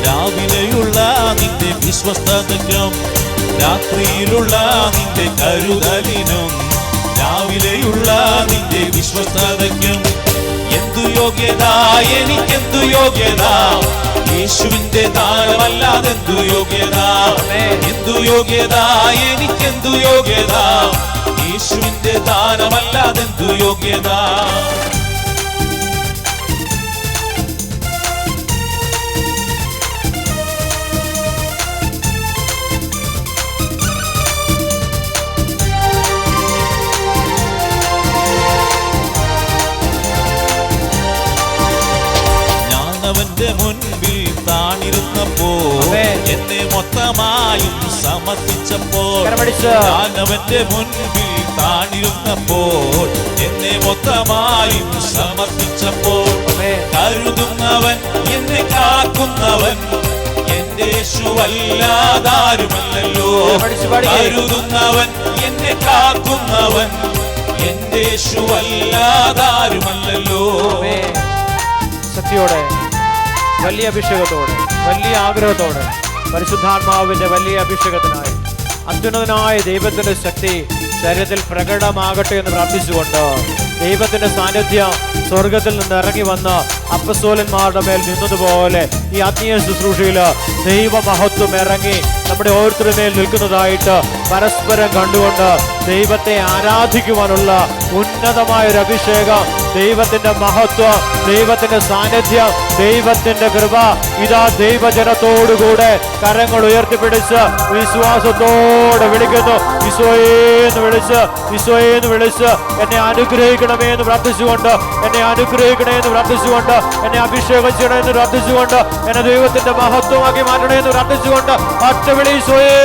രാവിലെയുള്ള നിന്റെ വിശ്വസ്തതയ്ക്കും, രാത്രിയിലുള്ള നിന്റെ കരുതലിനും രാവിലെയുള്ള നിന്റെ വിശ്വസ്തതയ്ക്കും എന്തു യോഗ്യത, എനിക്കെന്തു യോഗ്യത, യേശുവിന്റെ ദാനമല്ലാതെന്തു യോഗ്യത, എന്തു യോഗ്യത, എനിക്കെന്തു യോഗ്യത, യേശുവിന്റെ ദാനമല്ലാതെന്തു യോഗ്യത. അവന്റെ മുൻപിൽ താണിരുന്നപ്പോൾ എന്നെ മൊത്തമായും സമർപ്പിച്ചപ്പോൾ, അവന്റെ മുൻപിൽ താണിരുന്നപ്പോൾ എന്നെ മൊത്തമായും സമർപ്പിച്ചപ്പോൾ, കരുതുന്നവൻ എന്നെ കാക്കുന്നവൻ എന്റെ യേശുവല്ലാതാരുമല്ലല്ലോ, കരുതുന്നവൻ എന്നെ കാക്കുന്നവൻ എന്റെ യേശുവല്ലാതാരുമല്ലല്ലോ. ശക്തിയോടെ, വലിയ അഭിഷേകത്തോടെ, വലിയ ആഗ്രഹത്തോടെ പരിശുദ്ധാത്മാവിന്റെ വലിയ അഭിഷേകത്തിനായി അത്യുന്നതനായ ദൈവത്തിന്റെ ശക്തി ശരീരത്തിൽ പ്രകടമാകട്ടെ എന്ന് പ്രാർത്ഥിച്ചുകൊണ്ട് ദൈവത്തിന്റെ സാന്നിധ്യം സ്വർഗത്തിൽ നിന്ന് ഇറങ്ങി വന്ന് അപ്പസ്തോലന്മാരുടെ മേൽ നിന്നതുപോലെ ഈ ആത്മീയ ശുശ്രൂഷയിൽ ദൈവമഹത്വം ഇറങ്ങി നമ്മുടെ ഓരോരുത്തരുടെ മേൽ നിൽക്കുന്നതായിട്ട് പരസ്പരം കണ്ടുകൊണ്ട് ദൈവത്തെ ആരാധിക്കുവാനുള്ള ഉന്നതമായ ഒരു അഭിഷേകം, ദൈവത്തിന്റെ മഹത്വം, ദൈവത്തിന്റെ സാന്നിധ്യം, ദൈവത്തിന്റെ കൃപ ഇതാ ദൈവജനത്തോടുകൂടെ കരങ്ങൾ ഉയർത്തിപ്പിടിച്ച് വിശ്വാസത്തോടെ വിളിക്കുന്നു. ഈശോയേന്ന് വിളിച്ച്, ഈശോയേന്ന് വിളിച്ച് എന്നെ അനുഗ്രഹിക്കണമേ എന്ന് പ്രാർത്ഥിച്ചുകൊണ്ട്, എന്നെ അനുഗ്രഹിക്കണേ എന്ന് പ്രാർത്ഥിച്ചുകൊണ്ട്, എന്നെ അഭിഷേകം ചെയ്യണേ എന്ന് പ്രാർത്ഥിച്ചുകൊണ്ട്, എന്നെ ദൈവത്തിന്റെ മഹത്വമാക്കി മാറ്റണേ എന്ന് പ്രാർത്ഥിച്ചുകൊണ്ട് ഒറ്റ വിളി ഈശോയേ,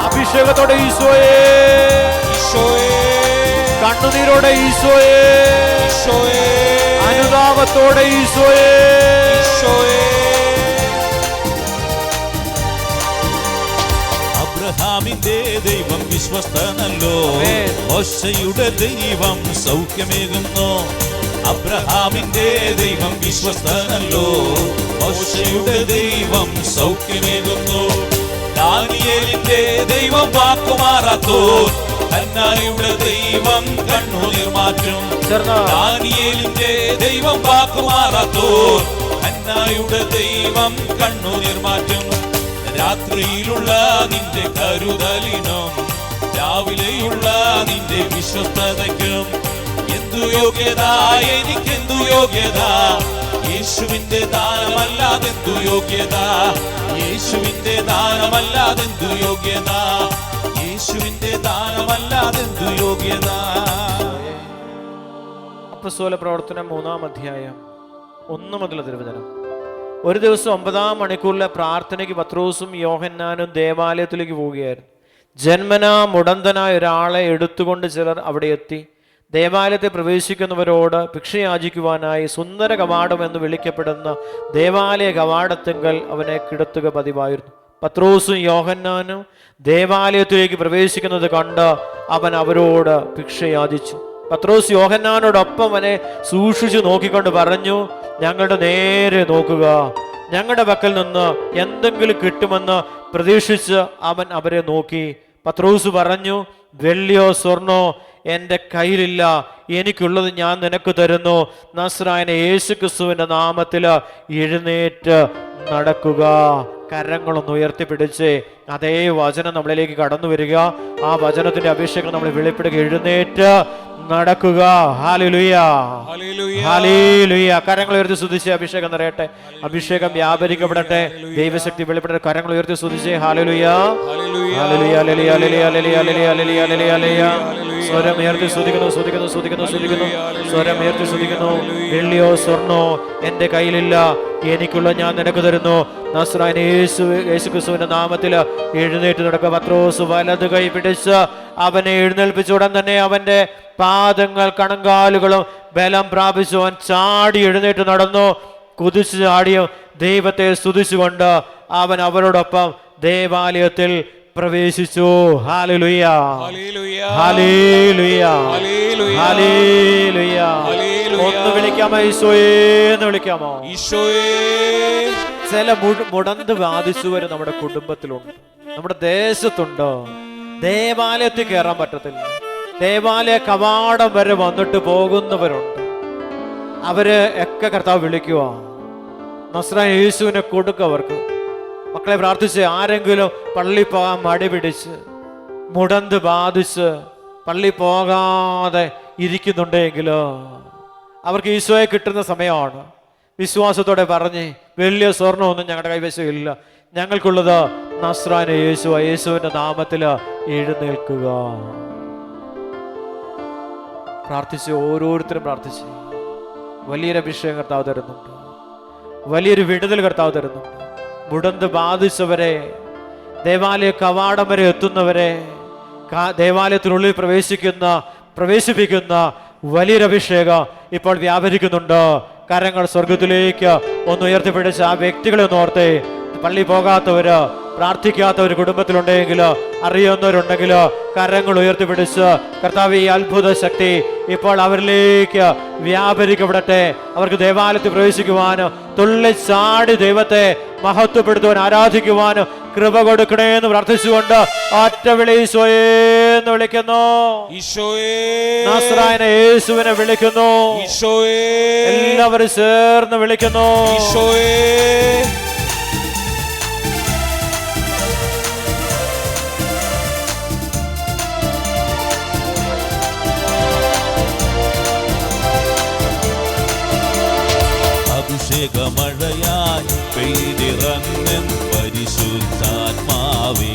അഭിഷേകത്തോടെ ഈശോയേ, കണ്ണുനീരോടെ ഈശോയേ, അനുതാപത്തോടെ ഈശോയേ, അബ്രഹാമിന്റെ ദൈവം വിശ്വസ്തനല്ലോ, മോശയുടെ ദൈവം സൗഖ്യമേകുന്നു. അബ്രഹാമിന്റെ ദൈവം വിശ്വസ്തനല്ലോ, മോശയുടെ ദൈവം സൗഖ്യമേകുന്നു. ദാനിയേലിന്റെ ദൈവം വാക്കുമാറാത്തോ, ഹന്നായുടെ ദൈവം കണ്ണുനീർ മാറ്റും. ദാനിയേലിന്റെ ദൈവം വാക്കുമാറാത്തോ, ഹന്നായുടെ ദൈവം കണ്ണുനീർ മാറ്റും. രാത്രിയിലുള്ള നിന്റെ കരുതലിനും രാവിലെയുള്ള നിന്റെ വിശ്വസ്തതയ്ക്കും എന്തു യോഗ്യത, എനിക്കെന്തു യോഗ്യത, യേശുവിന്റെ ദാനമല്ലാതെന്തു യോഗ്യത, യേശുവിന്റെ ദാനമല്ലാതെന്തു യോഗ്യത, യേശുവിന്റെ ദാനമല്ലാതെന്തു യോഗ്യത. അപ്പോസ്തല പ്രവർത്തനം 3-ാം അധ്യായം 1 മുതൽ തിരുവചനം. ഒരു ദിവസം 9-ാം മണിക്കൂറിലെ പ്രാർത്ഥനയ്ക്ക് പത്രോസും യോഹന്നാനും ദേവാലയത്തിലേക്ക് പോവുകയായിരുന്നു. ജന്മനാ മുടന്തനായ ഒരാളെ എടുത്തുകൊണ്ട് ചിലർ അവിടെ എത്തി. ദേവാലയത്തെ പ്രവേശിക്കുന്നവരോട് ഭിക്ഷയാചിക്കുവാനായി സുന്ദര കവാടം എന്ന് വിളിക്കപ്പെടുന്ന ദേവാലയ കവാടത്തിങ്കൽ അവനെ കിടത്തുക പതിവായിരുന്നു. പത്രോസും യോഹന്നാനും ദേവാലയത്തിലേക്ക് പ്രവേശിക്കുന്നത് കണ്ട് അവൻ അവരോട് ഭിക്ഷയാചിച്ചു. പത്രോസ് യോഹന്നാനോടൊപ്പം അവനെ സൂക്ഷിച്ചു നോക്കിക്കൊണ്ട് പറഞ്ഞു, ഞങ്ങളുടെ നേരെ നോക്കുക. ഞങ്ങളുടെ പക്കൽ നിന്ന് എന്തെങ്കിലും കിട്ടുമെന്ന് പ്രതീക്ഷിച്ച് അവൻ അവരെ നോക്കി. പത്രോസ് പറഞ്ഞു, വെള്ളിയോ സ്വർണ്ണോ എൻ്റെ കയ്യിലില്ല, എനിക്കുള്ളത് ഞാൻ നിനക്ക് തരുന്നു. നസ്രായനെ യേശുക്രിസ്തുവിന്റെ നാമത്തിൽ എഴുന്നേറ്റ് നടക്കുക. കരങ്ങളൊന്ന് ഉയർത്തിപ്പിടിച്ച് അതേ വചനം നമ്മളിലേക്ക് കടന്നു വരിക. ആ വചനത്തിന്റെ അഭിഷേകം നമ്മൾ വെളിപ്പെടുക. എഴുന്നേറ്റ് നടക്കുക. Hallelujah, hallelujah. കരങ്ങൾ ഉയർത്തി സ്തുതിച്ച് അഭിഷേകം നിറയട്ടെ, അഭിഷേകം വ്യാപരിക്കപ്പെടട്ടെ, ദൈവശക്തി വെളിപ്പെടട്ടെ. കരങ്ങൾ ഉയർത്തി സ്തുതിച്ച് ഹല്ലേലൂയ, ഹല്ലേലൂയ, ഹല്ലേലൂയ, ഹല്ലേലൂയ, ഹല്ലേലൂയ, ഹല്ലേലൂയ, ഹല്ലേലൂയ, ഹല്ലേലൂയ. സ്വരം ഉയർത്തി സ്തുതിക്കുന്നു, സ്തുതിക്കുന്നു, സ്തുതിക്കുന്നു, സ്തുതിക്കുന്നു. സ്വരം ഉയർത്തി സ്തുതിക്കുന്നു. വെള്ളിയോ സ്വർണ്ണോ എൻ്റെ കയ്യിലില്ല, എനിക്കുള്ള ഞാൻ നിനക്ക് തരുന്നു. നസ്രായൻ യേശുക്രിസ്തുവിന്റെ നാമത്തിൽ എഴുന്നേറ്റ് നടക്കുക. പത്രോസ് വലത് കൈ പിടിച്ച് അവനെ എഴുന്നേൽപ്പിച്ച ഉടൻ തന്നെ അവന്റെ പാദങ്ങൾ കണങ്കാലുകളും ബലം പ്രാപിച്ചു. അവൻ ചാടി എഴുന്നേറ്റ് നടന്നു. കുതിച്ചു ചാടിയും ദൈവത്തെ സ്തുതിച്ചുകൊണ്ട് അവൻ അവരോടൊപ്പം ദേവാലയത്തിൽ പ്രവേശിച്ചു. ഹല്ലേലൂയ, ഹല്ലേലൂയ, ഹല്ലേലൂയ. ഒന്ന് വിളിക്കാമോ? ഈശോയേ എന്ന് വിളിക്കാമോ? ഈശോയേ. ചില മുടന്ത് ബാധിച്ചവര് നമ്മുടെ കുടുംബത്തിലുണ്ട്, നമ്മുടെ ദേശത്തുണ്ട്. ദേവാലയത്തിൽ കയറാൻ പറ്റത്തില്ല, ദേവാലയ കവാടം വരെ വന്നിട്ട് പോകുന്നവരുണ്ട്. അവര് ഒക്കെ കർത്താവ് വിളിക്കുക. നസ്രായൻ യേശുവിനെ കൊടുക്കുക അവർക്ക്. മക്കളെ പ്രാർത്ഥിച്ച് ആരെങ്കിലും പള്ളി പോകാൻ മടി പിടിച്ച് മുടന്ത് ബാധിച്ച് പള്ളി പോകാതെ ഇരിക്കുന്നുണ്ടെങ്കിലോ അവർക്ക് ഈശോയെ കിട്ടുന്ന സമയമാണ്. വിശ്വാസത്തോടെ പറഞ്ഞ്, വലിയ സ്വർണ്ണമൊന്നും ഞങ്ങളുടെ കൈവശമില്ല, ഞങ്ങൾക്കുള്ളത് നസ്രായൻ യേശു, യേശുവിന്റെ നാമത്തിൽ എഴുന്നേൽക്കുക. പ്രാർത്ഥിച്ച് ഓരോരുത്തരും പ്രാർത്ഥിച്ച് വലിയൊരു അഭിഷേകം കർത്താവ് തരുന്നുണ്ട്, വലിയൊരു വിടുതൽ കർത്താവ് തരുന്നുണ്ട്. മുടന്ത് ബാധിച്ചവരെ, ദേവാലയ കവാടം വരെ എത്തുന്നവരെ, ദേവാലയത്തിനുള്ളിൽ പ്രവേശിപ്പിക്കുന്ന വലിയൊരു അഭിഷേകം ഇപ്പോൾ വ്യാപരിക്കുന്നുണ്ട്. കരങ്ങൾ സ്വർഗത്തിലേക്ക് ഒന്ന് ഉയർത്തിപ്പിടിച്ച് ആ വ്യക്തികളെ ഒന്ന് ഓർത്തേ. പള്ളി പോകാത്തവര്, പ്രാർത്ഥിക്കാത്ത ഒരു കുടുംബത്തിലുണ്ടെങ്കിലോ അറിയുന്നവരുണ്ടെങ്കിലോ കരങ്ങൾ ഉയർത്തിപ്പിടിച്ച് കർത്താവ് ഈ അത്ഭുത ശക്തി ഇപ്പോൾ അവരിലേക്ക് വ്യാപരിക്കപ്പെടട്ടെ. അവർക്ക് ദേവാലയത്തിൽ പ്രവേശിക്കുവാനും തുള്ളിച്ചാടി ദൈവത്തെ മഹത്വപ്പെടുത്തുവാൻ ആരാധിക്കുവാനും കൃപ കൊടുക്കണേ എന്ന് പ്രാർത്ഥിച്ചുകൊണ്ട് ഒറ്റ വിളി ഈശോയെന്ന് വിളിക്കുന്നു. നസ്രായന യേശുവിനെ വിളിക്കുന്നു. എല്ലാവരും ചേർന്ന് വിളിക്കുന്നു. അഭിഷേകമഴയായി പെയ്തിറങ്ങൻ പരിശുദ്ധാത്മാവേ,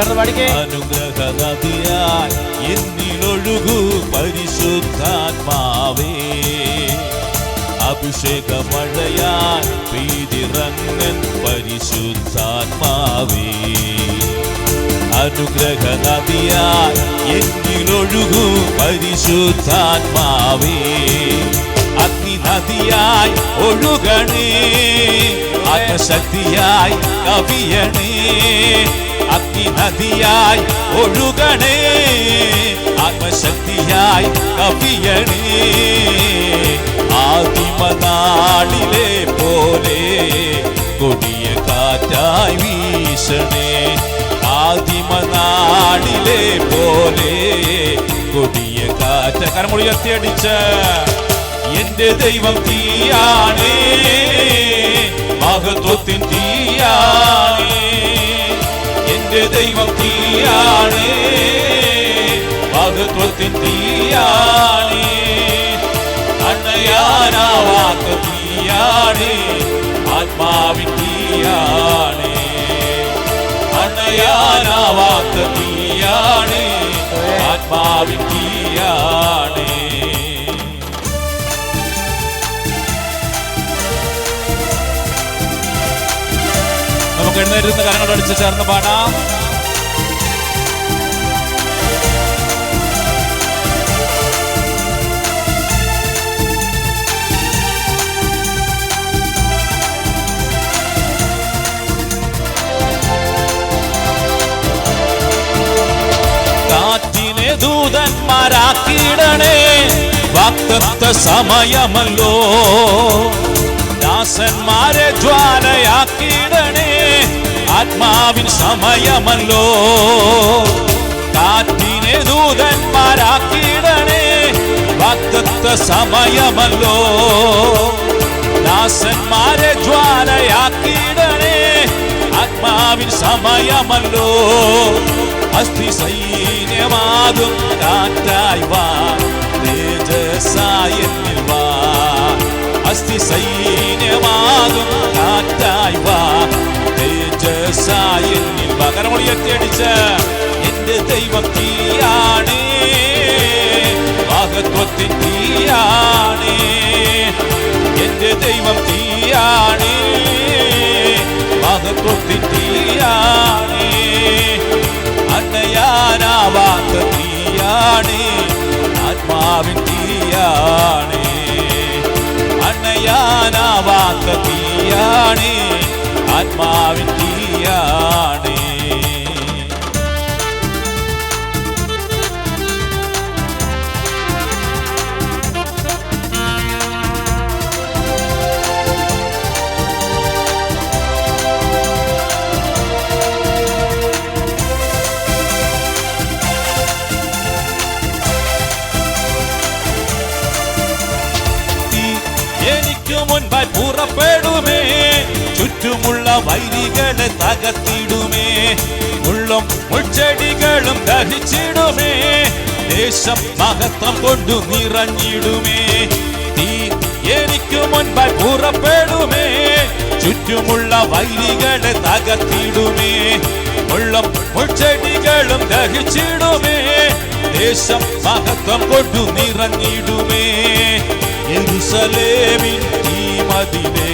അനുഗ്രഹ നദിയായി എന്നിലൊഴുകൂ പരിശുദ്ധാത്മാവേ. അഭിഷേകമഴയായി പെയ്തിറങ്ങൻ പരിശുദ്ധാത്മാവേ, അനുഗ്രഹ നദിയായി എന്നിലൊഴുകൂ പരിശുദ്ധാത്മാവേ. അഗ്നി നദിയായി ഒഴുകണേ, ആത്മശക്തിയായി കവിയണേ. അഗ്നി നദിയായി ഒഴുകണേ, ആത്മശക്തിയായി കവിയണേ. ആദിമനാളിലെ പോലെ കൊടിയ കാറ്റായി വീശണേ. ആദിമനാളിലെ പോലെ കൊടിയ കാറ്റ കരമുയർത്തിയടിച്ച് എന്റെ ദൈവം തീയാണേ, മഹത്വത്തിൻ തീയാണേ. എന്റെ ദൈവം തീയാണേ, മഹത്വത്തിൻ തീയാണേ. അണയാനാവാത്ത തീയാണേ, ആത്മാവിൻ തീയാണേ. അണയാനാവാത്ത തീയാണേ, ആത്മാവിൻ തീയാണേ. നമുക്ക് എഴുന്നേരുന്ന കരങ്ങളടിച്ച് ചേർന്ന് പാടാം. കാറ്റിനെ ദൂതന്മാരാക്കിയിടണേ, വാഗ്ദത്ത സമയമല്ലോ. ദാസന്മാരെ ജ്വാലയാക്കിയിടണേ, ആത്മാവിൻ സമയമല്ലോ. കാറ്റിനെ ദൂതന്മാരാക്കിയിടണേ, വാഗ്ദത്ത സമയമല്ലോ. ദാസന്മാരെ ജ്വാലയാക്കിയിടണേ, ആത്മാവിൻ സമയമല്ലോ. അസ്ഥി സൈന്യമാകും കാറ്റായി വാ, തേജസ്സായി എന്നിൽ വാ. അസ്ഥി സൈന്യമാകും കാറ്റായി വാ, തേജസ്സായി എന്നിൽ വാ. കരമുയർത്തിയടിച്ച് എന്റെ ദൈവം തീയാണേ, മഹത്വത്തിൻ തീയാണേ. എന്റെ ദൈവം തീയാണേ, മഹത്വത്തിൻ തീയാണേ. അണയാനാവാത്ത തീയാണേ, ആത്മാവിൻ തീയാണേ. അണയാനാവാത്ത തീയാണേ, ആത്മാവിൻ തീയാണേ. മുൻപായി പുറപ്പെടുമേ, ചുറ്റുമുള്ള വൈരികളെ തകർത്തിടുമേ. മുള്ളും മുൾച്ചെടികളും ദഹിച്ചിടുമേ, ദേശം മഹത്വം കൊണ്ടു നിറഞ്ഞിടുമേ. തീ എനിക്ക് മുൻപായി പുറപ്പെടുമേ, ചുറ്റുമുള്ള വൈരികളെ തകർത്തിടുമേ. മുള്ളും മുൾച്ചെടികളും ദഹിച്ചിടുമേ, ദേശം മഹത്വം കൊണ്ടു നിറഞ്ഞിടുമേ. യെരൂശലേമിൻ ഈ മതിലേ,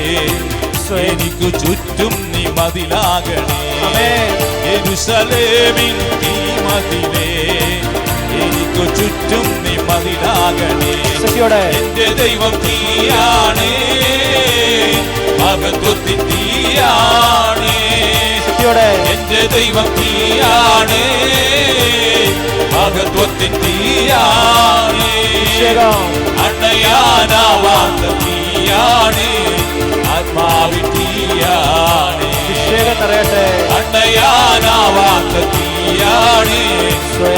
എനിക്കു ചുറ്റും നീ മതിലാകണേ. യെരൂശലേമിൻ ഈ മതിലേ, എനിക്കു ചുറ്റും നീ മതിലാകണേ. എന്റെ ദൈവം തീയാണേ, മഹത്വത്തിൻ തീയാണേ. ദൈവം തീയാണ്, മഹത്വത്തിൻ തീയാണ്, അണയാനാവാത്ത തീയാണ്, ആത്മാവിൻ തീയാണ്, അണയാനാവാത്ത തീയാണ്,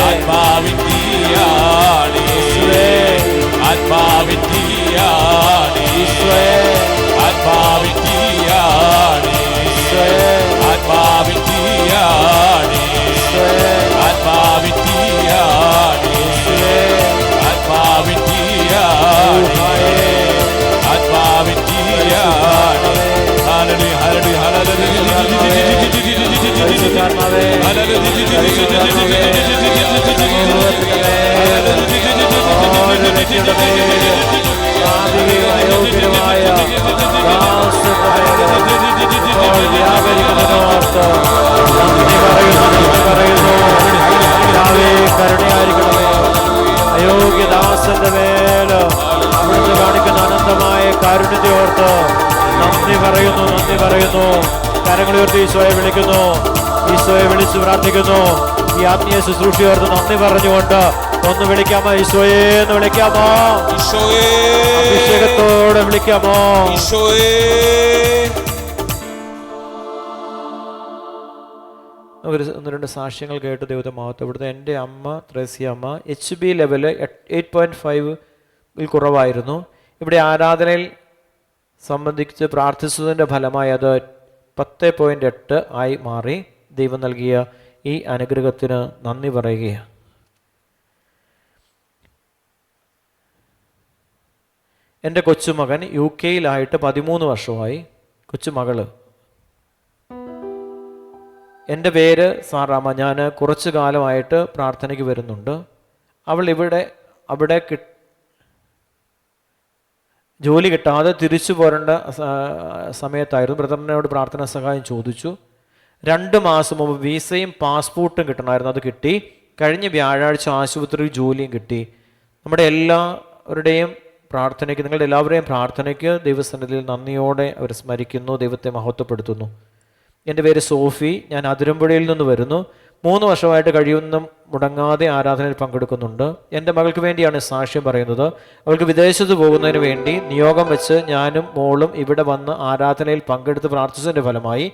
ആത്മാവിൻ തീയാണ്, ആത്മാവിൻ തീയാണ്, ആത്മാവിൻ തീയാണ്, ആത്മാവിൻ തീയാണ്, ആത്മാവിൻ തീയാണ്, ആത്മാവിൻ തീയാണ്, ആത്മാവിൻ തീയാണ്. ഹല്ലേലൂയ ഹല്ലേലൂയ അയോഗ്യദാസന്റെ മേല് അവിടുന്ന് കാണിക്കുന്ന അനന്തമായ കാരുണ്യത്തെ ഓർത്ത് നന്ദി പറയുന്നു, നന്ദി പറയുന്നു. കരങ്ങളുയർത്തി ഈശോയെ വിളിക്കുന്നു, ഈശോയെ വിളിച്ച് പ്രാർത്ഥിക്കുന്നു. ഈ ആത്മീയ ശുശ്രൂഷയോർത്ത് നന്ദി പറഞ്ഞുകൊണ്ട് ഒന്ന് വിളിക്കാമോ? ഈശോയെ എന്ന് വിളിക്കാമോ? അഭിഷേകത്തോടെ വിളിക്കാമോ? ഒന്ന് രണ്ട് സാക്ഷ്യങ്ങൾ കേട്ട് ദൈവത്തെ മഹത്വം. ഇവിടുത്തെ എൻ്റെ അമ്മ ത്രേസ്യ അമ്മ HB ലെവല് 8.5 കുറവായിരുന്നു. ഇവിടെ ആരാധനയിൽ സംബന്ധിച്ച് പ്രാർത്ഥിച്ചതിൻ്റെ ഫലമായി അത് 10.8 ആയി മാറി. ദൈവം നൽകിയ ഈ അനുഗ്രഹത്തിന് നന്ദി പറയുകയാണ്. എൻ്റെ കൊച്ചുമകൻ UK-യിലായിട്ട് 13 വർഷമായി. കൊച്ചുമകള്, എൻ്റെ പേര് സാറാമ്മ. ഞാൻ കുറച്ചു കാലമായിട്ട് പ്രാർത്ഥനയ്ക്ക് വരുന്നുണ്ട്. അവൾ അവിടെ ജോലി കിട്ടാതെ തിരിച്ചു പോരേണ്ട സമയത്തായിരുന്നു. ബ്രദറിനോട് പ്രാർത്ഥനാ സഹായം ചോദിച്ചു. 2 മാസം മുമ്പ് വിസയും പാസ്പോർട്ടും കിട്ടണമായിരുന്നു. അത് കിട്ടി. കഴിഞ്ഞ വ്യാഴാഴ്ച ആശുപത്രിയിൽ ജോലിയും കിട്ടി. നമ്മുടെ എല്ലാവരുടെയും പ്രാർത്ഥനയ്ക്ക്, നിങ്ങളുടെ എല്ലാവരുടെയും പ്രാർത്ഥനയ്ക്ക് ദൈവസന്നിധിയിൽ നന്ദിയോടെ അവർ സ്മരിക്കുന്നു, ദൈവത്തെ മഹത്വപ്പെടുത്തുന്നു. എൻ്റെ പേര് സോഫി. ഞാൻ അതിരമ്പുഴയിൽ നിന്ന് വരുന്നു. 3 വർഷമായിട്ട് കഴിയുന്ന മുടങ്ങാതെ ആരാധനയിൽ പങ്കെടുക്കുന്നുണ്ട്. എൻ്റെ മകൾക്ക് വേണ്ടിയാണ് സാക്ഷ്യം പറയുന്നത്. അവൾക്ക് വിദേശത്ത് പോകുന്നതിന് വേണ്ടി നിയോഗം വെച്ച് ഞാനും മോളും ഇവിടെ വന്ന് ആരാധനയിൽ പങ്കെടുത്ത് പ്രാർത്ഥിച്ചതിൻ്റെ ഫലമായി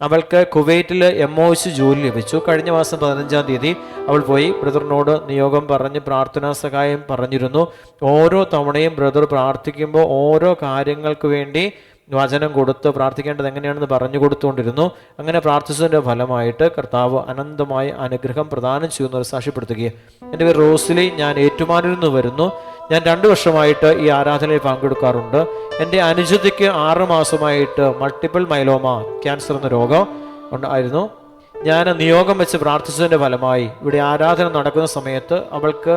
അവൾക്ക് കുവൈറ്റിൽ MOH ജോലി ലഭിച്ചു. കഴിഞ്ഞ മാസം 15-ാം തീയതി അവൾ പോയി. ബ്രദറിനോട് നിയോഗം പറഞ്ഞ് പ്രാർത്ഥനാ സഹായം പറഞ്ഞിരുന്നു. ഓരോ തവണയും ബ്രദർ പ്രാർത്ഥിക്കുമ്പോൾ ഓരോ കാര്യങ്ങൾക്ക് വേണ്ടി വചനം കൊടുത്ത് പ്രാർത്ഥിക്കേണ്ടത് എങ്ങനെയാണെന്ന് പറഞ്ഞു കൊടുത്തുകൊണ്ടിരുന്നു. അങ്ങനെ പ്രാർത്ഥിച്ചതിൻ്റെ ഫലമായിട്ട് കർത്താവ് അനന്തമായ അനുഗ്രഹം പ്രദാനം ചെയ്യുന്നവർ സാക്ഷ്യപ്പെടുത്തുകയാണ്. എൻ്റെ പേര് റോസ്ലി. ഞാൻ ഏറ്റുമാനൂരിൽ നിന്ന് വരുന്നു. ഞാൻ 2 വർഷമായിട്ട് ഈ ആരാധനയിൽ പങ്കെടുക്കാറുണ്ട്. എൻ്റെ അനുജത്തിക്ക് 6 മാസമായിട്ട് മൾട്ടിപ്പിൾ മൈലോമ ക്യാൻസർ എന്ന രോഗം ആയിരുന്നു. ഞാൻ നിയോഗം വെച്ച് പ്രാർത്ഥിച്ചതിൻ്റെ ഫലമായി ഇവിടെ ആരാധന നടക്കുന്ന സമയത്ത് അവൾക്ക്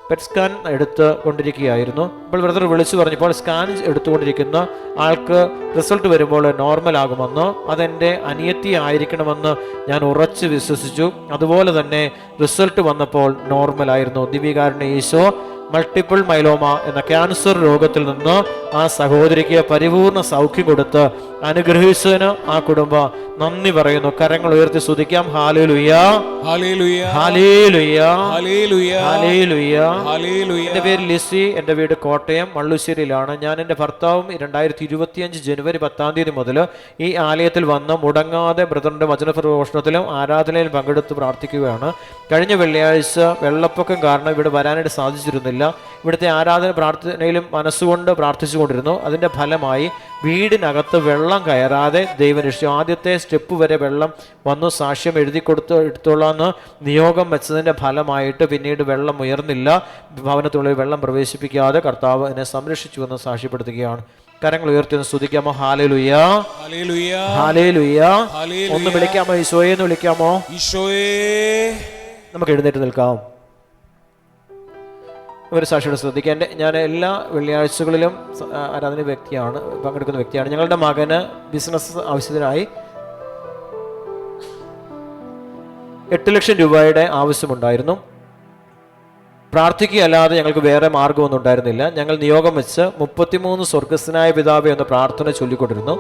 പെറ്റ് സ്കാൻ എടുത്ത് കൊണ്ടിരിക്കുകയായിരുന്നു. അപ്പോൾ ബ്രദർ വിളിച്ചു പറഞ്ഞപ്പോൾ സ്കാൻ എടുത്തുകൊണ്ടിരിക്കുന്ന ആൾക്ക് റിസൾട്ട് വരുമ്പോൾ നോർമൽ ആകുമെന്ന്, അതെൻ്റെ അനിയത്തി ആയിരിക്കണമെന്ന് ഞാൻ ഉറച്ച് വിശ്വസിച്ചു. അതുപോലെ തന്നെ റിസൾട്ട് വന്നപ്പോൾ നോർമലായിരുന്നു. ദിവ്യകാരുണ്യ ഈശോ മൾട്ടിപ്പിൾ മൈലോമ എന്ന ക്യാൻസർ രോഗത്തിൽ നിന്ന് ആ സഹോദരിക്ക് പരിപൂർണ സൗഖ്യം കൊടുത്ത് അനുഗ്രഹിച്ചതിന് ആ കുടുംബം നന്ദി പറയുന്നു. കരങ്ങൾ ഉയർത്തി സ്തുതിക്കാം. ഹല്ലേലൂയ, ഹല്ലേലൂയ, ഹല്ലേലൂയ, ഹല്ലേലൂയ, ഹല്ലേലൂയ. എൻ്റെ പേര് ലിസി. എൻ്റെ വീട് കോട്ടയം മള്ളുശ്ശേരിയിലാണ്. ഞാൻ എൻ്റെ ഭർത്താവും 2025 ജനുവരി 10-ാം തീയതി മുതൽ ഈ ആലയത്തിൽ വന്ന് മുടങ്ങാതെ ബ്രദറിൻ്റെ വചനപ്രഘോഷണത്തിലും ആരാധനയിലും പങ്കെടുത്ത് പ്രാർത്ഥിക്കുകയാണ്. കഴിഞ്ഞ വെള്ളിയാഴ്ച വെള്ളപ്പൊക്കം കാരണം ഇവിടെ വരാനായിട്ട് സാധിച്ചിരുന്നില്ല. ഇവിടുത്തെ ആരാധന പ്രാർത്ഥനയിലും മനസ്സുകൊണ്ട് പ്രാർത്ഥിച്ചുകൊണ്ടിരുന്നു. അതിൻ്റെ ഫലമായി വീടിനകത്ത് വെള്ളം കയറാതെ ദൈവം രക്ഷിച്ചു. ആദ്യത്തെ സ്റ്റെപ്പ് വരെ വെള്ളം വന്നു. സാക്ഷ്യം എടുത്തോളാന്ന് നിയോഗം വെച്ചതിൻ്റെ ഫലമായിട്ട് പിന്നീട് വെള്ളം ഉയർന്നില്ല. ഭവനത്തുള്ളിൽ വെള്ളം പ്രവേശിപ്പിക്കാതെ കർത്താവ് എന്നെ സംരക്ഷിച്ചു എന്ന് സാക്ഷ്യപ്പെടുത്തുകയാണ്. കരങ്ങൾ ഉയർത്തി സ്തുതിക്കാമോ? ഹല്ലേലൂയ, ഹല്ലേലൂയ, ഹല്ലേലൂയ. ഒന്ന് വിളിക്കാമോ? ഈശോയെ എന്ന് വിളിക്കാമോ? ഈശോയെ. നമുക്ക് എഴുന്നേറ്റ് നിൽക്കാം. ഒരു സാക്ഷിയുടെ ശ്രദ്ധിക്കാൻ. ഞാൻ എല്ലാ വെള്ളിയാഴ്ചകളിലും ആരാധന പങ്കെടുക്കുന്ന വ്യക്തിയാണ്. ഞങ്ങളുടെ മകന് ബിസിനസ് ആവശ്യത്തിനായി 8 ലക്ഷം രൂപയുടെ ആവശ്യമുണ്ടായിരുന്നു. പ്രാർത്ഥിക്കുകയല്ലാതെ ഞങ്ങൾക്ക് വേറെ മാർഗമൊന്നും ഉണ്ടായിരുന്നില്ല. ഞങ്ങൾ നിയോഗം വെച്ച് 33 സ്വർഗസ്ഥനായ പിതാവേ എന്ന പ്രാർത്ഥന ചൊല്ലിക്കൊണ്ടിരുന്നു.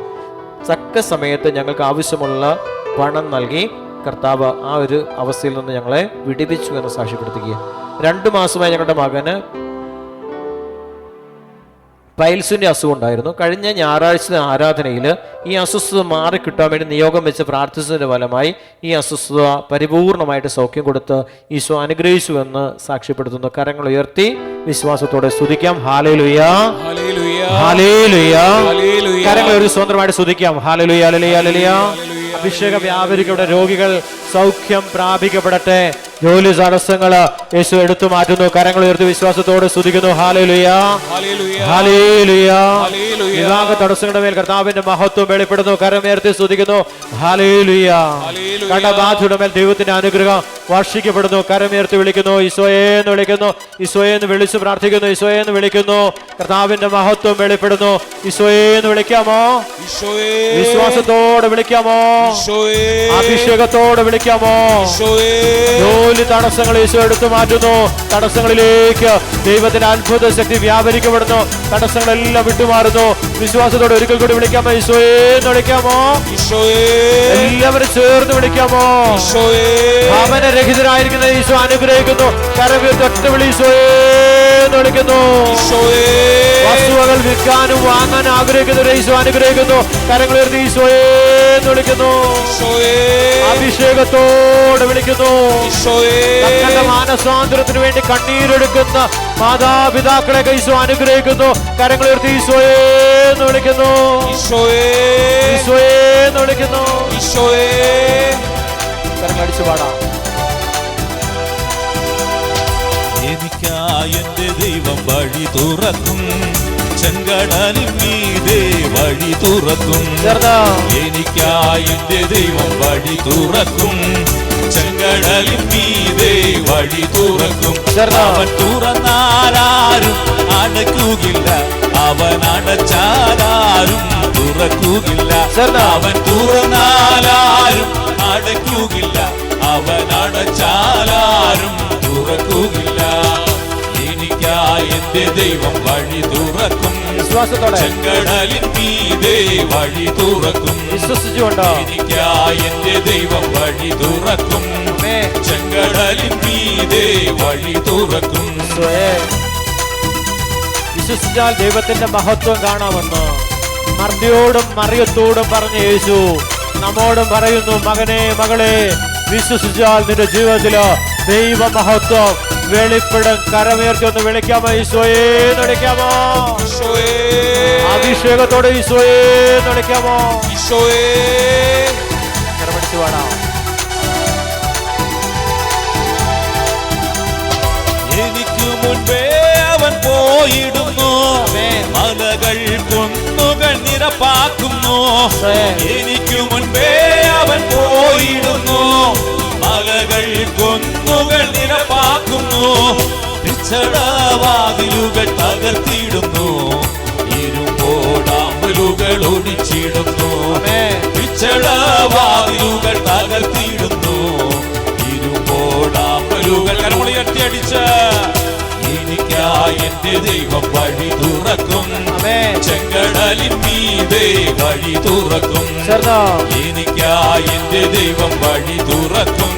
തക്ക സമയത്ത് ഞങ്ങൾക്ക് ആവശ്യമുള്ള പണം നൽകി കർത്താവ് ആ ഒരു അവസ്ഥയിൽ നിന്ന് ഞങ്ങളെ വിടുവിച്ചു എന്ന് സാക്ഷ്യപ്പെടുത്തുക. 2 മാസമായി ഞങ്ങളുടെ മകന് പൈൽസിൻ്റെ അസുഖം ഉണ്ടായിരുന്നു. കഴിഞ്ഞ ഞായറാഴ്ച ആരാധനയിൽ ഈ അസ്വസ്ഥത മാറിക്കിട്ടാൻ വേണ്ടി നിയോഗം വെച്ച് പ്രാർത്ഥിച്ചതിൻ്റെ ഫലമായി ഈ അസ്വസ്ഥത പരിപൂർണമായിട്ട് സൗഖ്യം കൊടുത്ത് ഈശോ അനുഗ്രഹിച്ചു എന്ന് സാക്ഷ്യപ്പെടുത്തുന്നു. കരങ്ങൾ ഉയർത്തി വിശ്വാസത്തോടെ സ്തുതിക്കാം. ഹല്ലേലൂയ, ഹല്ലേലൂയ. കരങ്ങൾ ഒരു സ്വതന്ത്രമായിട്ട് സ്തുതിക്കാം. ഹല്ലേലൂയ, ഹല്ലേലൂയ, ഹല്ലേലൂയ. അഭിഷേകം വ്യാപരിക്കപ്പെട്ട രോഗികൾ സൗഖ്യം പ്രാപിക്കപ്പെടട്ടെ. ജോലി തടസ്സങ്ങൾ യേശു എടുത്തു മാറ്റുന്നു. കരങ്ങൾ ഉയർത്തി വിശ്വാസത്തോടെ സ്തുതിക്കുന്നു. ഹല്ലേലൂയ, ഹല്ലേലൂയ. വിവാഹ തടസ്സങ്ങളുടെ മേൽ കർത്താവിന്റെ മഹത്വം വെളിപ്പെടുന്നു. കരമുയർത്തി സ്തുതിക്കുന്നു. ഹല്ലേലൂയ. കടബാധയുടെ മേൽ ദൈവത്തിന്റെ അനുഗ്രഹം വർഷിക്കപ്പെടുന്നു. കരമുയർത്തി വിളിക്കുന്നു. ഈശോയെ എന്ന് വിളിക്കുന്നു. ഈശോയെ എന്ന് വിളിച്ചു പ്രാർത്ഥിക്കുന്നു. ഈശോയെ എന്ന് വിളിക്കുന്നു. കർത്താവിന്റെ മഹത്വം വെളിപ്പെടുന്നു. ഈശോയെ എന്ന് വിളിക്കാമോ? വിശ്വാസത്തോടെ വിളിക്കാമോ? അഭിഷേകത്തോടെ വിളിക്കാമോ? ജോലി തടസ്സങ്ങൾ ഈശോ എടുത്തു മാറ്റുന്നു. തടസ്സങ്ങളിലേക്ക് ദൈവത്തിന്റെ അത്ഭുത ശക്തി വ്യാപരിക്കപ്പെടുന്നു. തടസ്സങ്ങളെല്ലാം വിട്ടുമാറുന്നു. വിശ്വാസത്തോടെ ഒരിക്കൽ കൂടി വിളിക്കാമോ? ഈശോയെ എന്ന് വിളിക്കാമോ? എല്ലാവരും ചേർന്ന് വിളിക്കാമോ? ഭാവനരഹിതരായിരിക്കുന്ന ഈശോ അനുഗ്രഹിക്കുന്നു. കരമുയർത്തി ഒറ്റ വിളി ഈശോയെ എന്ന് വിളിക്കുന്നു. വസ്തുവകൾ വിൽക്കാനും വാങ്ങാനും ആഗ്രഹിക്കുന്നവരെ ഈശോ അനുഗ്രഹിക്കുന്നു. കരങ്ങളുയർത്തി ഈശോയെ എന്ന് വിളിക്കുന്നു. അഭിഷേകത്തോടെ വിളിക്കുന്നു. തങ്ങളുടെ മാനസാന്തരത്തിന് വേണ്ടി കണ്ണീരെടുക്കുന്ന മാതാപിതാക്കളെ ഈശോ അനുഗ്രഹിക്കുന്നു. കരങ്ങളുയർത്തി ഈശോയെ എന്ന് വിളിക്കുന്നു. ഈശോയെ എന്ന് വിളിക്കുന്നു. കരങ്ങളടിച്ചു പാടാം. എനിക്കായി എന്റെ ദൈവം വഴി തുറക്കും, ചെങ്കടലിൻ മീതെ വഴി തുറക്കും. എനിക്കായി എന്റെ ദൈവം വഴി തുറക്കും, ചെങ്കടലിൻ മീതെ വഴി തുറക്കും. അവൻ തുറന്നാലാരും അടയ്ക്കുകയില്ല, അവൻ അടച്ചാലാരും തുറക്കുകയില്ല. അവൻ തുറന്നാലാരും അടയ്ക്കുകയില്ല, അവൻ അടച്ചാലാരും തുറക്കുകയില്ല. എനിക്കായി എന്റെ ദൈവം വഴി തുറക്കും, ചെങ്കടലിൻ മീതെ വഴി തുറക്കും. എനിക്കായി എന്റെ ദൈവം വഴി തുറക്കും, ചെങ്കടലിൻ മീതെ വഴി തുറക്കും. വിശ്വസിച്ചാൽ ദൈവത്തിന്റെ മഹത്വം കാണാമെന്ന് മർദ്ദിയോടും മറിയത്തോടും പറഞ്ഞ യേശു നമ്മോടും പറയുന്നു, മകനെ മകളെ, വിശ്വസിച്ചാൽ നിന്റെ ജീവിതത്തില് ദൈവ മഹത്വം വെളിപ്പെടും. കരമുയർത്തി ഒന്ന് വിളിക്കാമോ? ഈശോയെ എന്ന് വിളിക്കാമോ? അഭിഷേകത്തോടെ ഈശോയെ എന്ന് വിളിക്കാമോ? കരമടിച്ചു പാടാം. എനിക്ക് മുൻപേ അവൻ പോയിടുന്നു, മലകൾ കുന്നുകൾ നിരപ്പാക്കുന്നു. എനിക്ക് മുൻപേ അവൻ പോയിടുന്നു, മലകൾ കുന്നുകൾ നിരപ്പാക്കുന്നു. പിച്ചളവാതിലുകൾ തകർത്തിടുന്നു, ഇരുമ്പോടാമ്പലുകൾ ഒടിച്ചിടുന്നു. പിച്ചളവാതിലുകൾ തകർത്തിടുന്നു, ഇരുമ്പോടാമ്പലുകൾ കരമുളിയട്ടിയടിച്ച്. എനിക്കായി എന്റെ ദൈവം വഴി തുറക്കും, ചെങ്കടലിൻ മീതെ വഴി തുറക്കും. എനിക്കായി എന്റെ ദൈവം വഴി തുറക്കും,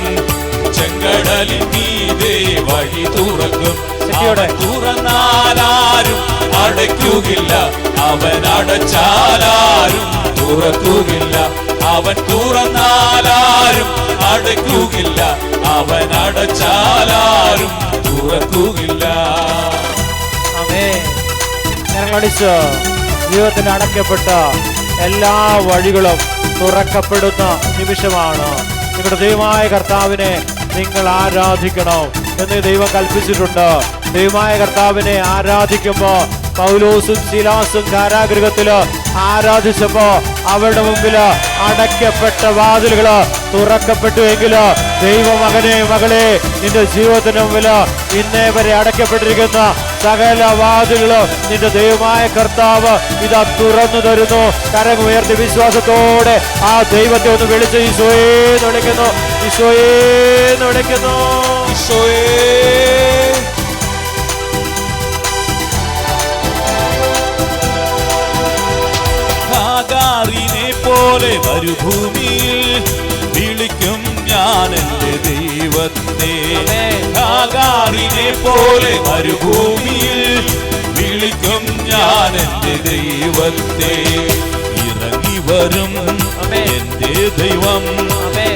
ചെങ്കടലിൻ മീതെ വഴി തുറക്കും. അവൻ തുറന്നാലാരും അടയ്ക്കുകയില്ല, അവൻ അടച്ചാലാരും തുറക്കുകയില്ല. അവൻ തുറന്നാലാരും അടയ്ക്കുകയില്ല, അവൻ അടച്ചാലാരും തുറക്കുകയില്ല. ജീവിതത്തിൽ അടയ്ക്കപ്പെട്ട എല്ലാ വഴികളും തുറക്കപ്പെടുന്ന നിമിഷമാണ്. നിങ്ങളുടെ ദൈവമായ കർത്താവിനെ നിങ്ങൾ ആരാധിക്കണം എന്ന് ദൈവം കൽപ്പിച്ചിട്ടുണ്ട്. ദൈവമായ കർത്താവിനെ ആരാധിക്കുമ്പോ പൗലോസും ശീലാസും കാരാഗൃഹത്തില് ആരാധിച്ചപ്പോ അവരുടെ മുമ്പില് അടയ്ക്കപ്പെട്ട വാതിലുകള് തുറക്കപ്പെട്ടു. എങ്കില് ദൈവമകനെ മകളെ, നിന്റെ ജീവിതത്തിന് മുമ്പില് ഇന്നേ വരെ അടയ്ക്കപ്പെട്ടിരിക്കുന്ന സകല വാതിലുകള് നിന്റെ ദൈവമായ കർത്താവ് ഇതാ തുറന്നു തരുന്നു. കരമുയർത്തി വിശ്വാസത്തോടെ ആ ദൈവത്തെ ഒന്ന് വിളിച്ച് ഈശോയെ എന്ന് വിളിക്കുന്നു. ഈശോയെ എന്ന് വിളിക്കുന്നു. ഈശോയെ. ഹാഗാറിനെ പോലെ മരുഭൂമിയിൽ വിളിക്കും ഞാൻ ദൈവത്തെ. ഹാഗാറിനെ പോലെ മരുഭൂമിയിൽ വിളിക്കും ഞാൻ എന്റെ ദൈവത്തെ. ഇറങ്ങി വരും എന്റെ ദൈവം,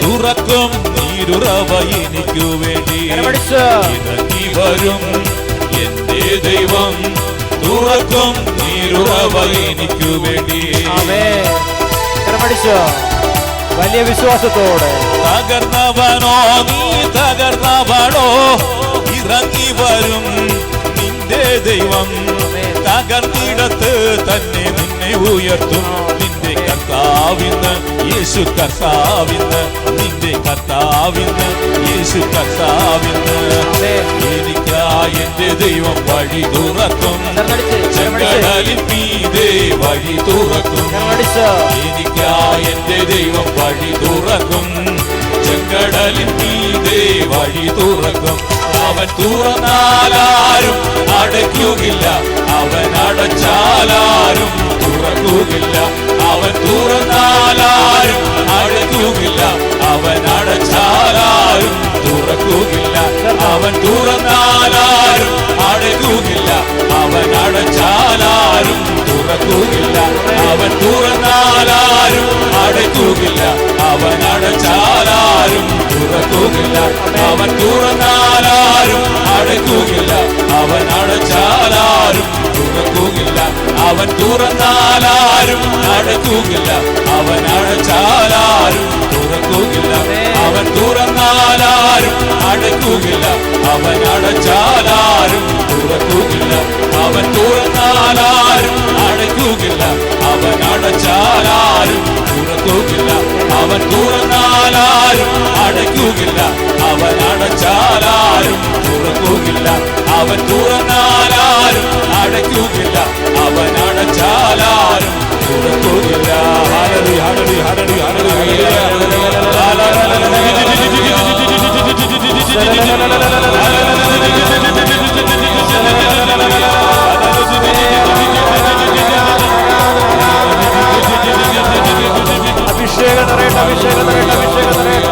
തുറക്കും നീരുറവ എനിക്കു വേണ്ടി. ഇറങ്ങി വരും എന്റെ ദൈവം, തുറക്കും നീരുറവ എനിക്കു വേണ്ടി. വലിയ വിശ്വാസത്തോടെ തകർന്നവനോ നീ തകർന്നവളോ, ഇറങ്ങി വരും നിന്റെ ദൈവം. തകർന്നിടത്ത് തന്നെ നിന്നെ ഉയർത്തും നിന്റെ കർത്താവിന്ന്, യേശു കർത്താവിന്ന്, നിന്റെ കർത്താവിന്ന്, യേശു കർത്താവിന്ന്. എനിക്കായി എന്റെ ദൈവം വഴി തുറക്കും, ചെങ്കടലിൻ മീതെ വഴി തുറക്കും. എനിക്കായി എന്റെ ദൈവം വഴി തുറക്കും, ചെങ്കടലിൻ മീതെ വഴി തുറക്കും. അവൻ തുറന്നാലാരും അടയ്ക്കുകയില്ല, അവൻ അടച്ചാലാരും തുറക്കുകയില്ല. അവൻ തുറന്നാലാരും അടയ്ക്കുകയില്ല, അവൻ അടച്ചാലാരും തുറക്കുകയില്ല. അവൻ തുറന്നാലാരും അടയ്ക്കുകയില്ല, അവൻ അടച്ചാലാരും തുറക്കുകയില്ല. അവൻ തുറന്നാലാരും അടയ്ക്കുകയില്ല, അവൻ അടച്ചാലാരും തുറക്കുകയില്ല. അവൻ തുറന്നാലാരും അടയ്ക്കുകയില്ല, അവൻ അടച്ചാലാരും തുറക്കുകയില്ല. അവൻ തുറന്നാലാരും അടയ്ക്കുകയില്ല, അവൻ അടച്ചാലാരും തുറക്കുകയില്ല. അവൻ തുറന്നാലാരും അടയ്ക്കുകയില്ല, അവൻ അടച്ചാലാരും തുറക്കുകയില്ല. അവൻ തുറന്നാലാരും അടയ്ക്കുകയില്ല, അവൻ അടച്ചാലാരും തുറക്കുകയില്ല. അവൻ തുറന്നാലാരും അടയ്ക്കുകയില്ല, അവൻ അടച്ചാലാരും തുറക്കുകയില്ല. അവൻ തുറന്നാലാരും അടയ്ക്കുകയില്ല, അവൻ അടച്ചാലാരും തുറക്കുകയില്ല. ഹല്ലേലൂയ ഹല്ലേലൂയ ഹല്ലേലൂയ അഭിഷേകം നിറയട്ടെ, അഭിഷേകം നിറയട്ടെ, അഭിഷേകം നിറയട്ടെ.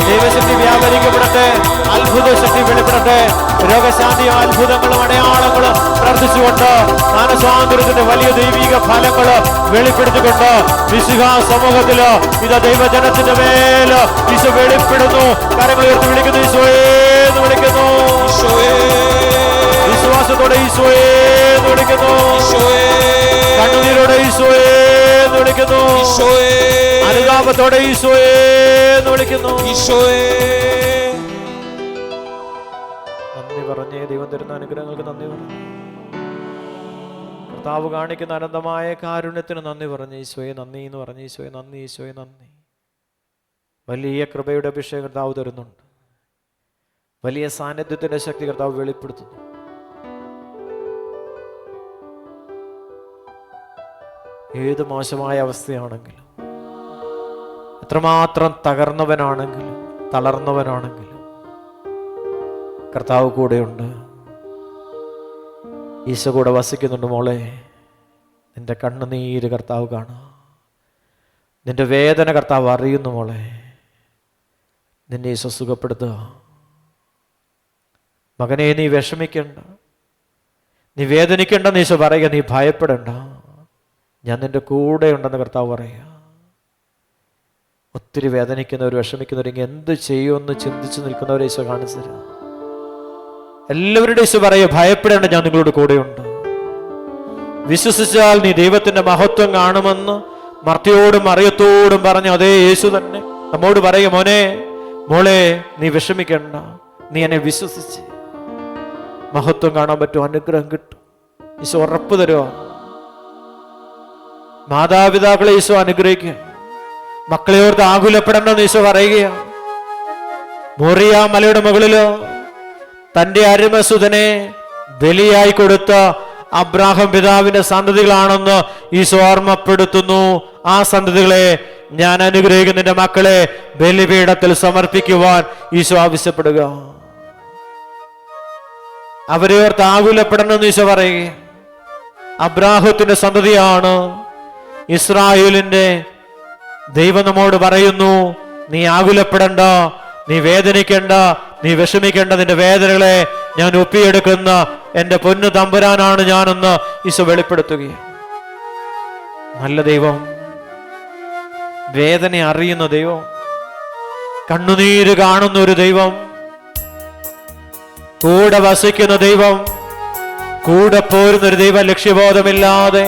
ദൈവശക്തി വ്യാപരിക്കപ്പെടട്ടെ, അത്ഭുത ശക്തി വെളിപ്പെടട്ടെ. രോഗശാന്തിയും അത്ഭുതങ്ങളും അടയാളങ്ങളും പ്രാർത്ഥിച്ചുകൊണ്ട് മാനസാന്തരത്തിന്റെ വലിയ ദൈവിക ഫലങ്ങള് വെളിപ്പെടുത്തിക്കൊണ്ട് വിശുദ്ധ സമൂഹത്തില് ഇത് ദൈവജനത്തിന്റെ മേല് ഈശോ വെളിപ്പെടുന്നു. കരങ്ങൾ ഉയർത്തി വിളിക്കുന്നു, ഈശോയെ എന്ന് വിളിക്കുന്നു. വിശ്വാസത്തോടെ ഈശോയെ എന്ന് വിളിക്കുന്നു. കണ്ണുനീരോടെ ഈശോയെ എന്ന് വിളിക്കുന്നു. അനുതാപത്തോടെ ഈശോയെ എന്ന് വിളിക്കുന്നു. നന്ദി പറഞ്ഞേ, ദൈവം തരുന്ന അനുഗ്രഹങ്ങൾക്ക് നന്ദി പറഞ്ഞു. കർത്താവ് കാണിക്കുന്ന അനന്തമായ കാരുണ്യത്തിന് നന്ദി പറഞ്ഞു. ഈശോയെ നന്ദി എന്ന് പറഞ്ഞു. ഈശോയെ നന്ദി, ഈശോയെ നന്ദി. വലിയ കൃപയുടെ അഭിഷേകം കർത്താവ് തരുന്നുണ്ട്. വലിയ സാന്നിധ്യത്തിന്റെ ശക്തി കർത്താവ് വെളിപ്പെടുത്തുന്നു. ഏത് മോശമായ അവസ്ഥയാണെങ്കിലും, എത്രമാത്രം തകർന്നവനാണെങ്കിലും തളർന്നവനാണെങ്കിലും കർത്താവ് കൂടെയുണ്ട്. ഈശോ കൂടെ വസിക്കുന്നുണ്ട്. മോളെ, നിന്റെ കണ്ണുനീര് കർത്താവ് കാണുക, നിന്റെ വേദന കർത്താവ് അറിയുന്നു. മോളെ, നിന്നെ ഈശോ സുഖപ്പെടുത്തുക. മകനെ, നീ വിഷമിക്കണ്ട, നീ വേദനിക്കണ്ടെന്ന് ഈശോ പറയുക. നീ ഭയപ്പെടണ്ട, ഞാൻ നിന്റെ കൂടെ ഉണ്ടെന്ന് കർത്താവ് പറയുക. ഒത്തിരി വേദനിക്കുന്നവർ, വിഷമിക്കുന്നവർ, ഇങ്ങനെ എന്ത് ചെയ്യുമെന്ന് ചിന്തിച്ച് നിൽക്കുന്നവരെ ഈശോ കാണിച്ചു തരാം. എല്ലാവരുടെ ഈശോ പറയുക, ഭയപ്പെടേണ്ട, ഞാൻ നിങ്ങളോട് കൂടെയുണ്ട്. വിശ്വസിച്ചാൽ നീ ദൈവത്തിന്റെ മഹത്വം കാണുമെന്ന് മർത്തിയോടും മറിയത്തോടും പറഞ്ഞ അതേ യേശു തന്നെ നമ്മോട് പറയുക, മോനെ, മോളെ, നീ വിഷമിക്കണ്ട, നീ എന്നെ വിശ്വസിച്ച് മഹത്വം കാണാൻ പറ്റും, അനുഗ്രഹം കിട്ടും. ഈശോ ഉറപ്പ് തരുക. മാതാപിതാക്കളെ ഈശോ അനുഗ്രഹിക്കുക. മക്കളെ ഓർത്ത് ആകുലപ്പെടണമെന്ന് ഈശോ പറയുകയാണ്. മോറിയ മലയുടെ മുകളിലോ തന്റെ അരുമസുതനെ ബലിയായി കൊടുത്ത അബ്രാഹാം പിതാവിന്റെ സന്തതികളാണെന്ന് ഈശോ ഓർമ്മപ്പെടുത്തുന്നു. ആ സന്തതികളെ ഞാൻ അനുഗ്രഹിക്കുന്ന നിന്റെ മക്കളെ ബലിപീഠത്തിൽ സമർപ്പിക്കുവാൻ ഈശോ ആവശ്യപ്പെടുക. അവരെ ഓർത്ത് ആകുലപ്പെടണമെന്ന് ഈശോ പറയുക. അബ്രാഹത്തിന്റെ സന്തതിയാണ് ഇസ്രായേലിന്റെ ദൈവം നമ്മോട് പറയുന്നു, നീ ആകുലപ്പെടണ്ട, നീ വേദനിക്കണ്ട, നീ വിഷമിക്കേണ്ട, നിന്റെ വേദനകളെ ഞാൻ ഒപ്പിയെടുക്കുന്ന എൻ്റെ പൊന്നു തമ്പുരാനാണ് ഞാനെന്ന് ഈശോ വെളിപ്പെടുത്തുകയാണ്. നല്ല ദൈവം, വേദന അറിയുന്ന ദൈവം, കണ്ണുനീര് കാണുന്ന ഒരു ദൈവം, കൂടെ വസിക്കുന്ന ദൈവം, കൂടെ പോരുന്നൊരു ദൈവം. ലക്ഷ്യബോധമില്ലാതെ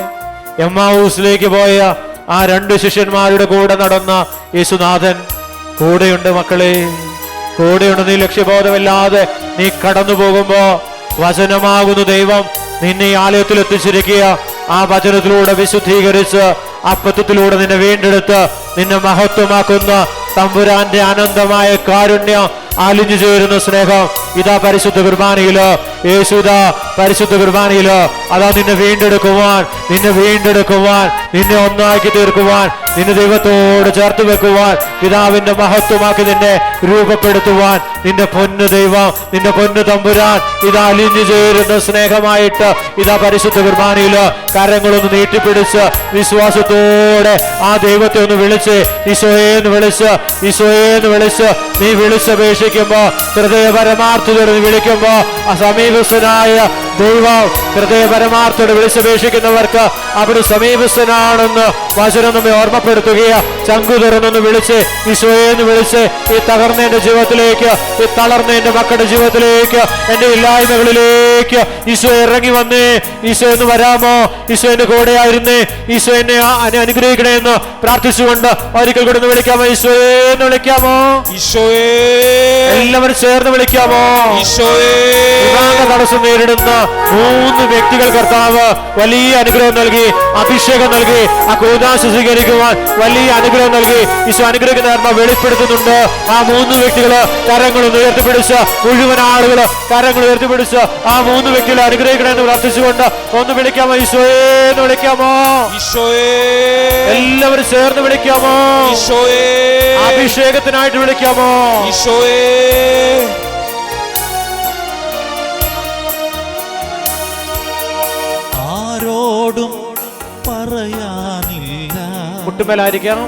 എമ്മാവൂസിലേക്ക് പോയ ആ 2 ശിഷ്യന്മാരുടെ കൂടെ നടന്ന യേശുനാഥൻ കൂടെയുണ്ട്. മക്കളെ, കൂടെയുണ്ട്. നീ ലക്ഷ്യബോധമില്ലാതെ നീ കടന്നു പോകുമ്പോ വചനമാകുന്ന ദൈവം നിന്നെ ഈ ആലയത്തിൽ എത്തിച്ചിരിക്കുക. ആ വചനത്തിലൂടെ വിശുദ്ധീകരിച്ച് അപ്പത്തിലൂടെ നിന്നെ വീണ്ടെടുത്ത് നിന്നെ മഹത്വമാക്കുന്ന തമ്പുരാന്റെ അനന്തമായ കാരുണ്യം, അലിഞ്ഞു ചേരുന്ന സ്നേഹം ഇതാ പരിശുദ്ധ കുർബാനയില്. യേശുദാ പരിശുദ്ധ കുർബാനയില് അതാ നിന്നെ വീണ്ടെടുക്കുവാൻ, നിന്നെ ഒന്നാക്കി തീർക്കുവാൻ, നിന്നെ ദൈവത്തോട് ചേർത്ത് വെക്കുവാൻ, പിതാവിന്റെ മഹത്വമാക്കി നിന്നെ രൂപപ്പെടുത്തുവാൻ നിന്റെ പൊന്നു ദൈവം, നിന്റെ പൊന്നു തമ്പുരാൻ ഇതാ അലിഞ്ഞു ചേരുന്ന സ്നേഹമായിട്ട് ഇതാ പരിശുദ്ധ കുർബാനയില് കരങ്ങളൊന്ന് നീട്ടിപ്പിടിച്ച് വിശ്വാസത്തോടെ ആ ദൈവത്തെ ഒന്ന് വിളിച്ച് ഈശോയെന്ന് വിളിച്ച് നീ വിളിച്ചപേക്ഷിക്കുമ്പോ, ഹൃദയപരമാർത്ഥത്തോടെ നീ വിളിക്കുമ്പോ ആ സമീപസ്ഥനായ ദൈവം ഹൃദയപരമാർത്ഥത്തോടെ വിളിച്ചപേക്ഷിക്കുന്നവർക്ക് അവിടെ സമീപസ്ഥനാണെന്ന് വചനം നമ്മെ ഓർമ്മപ്പെടുത്തുകയാ. ചങ്കു തുറന്നൊന്ന് വിളിച്ച് ഈശോയെന്ന് വിളിച്ച് ഈ തകർന്ന എന്റെ ജീവിതത്തിലേക്ക്, ഈ തളർന്ന എന്റെ മക്കളുടെ ജീവിതത്തിലേക്ക്, എന്റെ ഇല്ലായ്മകളിലേക്ക് ഈശോ ഇറങ്ങി വന്നേ. ഈശോ എന്ന് വരാമോ? ഈശോ എന്റെ കൂടെ ആയിരുന്നേ, ഈശോ എന്നെ അനുഗ്രഹിക്കണേ എന്ന് പ്രാർത്ഥിച്ചുകൊണ്ട് ഒരിക്കൽ കൂടെ ഒന്ന് വിളിക്കാമോ? ഈശോയെന്ന് വിളിക്കാമോ? ഈശോയേ. എല്ലാവരും ചേർന്ന് വിളിക്കാമോ? ഈശോയേ. വിവാഹ തടസ്സം നേരിടുന്ന 3 വ്യക്തികൾ കർത്താവ് വലിയ അനുഗ്രഹം നൽകി, അഭിഷേകം നൽകി, ആ കൂദാശ സ്വീകരിക്കുവാൻ വലിയ അനുഗ്രഹം നൽകി. ഈശോ അനുഗ്രഹിക്കുന്ന ആത്മ വെളിപ്പെടുത്തുന്നുണ്ട്. ആ 3 വ്യക്തികള് കരങ്ങൾ ഉയർത്തിപ്പിടിച്ച്, മുഴുവൻ ആളുകള് കരങ്ങൾ ഉയർത്തിപ്പിടിച്ച് ആ 3 വ്യക്തികളെ അനുഗ്രഹിക്കണമെന്ന് പ്രാർത്ഥിച്ചുകൊണ്ട് ഒന്ന് വിളിക്കാമോ? ഈശോയെന്ന് വിളിക്കാമോ? ഈശോയേ. എല്ലാവരും ചേർന്ന് വിളിക്കാമോ? ഈശോയേ. അഭിഷേകത്തിനായിട്ട് വിളിക്കാമോ? ഈശോയേ. ആരോടും പറയാനില്ല, മുട്ടുമേലായിരിക്കാം,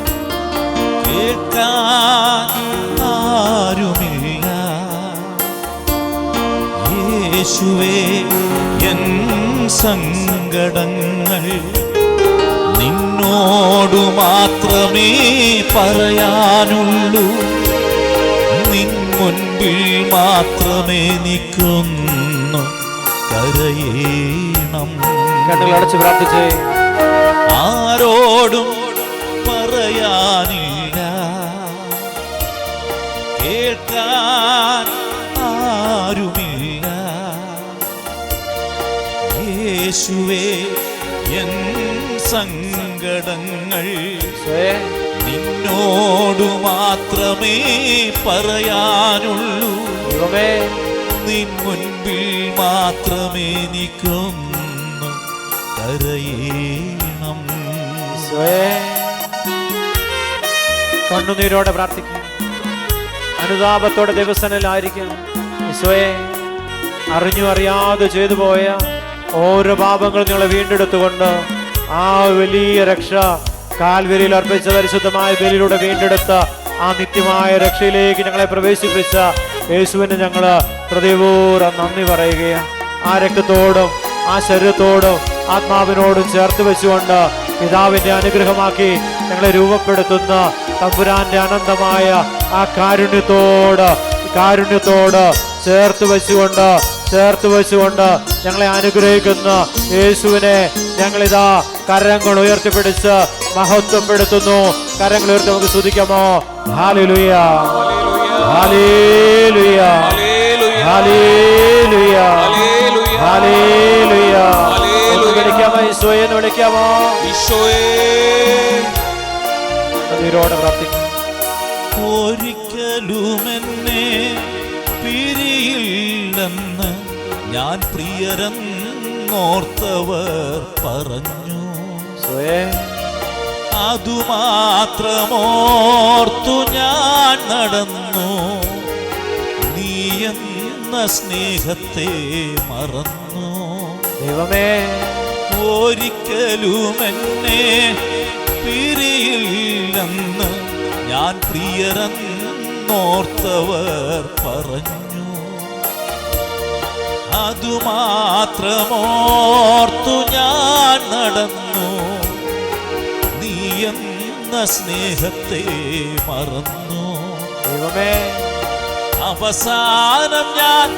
കേൾക്കാൻ ആരുമില്ല. യേശുവേ, എൻ സങ്കടങ്ങൾ നിന്നോടു മാത്രമേ പറയാനുള്ളൂ. നിൻ മുൻപിൽ മാത്രമേ നിൽക്കുന്നു കരയേണം. കണ്ണുകൾ അടച്ച് പ്രാർത്ഥിച്ചേ. ആരോടും പറയാനില്ല, കേൾക്കാൻ ആരുമില്ല. യേശുവേ, എൻ സങ്കടങ്ങൾ നിന്നോടു മാത്രമേ പറയാനുള്ളൂ. നിൻ മുൻപിൽ മാത്രമേ നിൽക്കുന്നു കരയേണം. കണ്ണുനീരോടെ പ്രാർത്ഥിക്കും, അനുതാപത്തോടെ ദിവസങ്ങളിലായിരിക്കും. ഈശോയെ, അറിഞ്ഞു അറിയാതെ ചെയ്തു പോയ ഓരോ പാപങ്ങളും ഞങ്ങളെ വീണ്ടെടുത്തുകൊണ്ട് ആ വലിയ രക്ഷ കാൽവരിയിൽ അർപ്പിച്ച പരിശുദ്ധമായ ബലിയിലൂടെ വീണ്ടെടുത്ത ആ നിത്യമായ രക്ഷയിലേക്ക് ഞങ്ങളെ പ്രവേശിപ്പിച്ച യേശുവിന് ഞങ്ങൾ ഹൃദയപൂർവ്വം നന്ദി പറയുകയാണ്. ആ രക്തത്തോടും ആ ശരീരത്തോടും ആത്മാവിനോടും ചേർത്ത് വെച്ചുകൊണ്ട് പിതാവിന്റെ അനുഗ്രഹമാക്കി ഞങ്ങളെ രൂപപ്പെടുത്തുന്ന തമ്പുരാന്റെ അനന്തമായ ആ കാരുണ്യത്തോട് ചേർത്ത് വെച്ചുകൊണ്ട് ഞങ്ങളെ അനുഗ്രഹിക്കുന്ന യേശുവിനെ ഞങ്ങളിതാ കരങ്ങൾ ഉയർത്തിപ്പിടിച്ച് മഹത്വപ്പെടുത്തുന്നു. കരങ്ങൾ ഉയർത്തി നമുക്ക് സ്തുതിക്കാമോ? ഹല്ലേലൂയ, ഹല്ലേലൂയ, ഹല്ലേലൂയ, ഹല്ലേലൂയ. വിളിക്കാമോ? ഈശോയെ എന്ന് വിളിക്കാമോ? ഈശോയോടെ പ്രാർത്ഥിക്കും. ഒരിക്കലും എന്നെ പിരിയില്ലെന്ന് ഞാൻ പ്രിയരെന്നോർത്തവർ പറഞ്ഞു. അതുമാത്രമോർത്തു ഞാൻ നടന്നു, നീ എന്ന സ്നേഹത്തെ മറന്നു. ദൈവമേ, ഒരിക്കലും എന്നെ പിരിയില്ലെന്ന് ഞാൻ പ്രിയരെന്നോർത്തവർ എന്നോർത്തവർ പറഞ്ഞു. അതുമാത്രമോർത്തു ഞാൻ നടന്നു, നീ എന്ന സ്നേഹത്തെ മറന്നു. ദൈവമേ, അവസാനം ഞാൻ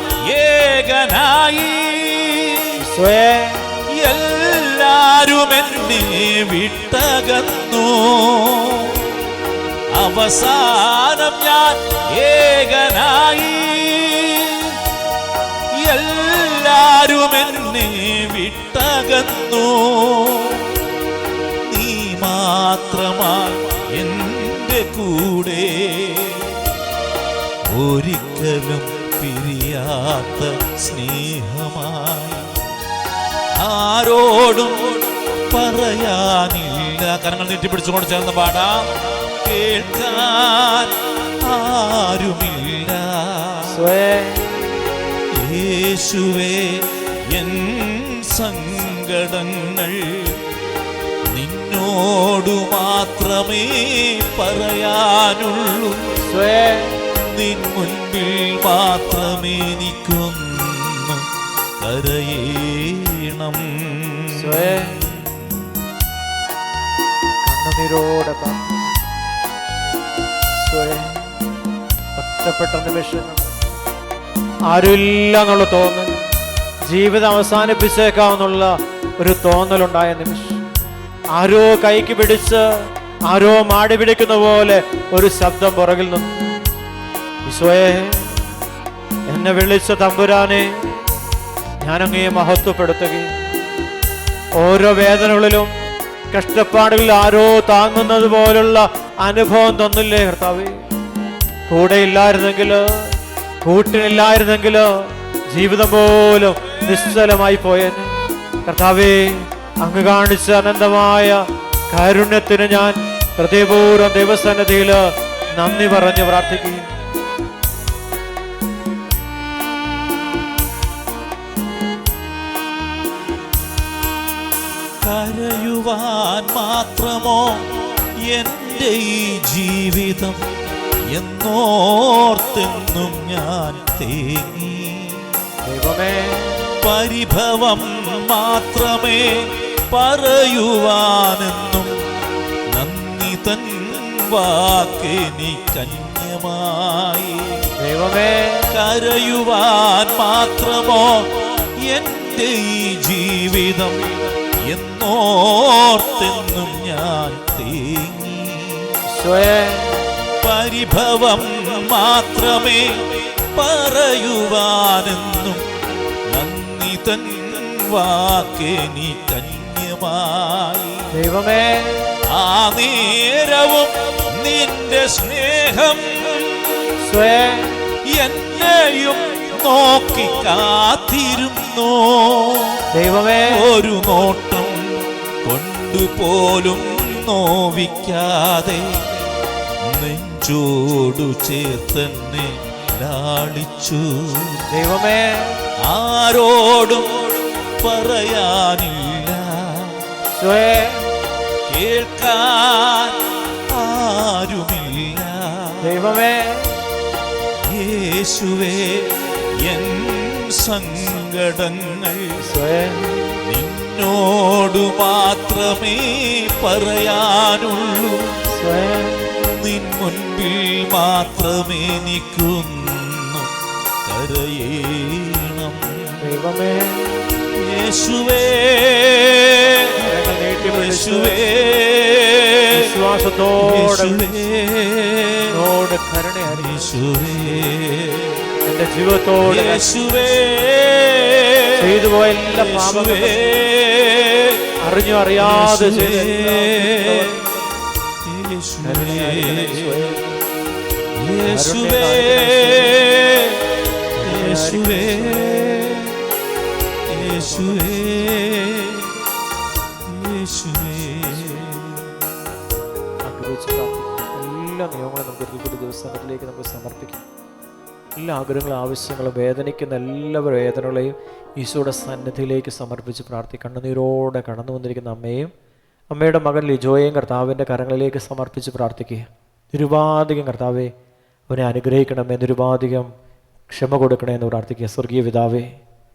ഏകനായി, എല്ലാരും എന്നെ വിട്ടകന്നു. അവസാനം ഞാൻ ഏകനായി, എല്ലാരും എന്നെ വിട്ടകന്നു. നീ മാത്രമായി എൻ്റെ കൂടെ, ഒരിക്കലും പിരിയാത്ത സ്നേഹമായി. ആരോടും പറയാനില്ല. കരങ്ങൾ നീട്ടിപ്പിടിച്ചുകൊണ്ട് ചേർന്ന് പാടാം. കേൾക്കാൻ ആരുമില്ല. യേശുവേ, എൻ സങ്കടങ്ങൾ നിന്നോടു മാത്രമേ പറയാനുള്ളൂ. നിൻ മുൻപിൽ മാത്രമേ എനിക്കൊന്ന് കരയേണം. കണ്ണുനീരോടെ ഒറ്റപ്പെട്ട നിമിഷങ്ങൾ, ആരുമില്ല എന്നുള്ള തോന്നൽ, ജീവിതം അവസാനിപ്പിച്ചേക്കാവുന്നുള്ള ഒരു തോന്നലുണ്ടായ നിമിഷം, ആരോ കൈക്ക് പിടിച്ച് ആരോ മാടി പിടിക്കുന്ന പോലെ ഒരു ശബ്ദം പുറകിൽ നിന്നു. ഈശോയെ, എന്നെ വിളിച്ച തമ്പുരാനെ ഞാനങ്ങയെ മഹത്വപ്പെടുത്തുകയും, ഓരോ വേദനകളിലും കഷ്ടപ്പാടുകളിൽ ആരോ താങ്ങുന്നത് പോലുള്ള അനുഭവം തന്നില്ലേ കർത്താവേ. കൂടെ ഇല്ലായിരുന്നെങ്കിലോ കൂട്ടിനില്ലായിരുന്നെങ്കിലോ ജീവിതം പോലും നിശ്ചലമായി പോയേനെ. കർത്താവേ, അങ്ങ് കാണിച്ച അനന്തമായ കാരുണ്യത്തിന് ഞാൻ ഹൃദയപൂർവ്വം ദൈവസന്നിധിയിൽ നന്ദി പറഞ്ഞ് പ്രാർത്ഥിക്കുകയും, കരയുവാൻ മാത്രമോ എൻ്റെ ഈ ജീവിതം എന്നോർത്തെന്നും ഞാൻ തേങ്ങി. ദൈവമേ, പരിഭവം മാത്രമേ പറയുവാനെന്നും നന്ദി തൻ വാക്കെനിക്കന്യമായി. ദൈവമേ, കരയുവാൻ മാത്രമോ എൻ്റെ ഈ ജീവിതം എന്നോർത്തെന്നും ഞാൻ തേങ്ങി. പരിഭവം മാത്രമേ പറയുവാനെന്നും നന്ദി തൻ വാക്കെനിക്കന്യമായി. ദൈവമേ, ആ നേരവും നിന്റെ സ്നേഹം എന്നെയും നോക്കി കാത്തിരുന്നു. ദൈവമേ, ഒരു നോട്ടം കൊണ്ടുപോലും നോവിക്കാതെ നെഞ്ചോടു ചേർത്തന്നെ ലാളിച്ചു. ദൈവമേ, ആരോടും പറയാനില്ല, കേൾക്കാൻ ആരുമില്ല. ദൈവമേ, യേശുവേ, എൻ സങ്കടങ്ങൾ നിന്നോടു മാത്രമേ പറയാനുള്ളൂ. നിൻ മുൻപിൽ മാത്രമേ എനിക്കൊന്നു കരയേണം. ദൈവമേ, യേശുവേ, യേശുവേ, വിശ്വാസത്തോടെ കരുണയായി യേശുവേ, എന്റെ ജീവിതത്തോടെ യേശുവേ, ചെയ്തു പോയ എല്ലാ പാപങ്ങളും അറിഞ്ഞു അറിയാതെ യേശുവേ, യേശുവേ, യേശുവേ, യേശുവേ, യേശുവേ. എല്ലാ നിയമങ്ങളും നമുക്ക് ഒരു ദിവസത്തിലേക്ക് നമുക്ക് സമർപ്പിക്കാം. എല്ലാ ആഗ്രഹങ്ങളും ആവശ്യങ്ങളും വേദനിക്കുന്ന എല്ലാ വേദനകളെയും ഈശോയുടെ സന്നിധിയിലേക്ക് സമർപ്പിച്ച് പ്രാർത്ഥിക്കുക. കണ്ണുനീരോടെ കടന്നു വന്നിരിക്കുന്ന അമ്മയും അമ്മയുടെ മകൻ ലിജോയെയും കർത്താവിൻ്റെ കരങ്ങളിലേക്ക് സമർപ്പിച്ച് പ്രാർത്ഥിക്കുക. നിരുപാധികം കർത്താവെ അവനെ അനുഗ്രഹിക്കണമേ, നിരുപാധികം ക്ഷമ കൊടുക്കണമെന്ന് പ്രാർത്ഥിക്കുക. സ്വർഗീയ പിതാവേ,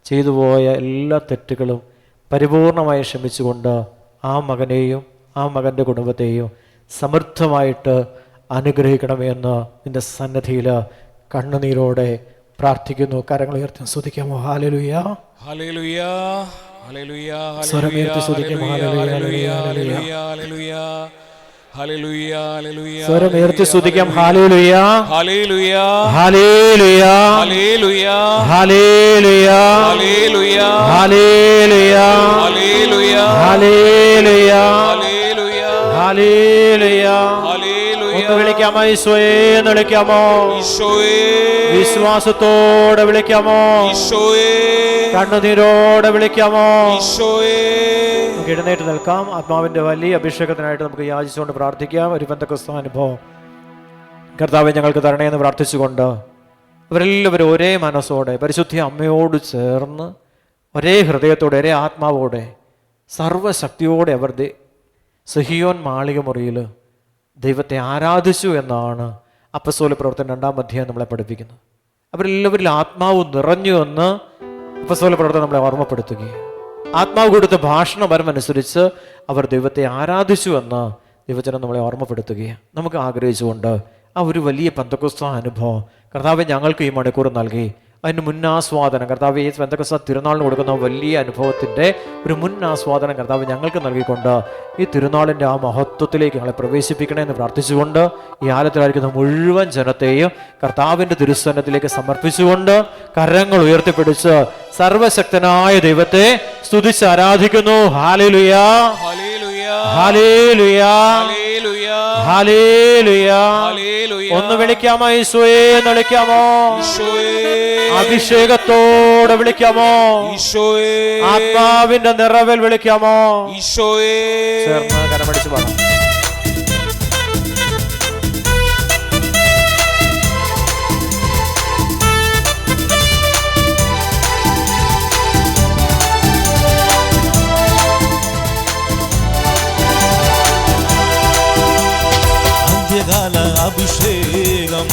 ചെയ്തു പോയ എല്ലാ തെറ്റുകളും പരിപൂർണമായി ക്ഷമിച്ചുകൊണ്ട് ആ മകനെയും ആ മകൻ്റെ കുടുംബത്തെയും സമൃദ്ധമായിട്ട് അനുഗ്രഹിക്കണമേ എന്ന് നിൻ്റെ സന്നദ്ധിയിൽ കണ്ണുനീരോടെ പ്രാർത്ഥിക്കുന്നു. കരങ്ങൾ ഉയർത്തി സ്തുതിക്കാമോ? ഹല്ലേലൂയ, ഹല്ലേലൂയ, ഹല്ലേലൂയ, സ്വരമുയർത്തി സ്തുതിക്കാമോ? ഹല്ലേലൂയ, ഹല്ലേലൂയ, ഹല്ലേലൂയ, ഹല്ലേലൂയ, ഹല്ലേലൂയ, സ്വരമുയർത്തി സ്തുതിക്കാം. ഹല്ലേലൂയ, ഹല്ലേലൂയ, ഹല്ലേലൂയ, ഹല്ലേലൂയ, ഹല്ലേലൂയ, ഹല്ലേലൂയ, ഹല്ലേലൂയ, ഹല്ലേലൂയ, ഹല്ലേലൂയ, ഹല്ലേലൂയ, ഹല്ലേലൂയ. ഹല്ലേലൂയ. ഒന്ന് വിളിക്കാമോ? ഈശോയെ എന്ന് വിളിക്കാമോ? ഈശോയേ, വിശ്വാസത്തോടെ വിളിക്കാമോ? ഈശോയേ, കണ്ണുനീരോടെ വിളിക്കാമോ? ഈശോയേ. നമുക്ക് എഴുന്നേറ്റ് നിൽക്കാം. ആത്മാവിന്റെ വലിയ അഭിഷേകത്തിനായിട്ട് നമുക്ക് യാചിച്ചുകൊണ്ട് പ്രാർത്ഥിക്കാം. ഒരു പെന്തക്കോസ്ത് അനുഭവം കർത്താവെ ഞങ്ങൾക്ക് തരണേന്ന് പ്രാർത്ഥിച്ചുകൊണ്ട് അവരെല്ലാവരും ഒരേ മനസ്സോടെ പരിശുദ്ധ അമ്മയോട് ചേർന്ന് ഒരേ ഹൃദയത്തോടെ ഒരേ ആത്മാവോടെ സർവശക്തിയോടെ അവർ സിഹിയോൻ മാളിക മുറിയിൽ ദൈവത്തെ ആരാധിച്ചു എന്നാണ് അപ്പസ്തോല പ്രവർത്തനം 2-ാം അധ്യായം നമ്മളെ പഠിപ്പിക്കുന്നത്. അവരെല്ലാവരിൽ ആത്മാവ് നിറഞ്ഞു എന്ന് അപ്പസ്തോല പ്രവർത്തനം നമ്മളെ ഓർമ്മപ്പെടുത്തുകയും ആത്മാവ് കൊടുത്ത ഭാഷണപരമനുസരിച്ച് അവർ ദൈവത്തെ ആരാധിച്ചു എന്ന് ദൈവജനം നമ്മളെ ഓർമ്മപ്പെടുത്തുകയാണ്. നമുക്ക് ആഗ്രഹിച്ചുകൊണ്ട് ആ ഒരു വലിയ പെന്തക്കോസ്ത് അനുഭവം കർത്താവെ ഞങ്ങൾക്ക് ഈ മണിക്കൂർ നൽകി അതിന് മുന്നാസ്വാദനം കർത്താവ് ഈ പെന്തക്കോസ്ത് തിരുനാളിന് കൊടുക്കുന്ന വലിയ അനുഭവത്തിൻ്റെ ഒരു മുന്നാസ്വാദനം കർത്താവ് ഞങ്ങൾക്ക് നൽകിക്കൊണ്ട് ഈ തിരുനാളിൻ്റെ ആ മഹത്വത്തിലേക്ക് ഞങ്ങളെ പ്രവേശിപ്പിക്കണമെന്ന് പ്രാർത്ഥിച്ചുകൊണ്ട് ഈ ആലത്തിലായിരിക്കുന്ന മുഴുവൻ ജനത്തെയും കർത്താവിൻ്റെ തിരുസന്നത്തിലേക്ക് സമർപ്പിച്ചുകൊണ്ട് കരങ്ങൾ ഉയർത്തിപ്പിടിച്ച് സർവശക്തനായ ദൈവത്തെ സ്തുതിച്ച് ആരാധിക്കുന്നു. ഹല്ലേലൂയ, ഹല്ലേലൂയ, ഹല്ലേലൂയ, ഹല്ലേലൂയ, ഹല്ലേലൂയ. ഹല്ലേലൂയ. ഒന്ന് വിളിക്കാമോ? ഈശോയെ എന്ന് വിളിക്കാമോ? ഈശോയേ, അഭിഷേകത്തോടെ വിളിക്കാമോ? ഈശോയേ, ആത്മാവിന്റെ നിറവിൽ വിളിക്കാമോ? ഈശോയേ. ചേർന്ന് കരമടിച്ച് പാടാം. അന്ത്യകാല അഭിഷേകം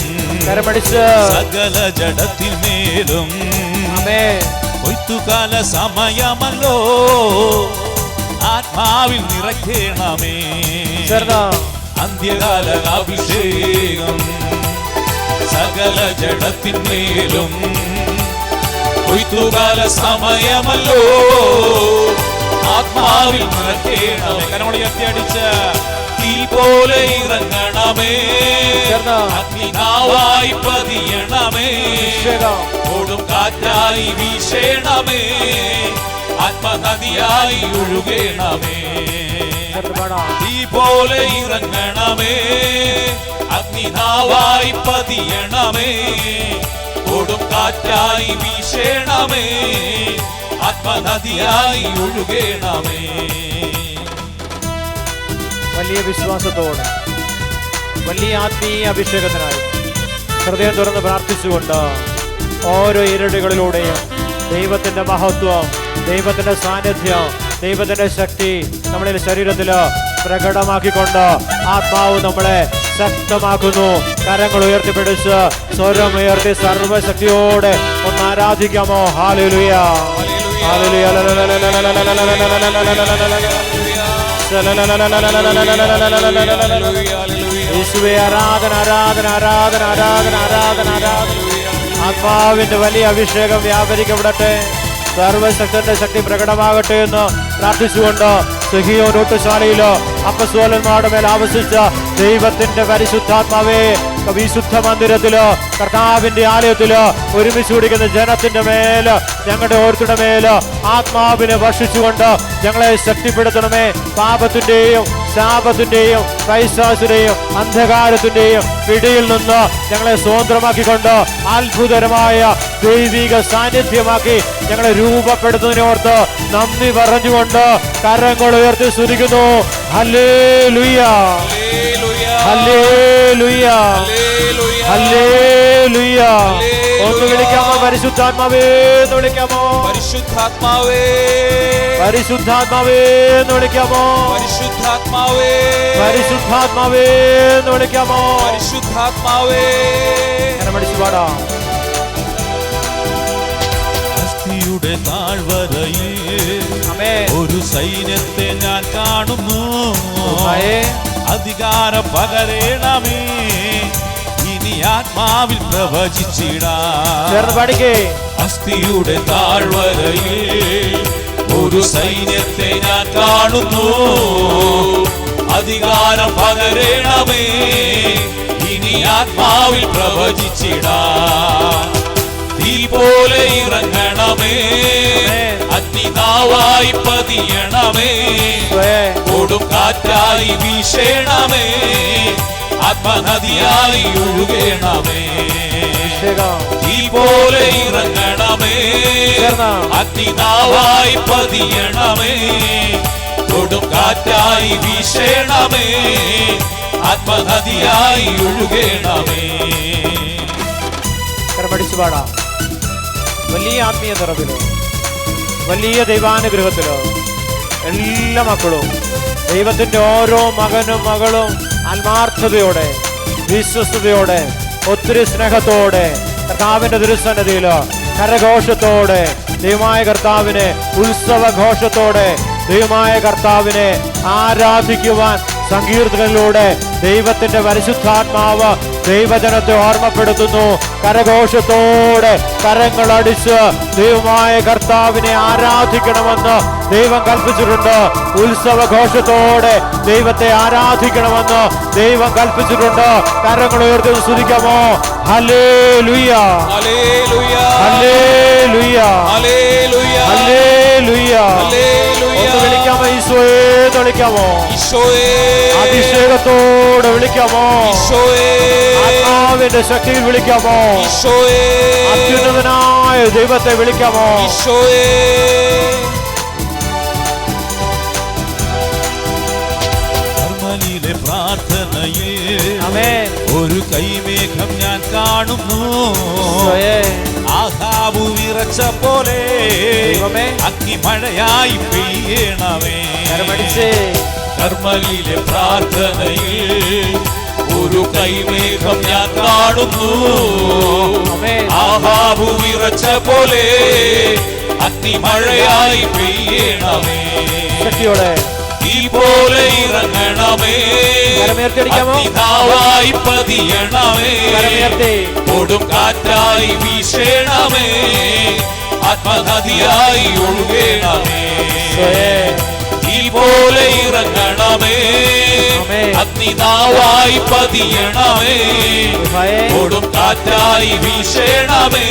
കരമടിച്ച് സകല ജഡത്തിന്മേലും കൊയ്ത്തുകാല സമയമല്ലോ ആത്മാവിൽ നിറയ്ക്കണമേ. അന്ത്യകാല അഭിഷേകം സകല ജഡത്തിന്മേലും കൊയ്ത്തുകാല സമയമല്ലോ ആത്മാവിൽ നിറയ്ക്കണമേ. കരമുയർത്തി അടിച്ച് തീ പോലെ ഇറങ്ങണമേ, അഗ്നിനാവായി പതിയണമേ, കൊടും കാറ്റായി വീശണമേ, ആത്മനദിയായി ഒഴുകണമേ. തീ പോലെ ഇറങ്ങണമേ, അഗ്നിനാവായി പതിയണമേ, കൊടും കാറ്റായി വീശണമേ, ആത്മനദിയായി ഒഴുകണമേ. വലിയ വിശ്വാസത്തോടെ വലിയ ആത്മീയ അഭിഷേകത്തിനായി ഹൃദയം തുറന്ന് പ്രാർത്ഥിച്ചുകൊണ്ട് ഓരോ ഇരടികളിലൂടെയും ദൈവത്തിന്റെ മഹത്വം, ദൈവത്തിന്റെ സാന്നിധ്യം, ദൈവത്തിന്റെ ശക്തി നമ്മളിൽ ശരീരത്തിൽ പ്രകടമാക്കിക്കൊണ്ട് ആത്മാവ് നമ്മളെ ശക്തമാക്കുന്നു. കരങ്ങൾ ഉയർത്തിപ്പിടിച്ച് സ്വരമുയർത്തി സർവശക്തിയോടെ ഒന്ന് ആരാധിക്കാമോ? ഹല്ലേലൂയ, ഹല്ലേലൂയ, യേശുവേ ആരാധന, ആരാധന, ആരാധന, ആരാധന, ആരാധന, ആരാധന. ആത്മാവിന്റെ വലിയ അഭിഷേകം വ്യാപരിക്കപ്പെടട്ടെ, സർവശക്തന്റെ ശക്തി പ്രകടമാകട്ടെ എന്ന് പ്രാർത്ഥിച്ചുകൊണ്ട് സിഹിയോൻ ഊട്ടുശാലയിലോ അപ്പസ്തോലന്മാരുടെ മേൽ ആവസിച്ച ദൈവത്തിന്റെ പരിശുദ്ധാത്മാവേ, വിശുദ്ധ മന്ദിരത്തിലോ കർത്താവിന്റെ ആലയത്തിലോ ഒരുമിച്ച് കുടിക്കുന്ന ജനത്തിന്റെ മേല്, ഞങ്ങളുടെ ഓരോരുത്തരുടെ മേല് ആത്മാവിനെ വർഷിച്ചുകൊണ്ട് ഞങ്ങളെ ശക്തിപ്പെടുത്തണമേ. പാപത്തിന്റെയും ശാപത്തിന്റെയും പൈശാചിന്റെയും അന്ധകാരത്തിന്റെയും പിടിയിൽ നിന്ന് ഞങ്ങളെ സ്വതന്ത്രമാക്കിക്കൊണ്ട് അത്ഭുതകരമായ ദൈവിക സാന്നിധ്യമാക്കി ഞങ്ങളെ രൂപപ്പെടുത്തുന്നതിനോർത്ത് നന്ദി പറഞ്ഞുകൊണ്ട് കരങ്ങൾ ഉയർത്തി സ്തുതിക്കുന്നു. ഹല്ലേലൂയ, ഹല്ലേലൂയ, ഹല്ലേലൂയ. ഒന്ന് വിളിക്കാമോ? പരിശുദ്ധാത്മാവേ എന്ന് വിളിക്കാമോ? പരിശുദ്ധാത്മാവേ, പരിശുദ്ധാത്മാവേ എന്ന് വിളിക്കാമോ? പരിശുദ്ധാത്മാവേ, പരിശുദ്ധാത്മാവേ എന്ന് വിളിക്കാമോ? പരിശുദ്ധാത്മാവേ, പരിശുദ്ധാത്മാവേ കരമടിച്ചു പാടാം. അസ്ഥിയുടെ താഴ്വരയിൽ ആമേൻ. ഒരു സൈന്യത്തെ ഞാൻ കാണുന്നു. ആയേ. അധികാരം പകരണമേ, ഇനി ആത്മാവിൽ പ്രവചിച്ചിടാം. ചേർന്ന് പാടിക്കേ. അസ്ഥിയുടെ താഴ്വരയിൽ ഒരു സൈന്യത്തെ ഞാൻ കാണുന്നു. അധികാരം പകരണമേ, ഇനി ആത്മാവിൽ പ്രവചിച്ചിടാം. തീ പോലെ ഇറങ്ങണമേ, അഗ്നിനാവായി പതിയണമേ, കൊടും കാറ്റായി വീശണമേ, ആത്മനദിയായി ഒഴുകണമേ. തീ പോലെ ഇറങ്ങണമേ, അഗ്നിനാവായി പതിയണമേ, കൊടും കാറ്റായി വീശണമേ, ആത്മനദിയായി ഒഴുകണമേ. കരമടിച്ചു പാടാം. വലിയ ആത്മീയ നിറവിലോ വലിയ ദൈവാനുഗ്രഹത്തിലോ എല്ലാ മക്കളും ദൈവത്തിന്റെ ഓരോ മകനും മകളും ആത്മാർത്ഥതയോടെ വിശ്വസ്തയോടെ ഒത്തിരി സ്നേഹത്തോടെ കർത്താവിന്റെ തിരുസന്നിധിയിലോ കരഘോഷത്തോടെ ദൈവമായ കർത്താവിനെ ഉത്സവഘോഷത്തോടെ ദൈവമായ കർത്താവിനെ ആരാധിക്കുവാൻ സങ്കീർത്തനങ്ങളിലൂടെ ദൈവത്തിന്റെ പരിശുദ്ധാത്മാവ് ദൈവജനത്തെ ഓർമ്മപ്പെടുത്തുന്നു. കരഘോഷത്തോടെ കരങ്ങളടിച്ച് ദൈവമായ കർത്താവിനെ ആരാധിക്കണമെന്ന് ദൈവം കൽപ്പിച്ചിട്ടുണ്ട്. ഉത്സവഘോഷത്തോടെ ദൈവത്തെ ആരാധിക്കണമെന്ന് ദൈവം കൽപ്പിച്ചിട്ടുണ്ട്. കരങ്ങൾ ഉയർത്തി സ്തുതിക്കാമോ? ഹല്ലേലൂയ, ഹല്ലേലൂയ, ഹല്ലേലൂയ, ഹല്ലേലൂയ, ഹല്ലേലൂയ. ഹല്ലേലൂയ. ഒന്ന് വിളിക്കാമോ? ഈശോയെ വിളിക്കാമോ? ഈശോയെ, അഭിഷേകത്തോടെ വിളിക്കാമോ? ഈശോയെ, ആത്മാവിന്റെ ശക്തിയിൽ വിളിക്കാമോ? ഈശോയെ, അത്യുന്നതനായ ദൈവത്തെ വിളിക്കാമോ? ഈശോയെ. കർമ്മലിലെ പ്രാർത്ഥനയിൽ ആമേൻ. ഒരു കൈമേഘം ഞാൻ കാണുന്നു. ഈശോയെ. ആഹാബു വിറച്ച പോലെ ദൈവമേ. അഗ്നിമഴയായി പെയ്യണമേ. കരമടിച്ച്. കർമ്മലിലെ പ്രാർത്ഥനയിൽ ഒരു കൈമേഘം ഞാൻ കാണുന്നു. ആമേൻ. ആഹാബു വിറച്ച പോലെ അഗ്നിമഴയായി പെയ്യണമേ. ശക്തിയോടെ തീ പോലെ ഇറങ്ങണമേ, കരമുയർത്തിയടിക്കാമോ? അഗ്നിനാവായി പതിയണമേ, കരമുയർത്തി. കൊടും കാറ്റായി വീശണമേ, ആത്മനദിയായി ഒഴുകണമേ. തീ പോലെ ഇറങ്ങണമേ, ആമേൻ. അഗ്നിനാവായി പതിയണമേ, കൊടും കാറ്റായി വീശണമേ,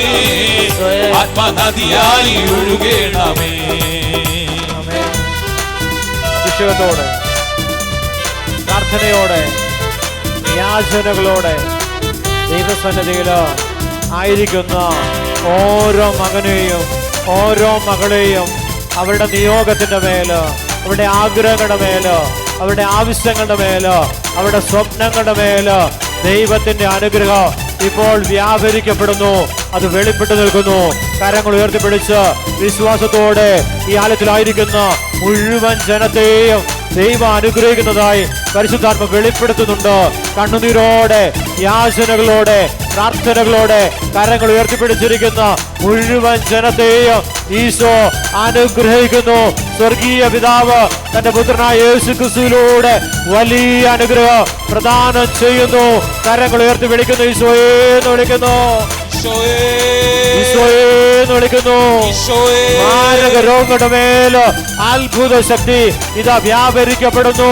ആത്മനദിയായി ഒഴുകണമേ. അഭിഷേകത്തോടെ പ്രാർത്ഥനയോടെ യാചനകളോടെ ദൈവസന്നിധിയില് ആയിരിക്കുന്ന ഓരോ മകനെയും ഓരോ മകളെയും അവരുടെ നിയോഗത്തിന്റെ മേല്, അവരുടെ ആഗ്രഹങ്ങളുടെ മേല്, അവരുടെ ആവശ്യങ്ങളുടെ മേല്, അവരുടെ സ്വപ്നങ്ങളുടെ മേല് ദൈവത്തിന്റെ അനുഗ്രഹം ഇപ്പോൾ വ്യാപരിക്കപ്പെടുന്നു. അത് വെളിപ്പെട്ടു നിൽക്കുന്നു. കരങ്ങൾ ഉയർത്തിപ്പിടിച്ച് വിശ്വാസത്തോടെ ഈ ആലയത്തിലായിരിക്കുന്ന മുഴുവൻ ജനത്തെയും ദൈവം അനുഗ്രഹിക്കുന്നതായി പരിശുദ്ധാത്മ വെളിപ്പെടുത്തുന്നുണ്ട്. കണ്ണുനീരോടെ യാചനകളോടെ പ്രാർത്ഥനകളോടെ കരങ്ങൾ ഉയർത്തിപ്പിടിച്ചിരിക്കുന്ന മുഴുവൻ ജനത്തെയും ഈശോ അനുഗ്രഹിക്കുന്നു. സ്വർഗീയ പിതാവ് തന്റെ പുത്രനായ യേശു ക്രിസ്തുവിലൂടെ വലിയ അനുഗ്രഹം പ്രദാനം ചെയ്യുന്നു. കരങ്ങൾ ഉയർത്തി വിളിക്കുന്നു. ഈശോയെ എന്ന് വിളിക്കുന്നു. ഈശോയെ എന്ന് വിളിക്കുന്നു. മാരക രോഗങ്ങളുടെ മേല് അത്ഭുത ശക്തി ഇതാ വ്യാപരിക്കപ്പെടുന്നു,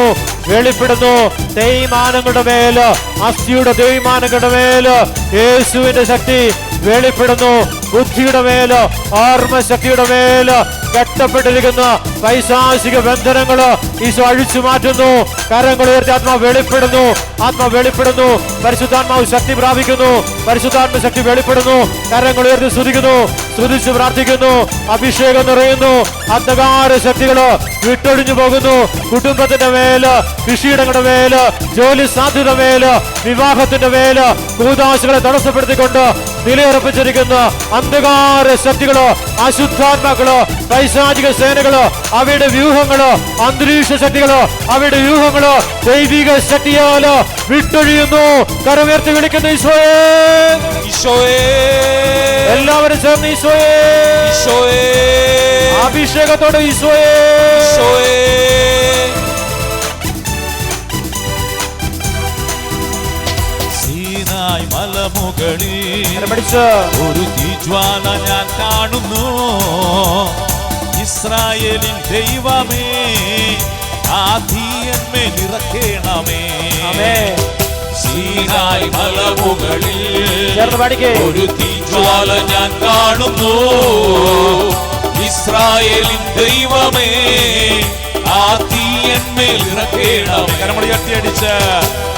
വെളിപ്പെടുന്നു. തേയ്മാനങ്ങളുടെ മേല്, അസ്ഥിയുടെ തേയ്മാനങ്ങളുടെ മേല് യേശുവിന്റെ ശക്തി വെളിപ്പെടുന്നു. ബുദ്ധിയുടെ മേല്, ഓർമ്മശക്തിയുടെ മേല് കെട്ടപ്പെട്ടിരിക്കുന്ന പൈശാചിക ബന്ധനങ്ങള് ഈശോ അഴിച്ചു മാറ്റുന്നു. കരങ്ങൾ ഉയർത്തി ആത്മാവ് വെളിപ്പെടുന്നു. ആത്മാവ് വെളിപ്പെടുന്നു. പരിശുദ്ധാത്മാവ് ശക്തി പ്രാപിക്കുന്നു. പരിശുദ്ധാത്മ ശക്തി വെളിപ്പെടുന്നു. കരങ്ങൾ ഉയർത്തി സ്തുതിക്കുന്നു, സ്തുതിച്ച് പ്രാർത്ഥിക്കുന്നു. അഭിഷേകം നിറയുന്നു. അന്ധകാര ശക്തികള് വിട്ടൊഴിഞ്ഞു പോകുന്നു. കുടുംബത്തിന്റെ മേല്, കൃഷിയിടങ്ങളുടെ മേല്, ജോലി സാധ്യത മേല്, വിവാഹത്തിന്റെ മേല് കൂദാശകളെ തടസ്സപ്പെടുത്തിക്കൊണ്ട് നിലയുറപ്പിച്ചിരിക്കുന്ന അന്ധകാര ശക്തികള്, അശുദ്ധാത്മാക്കള് പൈശാചിക സേനകളോ അവയുടെ വ്യൂഹങ്ങളോ അന്തരീക്ഷ ശക്തികളോ അവയുടെ വ്യൂഹങ്ങളോ ദൈവിക ശക്തിയാലോ വിട്ടൊഴിയുന്നു. കരമുയർത്തി വിളിക്കുന്നു ഈശോയേ, ഈശോയേ, എല്ലാവരും ചേർന്ന് ഈശോയേ, ഈശോയേ, അഭിഷേകത്തോടെ ഈശോയേ, ഈശോയേ. സീനായ് മലമുകളിൽ ഒരു തീജ്വാല ഞാൻ കാണുന്നു. ഇസ്രായേലിൻ ദൈവമേ, ആ തീയന്മേൽ ഇറക്കേണമേ. സീനായ് മലമുകളിൽ ഒരു തീജ്വാല ഞാൻ കാണുന്നു. ഇസ്രായേലിൻ ദൈവമേ, ആ തീയന്മേൽ ഇറക്കേണമേ. കരമടി അടിച്ച്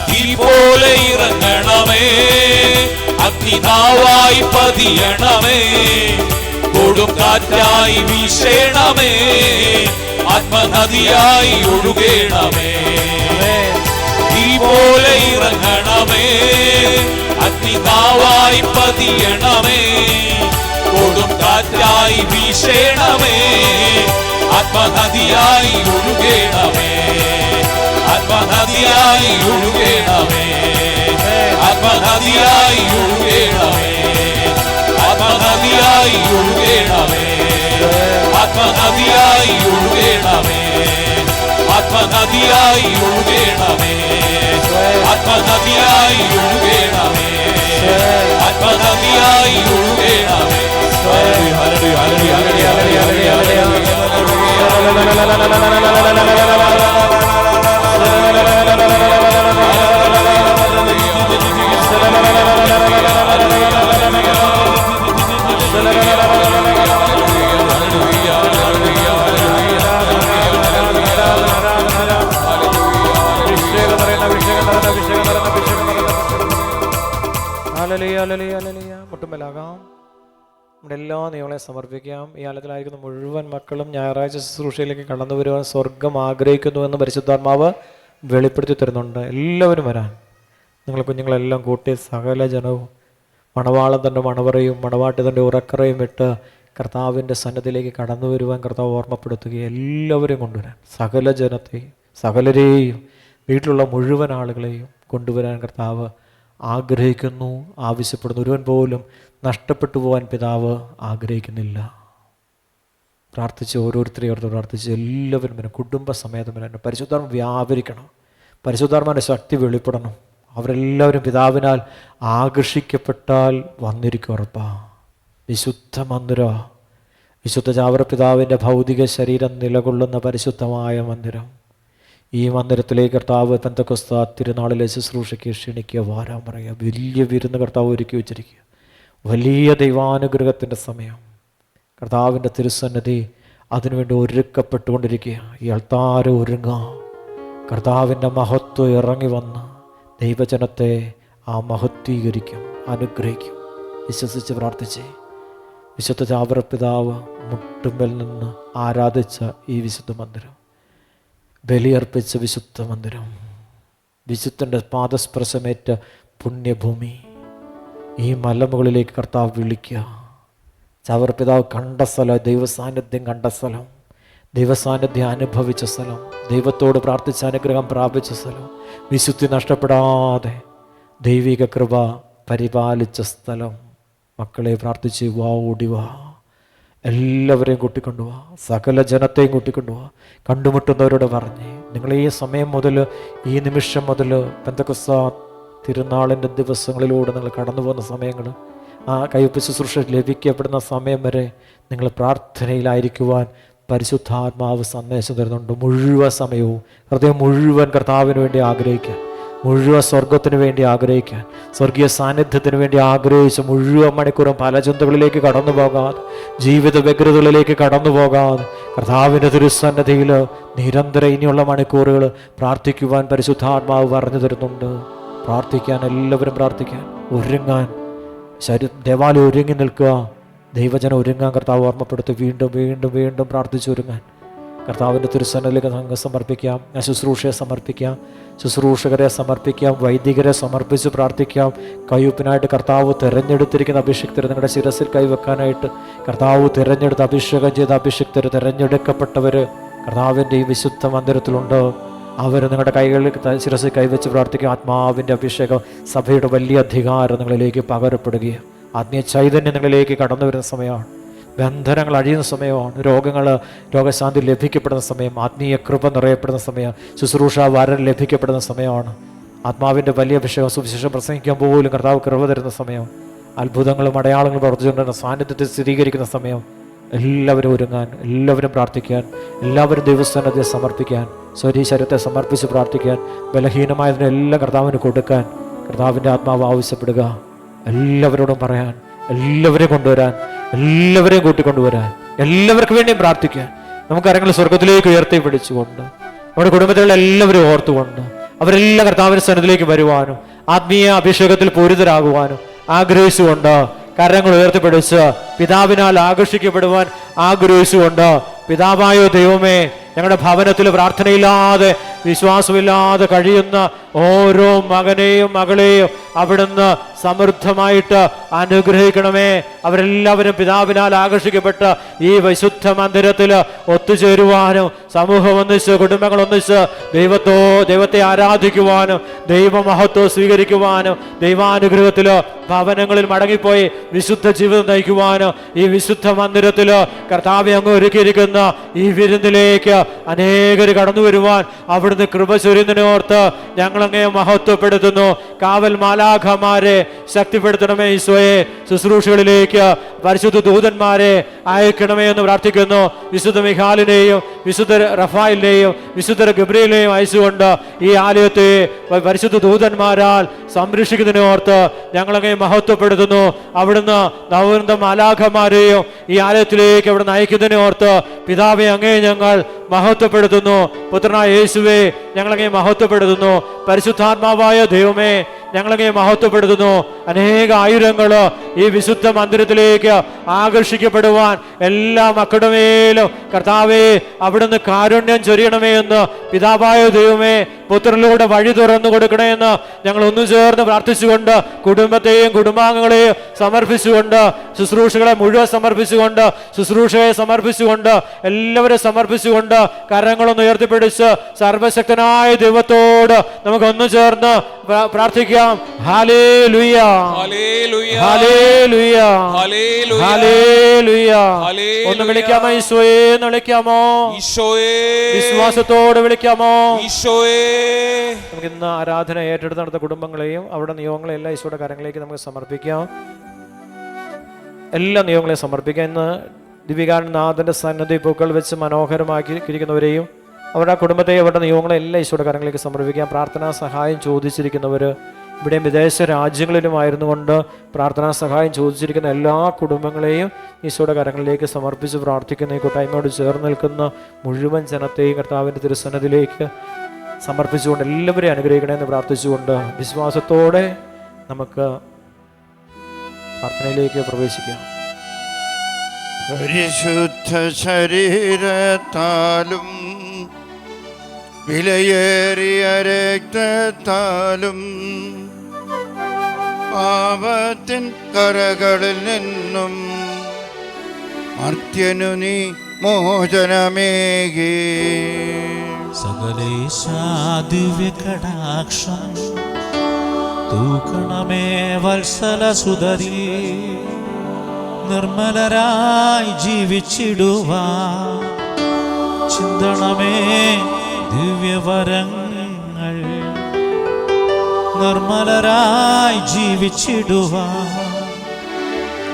തീ പോലെ ഇറങ്ങണമേ, അഗ്നിനാവായി പതിയണമേ, കൊടുങ്കാറ്റായി വീശേണമേ, ആത്മനദിയായി ഒഴുകേണമേ. തീ പോലെ ഇറങ്ങണമേ, അഗ്നിനാവായി പതിയണമേ, കൊടുങ്കാറ്റായി വീശേണമേ, ആത്മനദിയായി ഒഴുകേണമേ, ആത്മനദിയായി ഒഴുകേണമേ, ആത്മനദിയായി ഒഴുകേണമേ, ആത്മനദിയായി ഒഴുകേണമേ, ആത്മനദിയായി ഒഴുകേണമേ, ആത്മനദിയായി ഒഴുകേണമേ, ആത്മനദിയായി ഒഴുകേണമേ, ആത്മനദിയായി ഒഴുകേണമേ. ഹല്ലേലൂയ, ഹല്ലേലൂയ, ഹല്ലേലൂയ, മുട്ടുമലാകാം. നമ്മുടെ എല്ലാ നിയമങ്ങളെ സമർപ്പിക്കാം. ഈ കാലത്തിലായിരിക്കുന്ന മുഴുവൻ മക്കളും ഞായറാഴ്ച ശുശ്രൂഷയിലേക്ക് കടന്നു വരുവാൻ സ്വർഗം ആഗ്രഹിക്കുന്നുവെന്ന് പരിശുദ്ധാത്മാവ് വെളിപ്പെടുത്തി തരുന്നുണ്ട്. എല്ലാവരും വരാൻ നിങ്ങൾ കുഞ്ഞുങ്ങളെല്ലാം കൂട്ടി സകല ജനവും മണവാളൻ തൻ്റെ മണവറയും മണവാട്ടി തൻ്റെ ഉറക്കറയും വിട്ട് കർത്താവിൻ്റെ സന്നദ്ധിയിലേക്ക് കടന്നു വരുവാൻ കർത്താവ് ഓർമ്മപ്പെടുത്തുകയും എല്ലാവരെയും കൊണ്ടുവരാൻ, സകല ജനത്തെയും സകലരെയും വീട്ടിലുള്ള മുഴുവൻ ആളുകളെയും കൊണ്ടുവരാൻ കർത്താവ് ആഗ്രഹിക്കുന്നു, ആവശ്യപ്പെടുന്നു. ഒരുവൻ പോലും നഷ്ടപ്പെട്ടു പോകാൻ പിതാവ് ആഗ്രഹിക്കുന്നില്ല. പ്രാർത്ഥിച്ച് ഓരോരുത്തരെയും ഓർത്ത് പ്രാർത്ഥിച്ച് എല്ലാവരും വരും, കുടുംബസമേതം വരാൻ. പരിശുദ്ധാത്മ വ്യാപരിക്കണം, പരിശുദ്ധാത്മാവിൻ്റെ ശക്തി വെളിപ്പെടണം. അവരെല്ലാവരും പിതാവിനാൽ ആകർഷിക്കപ്പെട്ടാൽ വന്നിരിക്കും ഉറപ്പാ. വിശുദ്ധ മന്ദിരം, വിശുദ്ധ ചാവറ പിതാവിൻ്റെ ഭൗതിക ശരീരം നിലകൊള്ളുന്ന പരിശുദ്ധമായ മന്ദിരം. ഈ മന്ദിരത്തിലേക്ക് കർത്താവ് പെന്തക്കോസ്ത് തിരുനാളിലെ ശുശ്രൂഷയ്ക്ക് ക്ഷണിക്കുക, വാരാൻ പറയുക. വലിയ വിരുന്ന് കർത്താവ് ഒരുക്കി വെച്ചിരിക്കുക. വലിയ ദൈവാനുഗ്രഹത്തിൻ്റെ സമയം, കർത്താവിൻ്റെ തിരുസന്നിധി അതിനുവേണ്ടി ഒരുക്കപ്പെട്ടുകൊണ്ടിരിക്കുക. ഈ അൾത്താരം ഒരുങ്ങുക. കർത്താവിൻ്റെ മഹത്വം ഇറങ്ങി വന്ന് ദൈവജനത്തെ ആ മഹത്വീകരിക്കും, അനുഗ്രഹിക്കും. വിശ്വസിച്ച് പ്രാർത്ഥിച്ചേ. വിശുദ്ധ ചാവറ പിതാവ് മുട്ടുമ്പൽ നിന്ന് ആരാധിച്ച ഈ വിശുദ്ധ മന്ദിരം, ബലിയർപ്പിച്ച വിശുദ്ധ മന്ദിരം, വിശുദ്ധൻ്റെ പാദസ്പർശമേറ്റ പുണ്യഭൂമി, ഈ മലമുകളിലേക്ക് കർത്താവ് വിളിക്കുക. ചാവറ പിതാവ് കണ്ട സ്ഥലം, ദൈവസാന്നിധ്യം കണ്ട സ്ഥലം, ദൈവസാന്നിധ്യം അനുഭവിച്ച സ്ഥലം, ദൈവത്തോട് പ്രാർത്ഥിച്ച അനുഗ്രഹം പ്രാപിച്ച സ്ഥലം, വിശുദ്ധി നഷ്ടപ്പെടാതെ ദൈവിക കൃപ പരിപാലിച്ച സ്ഥലം. മക്കളെ പ്രാർത്ഥിച്ച് വാ, ഓടിവാ, എല്ലാവരെയും കൂട്ടിക്കൊണ്ടുപോവാ, സകല ജനത്തെയും കൂട്ടിക്കൊണ്ടുപോവാ. കണ്ടുമുട്ടുന്നവരോട് പറഞ്ഞ് നിങ്ങൾ ഈ സമയം മുതൽ, ഈ നിമിഷം മുതൽ പെന്തക്കോസ്ത് തിരുനാളിൻ്റെ ദിവസങ്ങളിലൂടെ നിങ്ങൾ കടന്നു പോകുന്ന സമയങ്ങൾ, ആ കയ്യൊപ്പ് ശുശ്രൂഷ ലഭിക്കപ്പെടുന്ന സമയം വരെ നിങ്ങൾ പ്രാർത്ഥനയിലായിരിക്കുവാൻ പരിശുദ്ധാത്മാവ് സന്ദേശം തരുന്നുണ്ട്. മുഴുവൻ സമയവും ഹൃദയം മുഴുവൻ കർത്താവിന് വേണ്ടി ആഗ്രഹിക്കാൻ, മുഴുവൻ സ്വർഗത്തിന് വേണ്ടി ആഗ്രഹിക്കാൻ, സ്വർഗീയ സാന്നിധ്യത്തിന് വേണ്ടി ആഗ്രഹിച്ച് മുഴുവൻ മണിക്കൂറും പല ചിന്തകളിലേക്ക് കടന്നു പോകാതെ, ജീവിത വ്യഗ്രതകളിലേക്ക് കടന്നു പോകാതെ കർത്താവിൻ്റെ തിരുസന്നിധിയിൽ നിരന്തരം ഇനിയുള്ള മണിക്കൂറുകൾ പ്രാർത്ഥിക്കുവാൻ പരിശുദ്ധാത്മാവ് പറഞ്ഞു തരുന്നുണ്ട്. പ്രാർത്ഥിക്കാൻ, എല്ലാവരും പ്രാർത്ഥിക്കാൻ, ഒരുങ്ങാൻ, ദേവാലയം ഒരുങ്ങി നിൽക്കുക. ദൈവജനം ഒരുങ്ങാൻ കർത്താവ് ഓർമ്മപ്പെടുത്തി വീണ്ടും വീണ്ടും വീണ്ടും പ്രാർത്ഥിച്ചൊരുങ്ങാൻ കർത്താവിൻ്റെ തിരുസന്നിധിയിലേക്ക് അങ്ങ് സമർപ്പിക്കാം. ശുശ്രൂഷയെ സമർപ്പിക്കാം. ശുശ്രൂഷകരെ സമർപ്പിക്കാം, വൈദികരെ സമർപ്പിച്ച് പ്രാർത്ഥിക്കാം. കയ്യൊപ്പിനായിട്ട് കർത്താവ് തിരഞ്ഞെടുത്തിരിക്കുന്ന അഭിഷിക്തർ നിങ്ങളുടെ ശിരസിൽ കൈവെക്കാനായിട്ട് കർത്താവ് തിരഞ്ഞെടുത്ത് അഭിഷേകം ചെയ്ത അഭിഷിക്തർ, തിരഞ്ഞെടുക്കപ്പെട്ടവർ കർത്താവിൻ്റെ ഈ വിശുദ്ധ മന്ദിരത്തിലുണ്ട്. അവർ നിങ്ങളുടെ കൈകളിൽ ശിരസിൽ കൈവച്ച് പ്രാർത്ഥിക്കുക. ആത്മാവിൻ്റെ അഭിഷേകം, സഭയുടെ വലിയ അധികാരം നിങ്ങളിലേക്ക് പകരപ്പെടുകയും ആത്മീയ ചൈതന്യം നിങ്ങളിലേക്ക് കടന്നു വരുന്ന സമയമാണ്. ബന്ധനങ്ങൾ അഴിയുന്ന സമയമാണ്. രോഗശാന്തി ലഭിക്കപ്പെടുന്ന സമയം, ആത്മീയ കൃപ നിറയപ്പെടുന്ന സമയം, ശുശ്രൂഷ വരം ലഭിക്കപ്പെടുന്ന സമയമാണ്. ആത്മാവിൻ്റെ വലിയ അഭിഷേകം, സുവിശേഷം പ്രസംഗിക്കാൻ പോലും കർത്താവ് കൃപ തരുന്ന സമയം, അത്ഭുതങ്ങളും അടയാളങ്ങളും പ്രവർത്തിച്ചുകൊണ്ടിരുന്ന സാന്നിധ്യത്തെ സ്ഥിരീകരിക്കുന്ന സമയം. എല്ലാവരും ഒരുങ്ങാൻ, എല്ലാവരും പ്രാർത്ഥിക്കാൻ, എല്ലാവരും ദൈവസന്നിധിയെ സമർപ്പിക്കാൻ, ശരീരത്തെ സമർപ്പിച്ച് പ്രാർത്ഥിക്കാൻ, ബലഹീനമായതിനെല്ലാം കർത്താവിന് കൊടുക്കാൻ കർത്താവിൻ്റെ ആത്മാവ് ആവശ്യപ്പെടുക. എല്ലാവരോടും പറയാൻ, എല്ലാവരെയും കൊണ്ടുവരാൻ, എല്ലാവരെയും കൂട്ടിക്കൊണ്ടുവരാൻ, എല്ലാവർക്കും വേണ്ടിയും പ്രാർത്ഥിക്കാൻ. നമുക്ക് കരങ്ങൾ സ്വർഗത്തിലേക്ക് ഉയർത്തി പിടിച്ചുകൊണ്ട് നമ്മുടെ കുടുംബത്തിലുള്ള എല്ലാവരും ഓർത്തുകൊണ്ട് അവരെല്ലാം കർത്താവിന്റെ സന്നിധിയിലേക്ക് വരുവാനും ആത്മീയ അഭിഷേകത്തിൽ പൂരിതരാകുവാനും ആഗ്രഹിച്ചുകൊണ്ട് കരങ്ങൾ ഉയർത്തിപ്പിടിച്ച് പിതാവിനാൽ ആകർഷിക്കപ്പെടുവാൻ ആഗ്രഹിച്ചുകൊണ്ട്, പിതാവായ ദൈവമേ, ഞങ്ങളുടെ ഭവനത്തിൽ പ്രാർത്ഥനയില്ലാതെ വിശ്വാസമില്ലാതെ കഴിയുന്ന ഓരോ മകനെയും മകളെയും അവിടുന്ന് സമൃദ്ധമായിട്ട് അനുഗ്രഹിക്കണമേ. അവരെല്ലാവരും പിതാവിനാൽ ആകർഷിക്കപ്പെട്ട് ഈ വിശുദ്ധ മന്ദിരത്തിൽ ഒത്തുചേരുവാനും സമൂഹം ഒന്നിച്ച്, കുടുംബങ്ങൾ ഒന്നിച്ച് ദൈവത്തെ ആരാധിക്കുവാനും ദൈവമഹത്വം സ്വീകരിക്കുവാനും ദൈവാനുഗ്രഹത്തിൽ ഭവനങ്ങളിൽ മടങ്ങിപ്പോയി വിശുദ്ധ ജീവിതം നയിക്കുവാനും ഈ വിശുദ്ധ മന്ദിരത്തിൽ കർത്താവെ അങ്ങ് ഒരുക്കിയിരിക്കുന്ന ഈ വിരുന്നിലേക്ക് അനേകർ കടന്നു വരുവാൻ അവിടുന്ന് കൃപ ചൊരിയുന്നതിനോർത്ത് ഞങ്ങളങ്ങേ മഹത്വപ്പെടുത്തുന്നു. കാവൽ മാലാഖമാരെ ശക്തിപ്പെടുത്തണമേ ഈശോയെ. ശുശ്രൂഷകളിലേക്ക് പരിശുദ്ധ ദൂതന്മാരെ അയക്കണമേ എന്ന് പ്രാർത്ഥിക്കുന്നു. വിശുദ്ധ മിഖാലിനെയും വിശുദ്ധ റഫായിലിനെയും വിശുദ്ധ ഗബ്രിയേലിനെയും അയച്ചുകൊണ്ട് ഈ ആലയത്തെ പരിശുദ്ധ ദൂതന്മാരാൽ സംരക്ഷിക്കുന്നതിനോർത്ത് ഞങ്ങളങ്ങേ മഹത്വപ്പെടുത്തുന്നു. അവിടുന്ന് നവവൃന്ദ മാലാഖമാരെയും ഈ ആലയത്തിലേക്ക് അവിടുന്ന് അയക്കുന്നതിനോർത്ത് പിതാവെ അങ്ങേ ഞങ്ങൾ മഹത്വപ്പെടുത്തുന്നു. പുത്രനായ യേശുവേ ഞങ്ങളങ്ങേ മഹത്വപ്പെടുത്തുന്നു. പരിശുദ്ധാത്മാവായ ദൈവമേ ഞങ്ങളങ്ങേ മഹത്വപ്പെടുത്തുന്നു. അനേക ആയിരങ്ങൾ ഈ വിശുദ്ധ മന്ദിരത്തിലേക്ക് ആകർഷിക്കപ്പെടുവാൻ എല്ലാ മക്കളുടെ മേലും കർത്താവേ അവിടുന്ന് കാരുണ്യം ചൊരിയണമേ എന്ന് പിതാവായ ദൈവമേ പുത്രനിലൂടെ വഴി തുറന്നു കൊടുക്കണേ എന്ന് ഞങ്ങൾ ഒന്നു ചേർന്ന് പ്രാർത്ഥിച്ചുകൊണ്ട് കുടുംബത്തെയും കുടുംബാംഗങ്ങളെയും സമർപ്പിച്ചുകൊണ്ട് ശുശ്രൂഷകളെ മുഴുവൻ സമർപ്പിച്ചുകൊണ്ട് ശുശ്രൂഷയെ സമർപ്പിച്ചുകൊണ്ട് എല്ലാവരും സമർപ്പിച്ചുകൊണ്ട് കരങ്ങളൊന്ന് ഉയർത്തിപ്പിടിച്ച് സർവശക്തനായ ദൈവത്തോട് നമുക്ക് ഒന്നു ചേർന്ന് പ്രാർത്ഥിക്കാം. ഹല്ലേലൂയ, ഹല്ലേലൂയ, ഹല്ലേലൂയ, ഹല്ലേലൂയ. ഒന്ന് വിളിക്കാമോ? ഈശോയെ എന്ന് വിളിക്കാമോ? ഈശോയെ. വിശ്വാസത്തോടെ വിളിക്കാമോ? ഈശോയെ. നമുക്ക് ഇന്ന് ആരാധന ഏറ്റെടുത്ത് നടത്ത കുടുംബങ്ങളെയും അവരുടെ നിയോഗങ്ങളെയും എല്ലാ ഈശോയുടെ കരങ്ങളിലേക്ക് നമുക്ക് സമർപ്പിക്കാം. എല്ലാ നിയോഗങ്ങളെയും സമർപ്പിക്കാം. ഇന്ന് ദിവികാരനാഥന്റെ സന്നദ്ധി പൂക്കൾ വെച്ച് മനോഹരമാക്കിയിരിക്കുന്നവരെയും അവരുടെ കുടുംബത്തെയും അവരുടെ നിയോഗങ്ങളെ എല്ലാ ഈശോയുടെ കരങ്ങളിലേക്ക് സമർപ്പിക്കാം. പ്രാർത്ഥനാ സഹായം ചോദിച്ചിരിക്കുന്നവർ ഇവിടെയും വിദേശ രാജ്യങ്ങളിലുമായിരുന്നു കൊണ്ട് പ്രാർത്ഥനാ സഹായം ചോദിച്ചിരിക്കുന്ന എല്ലാ കുടുംബങ്ങളെയും ഈശോയുടെ കരങ്ങളിലേക്ക് സമർപ്പിച്ച് പ്രാർത്ഥിക്കുന്ന ഈ കൂട്ടായ്മയോട് ചേർന്ന് നിൽക്കുന്ന മുഴുവൻ ജനത്തെയും കർത്താവിൻ്റെ തിരുസന്നിധിയിലേക്ക് സമർപ്പിച്ചുകൊണ്ട് എല്ലാവരെയും അനുഗ്രഹിക്കണമെന്ന് പ്രാർത്ഥിച്ചുകൊണ്ട് വിശ്വാസത്തോടെ നമുക്ക് പ്രാർത്ഥനയിലേക്ക് പ്രവേശിക്കാം. പരിശുദ്ധ ശരീരത്താലും വിലയേറിയ രക്തത്താലും പാപത്തിൻ കറകളിൽ നിന്നും മർത്യനു നീ മോചനമേകി. സകലേശാ ദിവ്യ കടാക്ഷം തൂക്കണമേ വത്സല സുതരീ. നിർമ്മലരായി ജീവിച്ചിടുവാൻ ചിന്തണമേ ദിവ്യവരങ്ങൾ. നിർമ്മലരായി ജീവിച്ചിടുവാൻ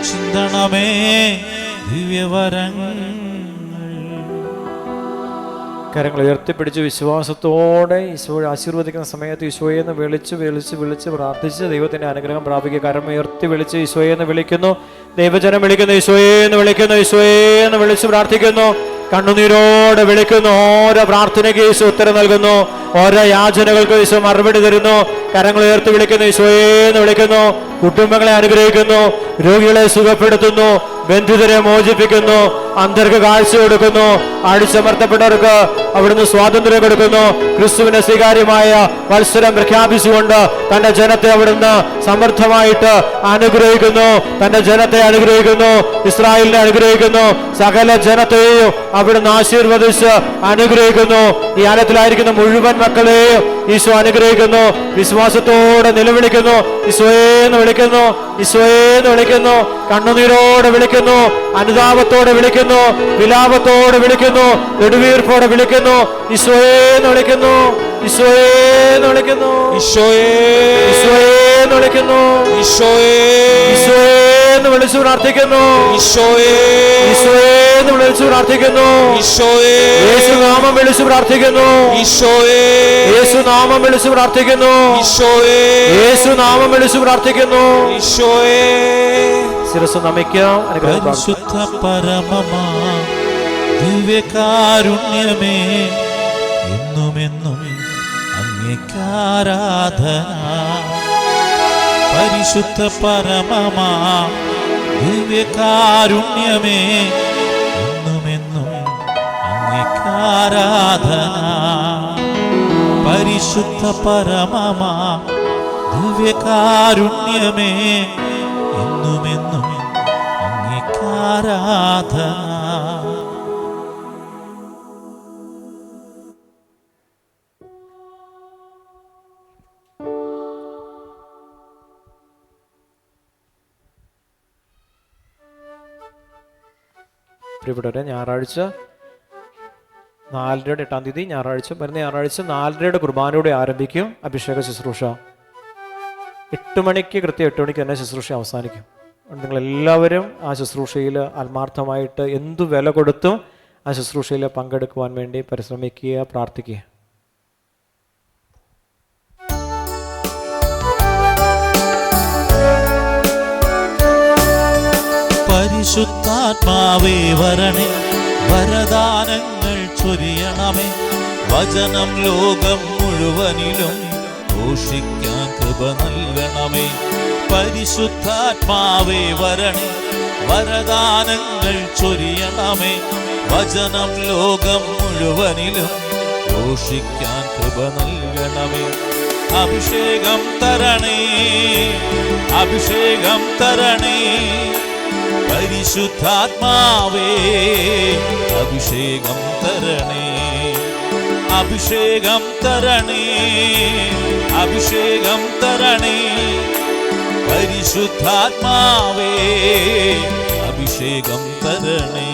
ചിന്തണമേ ദിവ്യവരങ്ങൾ. കരങ്ങൾ ഉയർത്തിപ്പിടിച്ച് വിശ്വാസത്തോടെ ഈശോയെ ആശീർവദിക്കുന്ന സമയത്ത് ഈശോയെ എന്ന് വിളിച്ച് പ്രാർത്ഥിച്ച് ദൈവത്തിൻ്റെ അനുഗ്രഹം പ്രാപിക്കുക. കരം ഉയർത്തി വിളിച്ച് ഈശോയെ എന്ന് വിളിക്കുന്നു. ദൈവജനം വിളിക്കുന്നു. ഈശോയെ എന്ന് വിളിക്കുന്നു. ഈശോയെ എന്ന് വിളിച്ച് പ്രാർത്ഥിക്കുന്നു. കണ്ണുനീരോടെ വിളിക്കുന്നു. ഓരോ പ്രാർത്ഥനയ്ക്ക് ഈശോ ഉത്തരം നൽകുന്നു. ഓരോ യാചനകൾക്ക് ഈശോ മറുപടി തരുന്നു. കരങ്ങൾ ഉയർത്തി വിളിക്കുന്നു. ഈശോയെ എന്ന് വിളിക്കുന്നു. കുടുംബങ്ങളെ അനുഗ്രഹിക്കുന്നു. രോഗികളെ സുഖപ്പെടുത്തുന്നു, ബന്ധിതരെ മോചിപ്പിക്കുന്നു, അന്ധർക്ക് കാഴ്ച കൊടുക്കുന്നു, അടിച്ചമർത്തപ്പെട്ടവർക്ക് അവിടുന്ന് സ്വാതന്ത്ര്യം കൊടുക്കുന്നു. ക്രിസ്തുവിനെ സ്വീകാര്യമായ വത്സരം പ്രഖ്യാപിച്ചുകൊണ്ട് തന്റെ ജനത്തെ അവിടുന്ന് സമർത്ഥമായിട്ട് അനുഗ്രഹിക്കുന്നു. തന്റെ ജനത്തെ അനുഗ്രഹിക്കുന്നു, ഇസ്രായേലിനെ അനുഗ്രഹിക്കുന്നു, സകല ജനത്തെയും അവിടുന്ന് ആശീർവദിച്ച് അനുഗ്രഹിക്കുന്നു. ഈ ആലയത്തിലായിരിക്കുന്ന മുഴുവൻ മക്കളെയും ഈശോ അനുഗ്രഹിക്കുന്നു. വിശ്വാസത്തോടെ നിലവിളിക്കുന്നു, ഈശോയെന്ന് വിളിക്കുന്നു, ഈശോയെന്ന് വിളിക്കുന്നു, കണ്ണുനീരോടെ വിളിക്കുന്നു, അനുതാപത്തോടെ വിളിക്കുന്നു, വിലാപത്തോടെ വിളിക്കുന്നു, നെടുവീർപ്പോടെ വിളിക്കുന്നു, ഈശോയെന്ന് വിളിക്കുന്നു, ഈശോയെന്ന് വിളിക്കുന്നു, ഈശോയെന്ന് വിളിക്കുന്നു, ഈശോയെന്ന് വിളിച്ചു പ്രാർത്ഥിക്കുന്നു, ഈശോയെന്ന് വിളിച്ചു പ്രാർത്ഥിക്കുന്നു, യേശുനാമം വിളിച്ചു പ്രാർത്ഥിക്കുന്നു, യേശുനാമം വിളിച്ചു പ്രാർത്ഥിക്കുന്നു, യേശുനാമം വിളിച്ചു പ്രാർത്ഥിക്കുന്നു. ശിരസ്സ് നമിക്കാം. പരിശുദ്ധ പരമമാ ദിവ്യകാരുണ്യമേ, എന്നുമെന്നും അങ്ങേക്കാരാധന. പരിശുദ്ധ പരമമാ ദിവ്യകാരുണ്യമേ, എന്നുമെന്നും അങ്ങേക്കാരാധന. പരിശുദ്ധ പരമമാ ദിവ്യകാരുണ്യമേ, എന്നുമെന്നും അങ്ങേക്കാരാധന. പ്രിയപ്പെട്ടവരെ, ഞായറാഴ്ച 4-യുടെ 8-ാം തീയതി ഞായറാഴ്ച, വരുന്ന ഞായറാഴ്ച 4-യുടെ കുർബാനയോടെ ആരംഭിക്കും അഭിഷേക ശുശ്രൂഷ. 8 മണിക്ക്, കൃത്യം 8 മണിക്ക് തന്നെ ശുശ്രൂഷ അവസാനിക്കും. നിങ്ങളെല്ലാവരും ആ ശുശ്രൂഷയിൽ ആത്മാർത്ഥമായിട്ട് എന്തു വില കൊടുത്തും ആ ശുശ്രൂഷയിൽ പങ്കെടുക്കുവാൻ വേണ്ടി പരിശ്രമിക്കുക, പ്രാർത്ഥിക്കുക. പരിശുദ്ധാത്മാവേ വരണേ, വരദാനങ്ങൾ ചൊരിയണമേ. വചനം ലോകം മുഴുവനിലും ഘോഷിക്കാൻ കൃപ നൽകണമേ. പരിശുദ്ധാത്മാവേ വരണേ, വരദാനങ്ങൾ ചൊരിയണമേ. വചനം ലോകം മുഴുവനിലും ഘോഷിക്കാൻ കൃപ നൽകണമേ. അഭിഷേകം തരണേ, അഭിഷേകം തരണേ. പരിശുദ്ധാത്മാവേ അഭിഷേകം തരണേ, അഭിഷേകം തരണേ, അഭിഷേകം തരണേ. പരിശുദ്ധാത്മാവേ അഭിഷേകം തരണേ.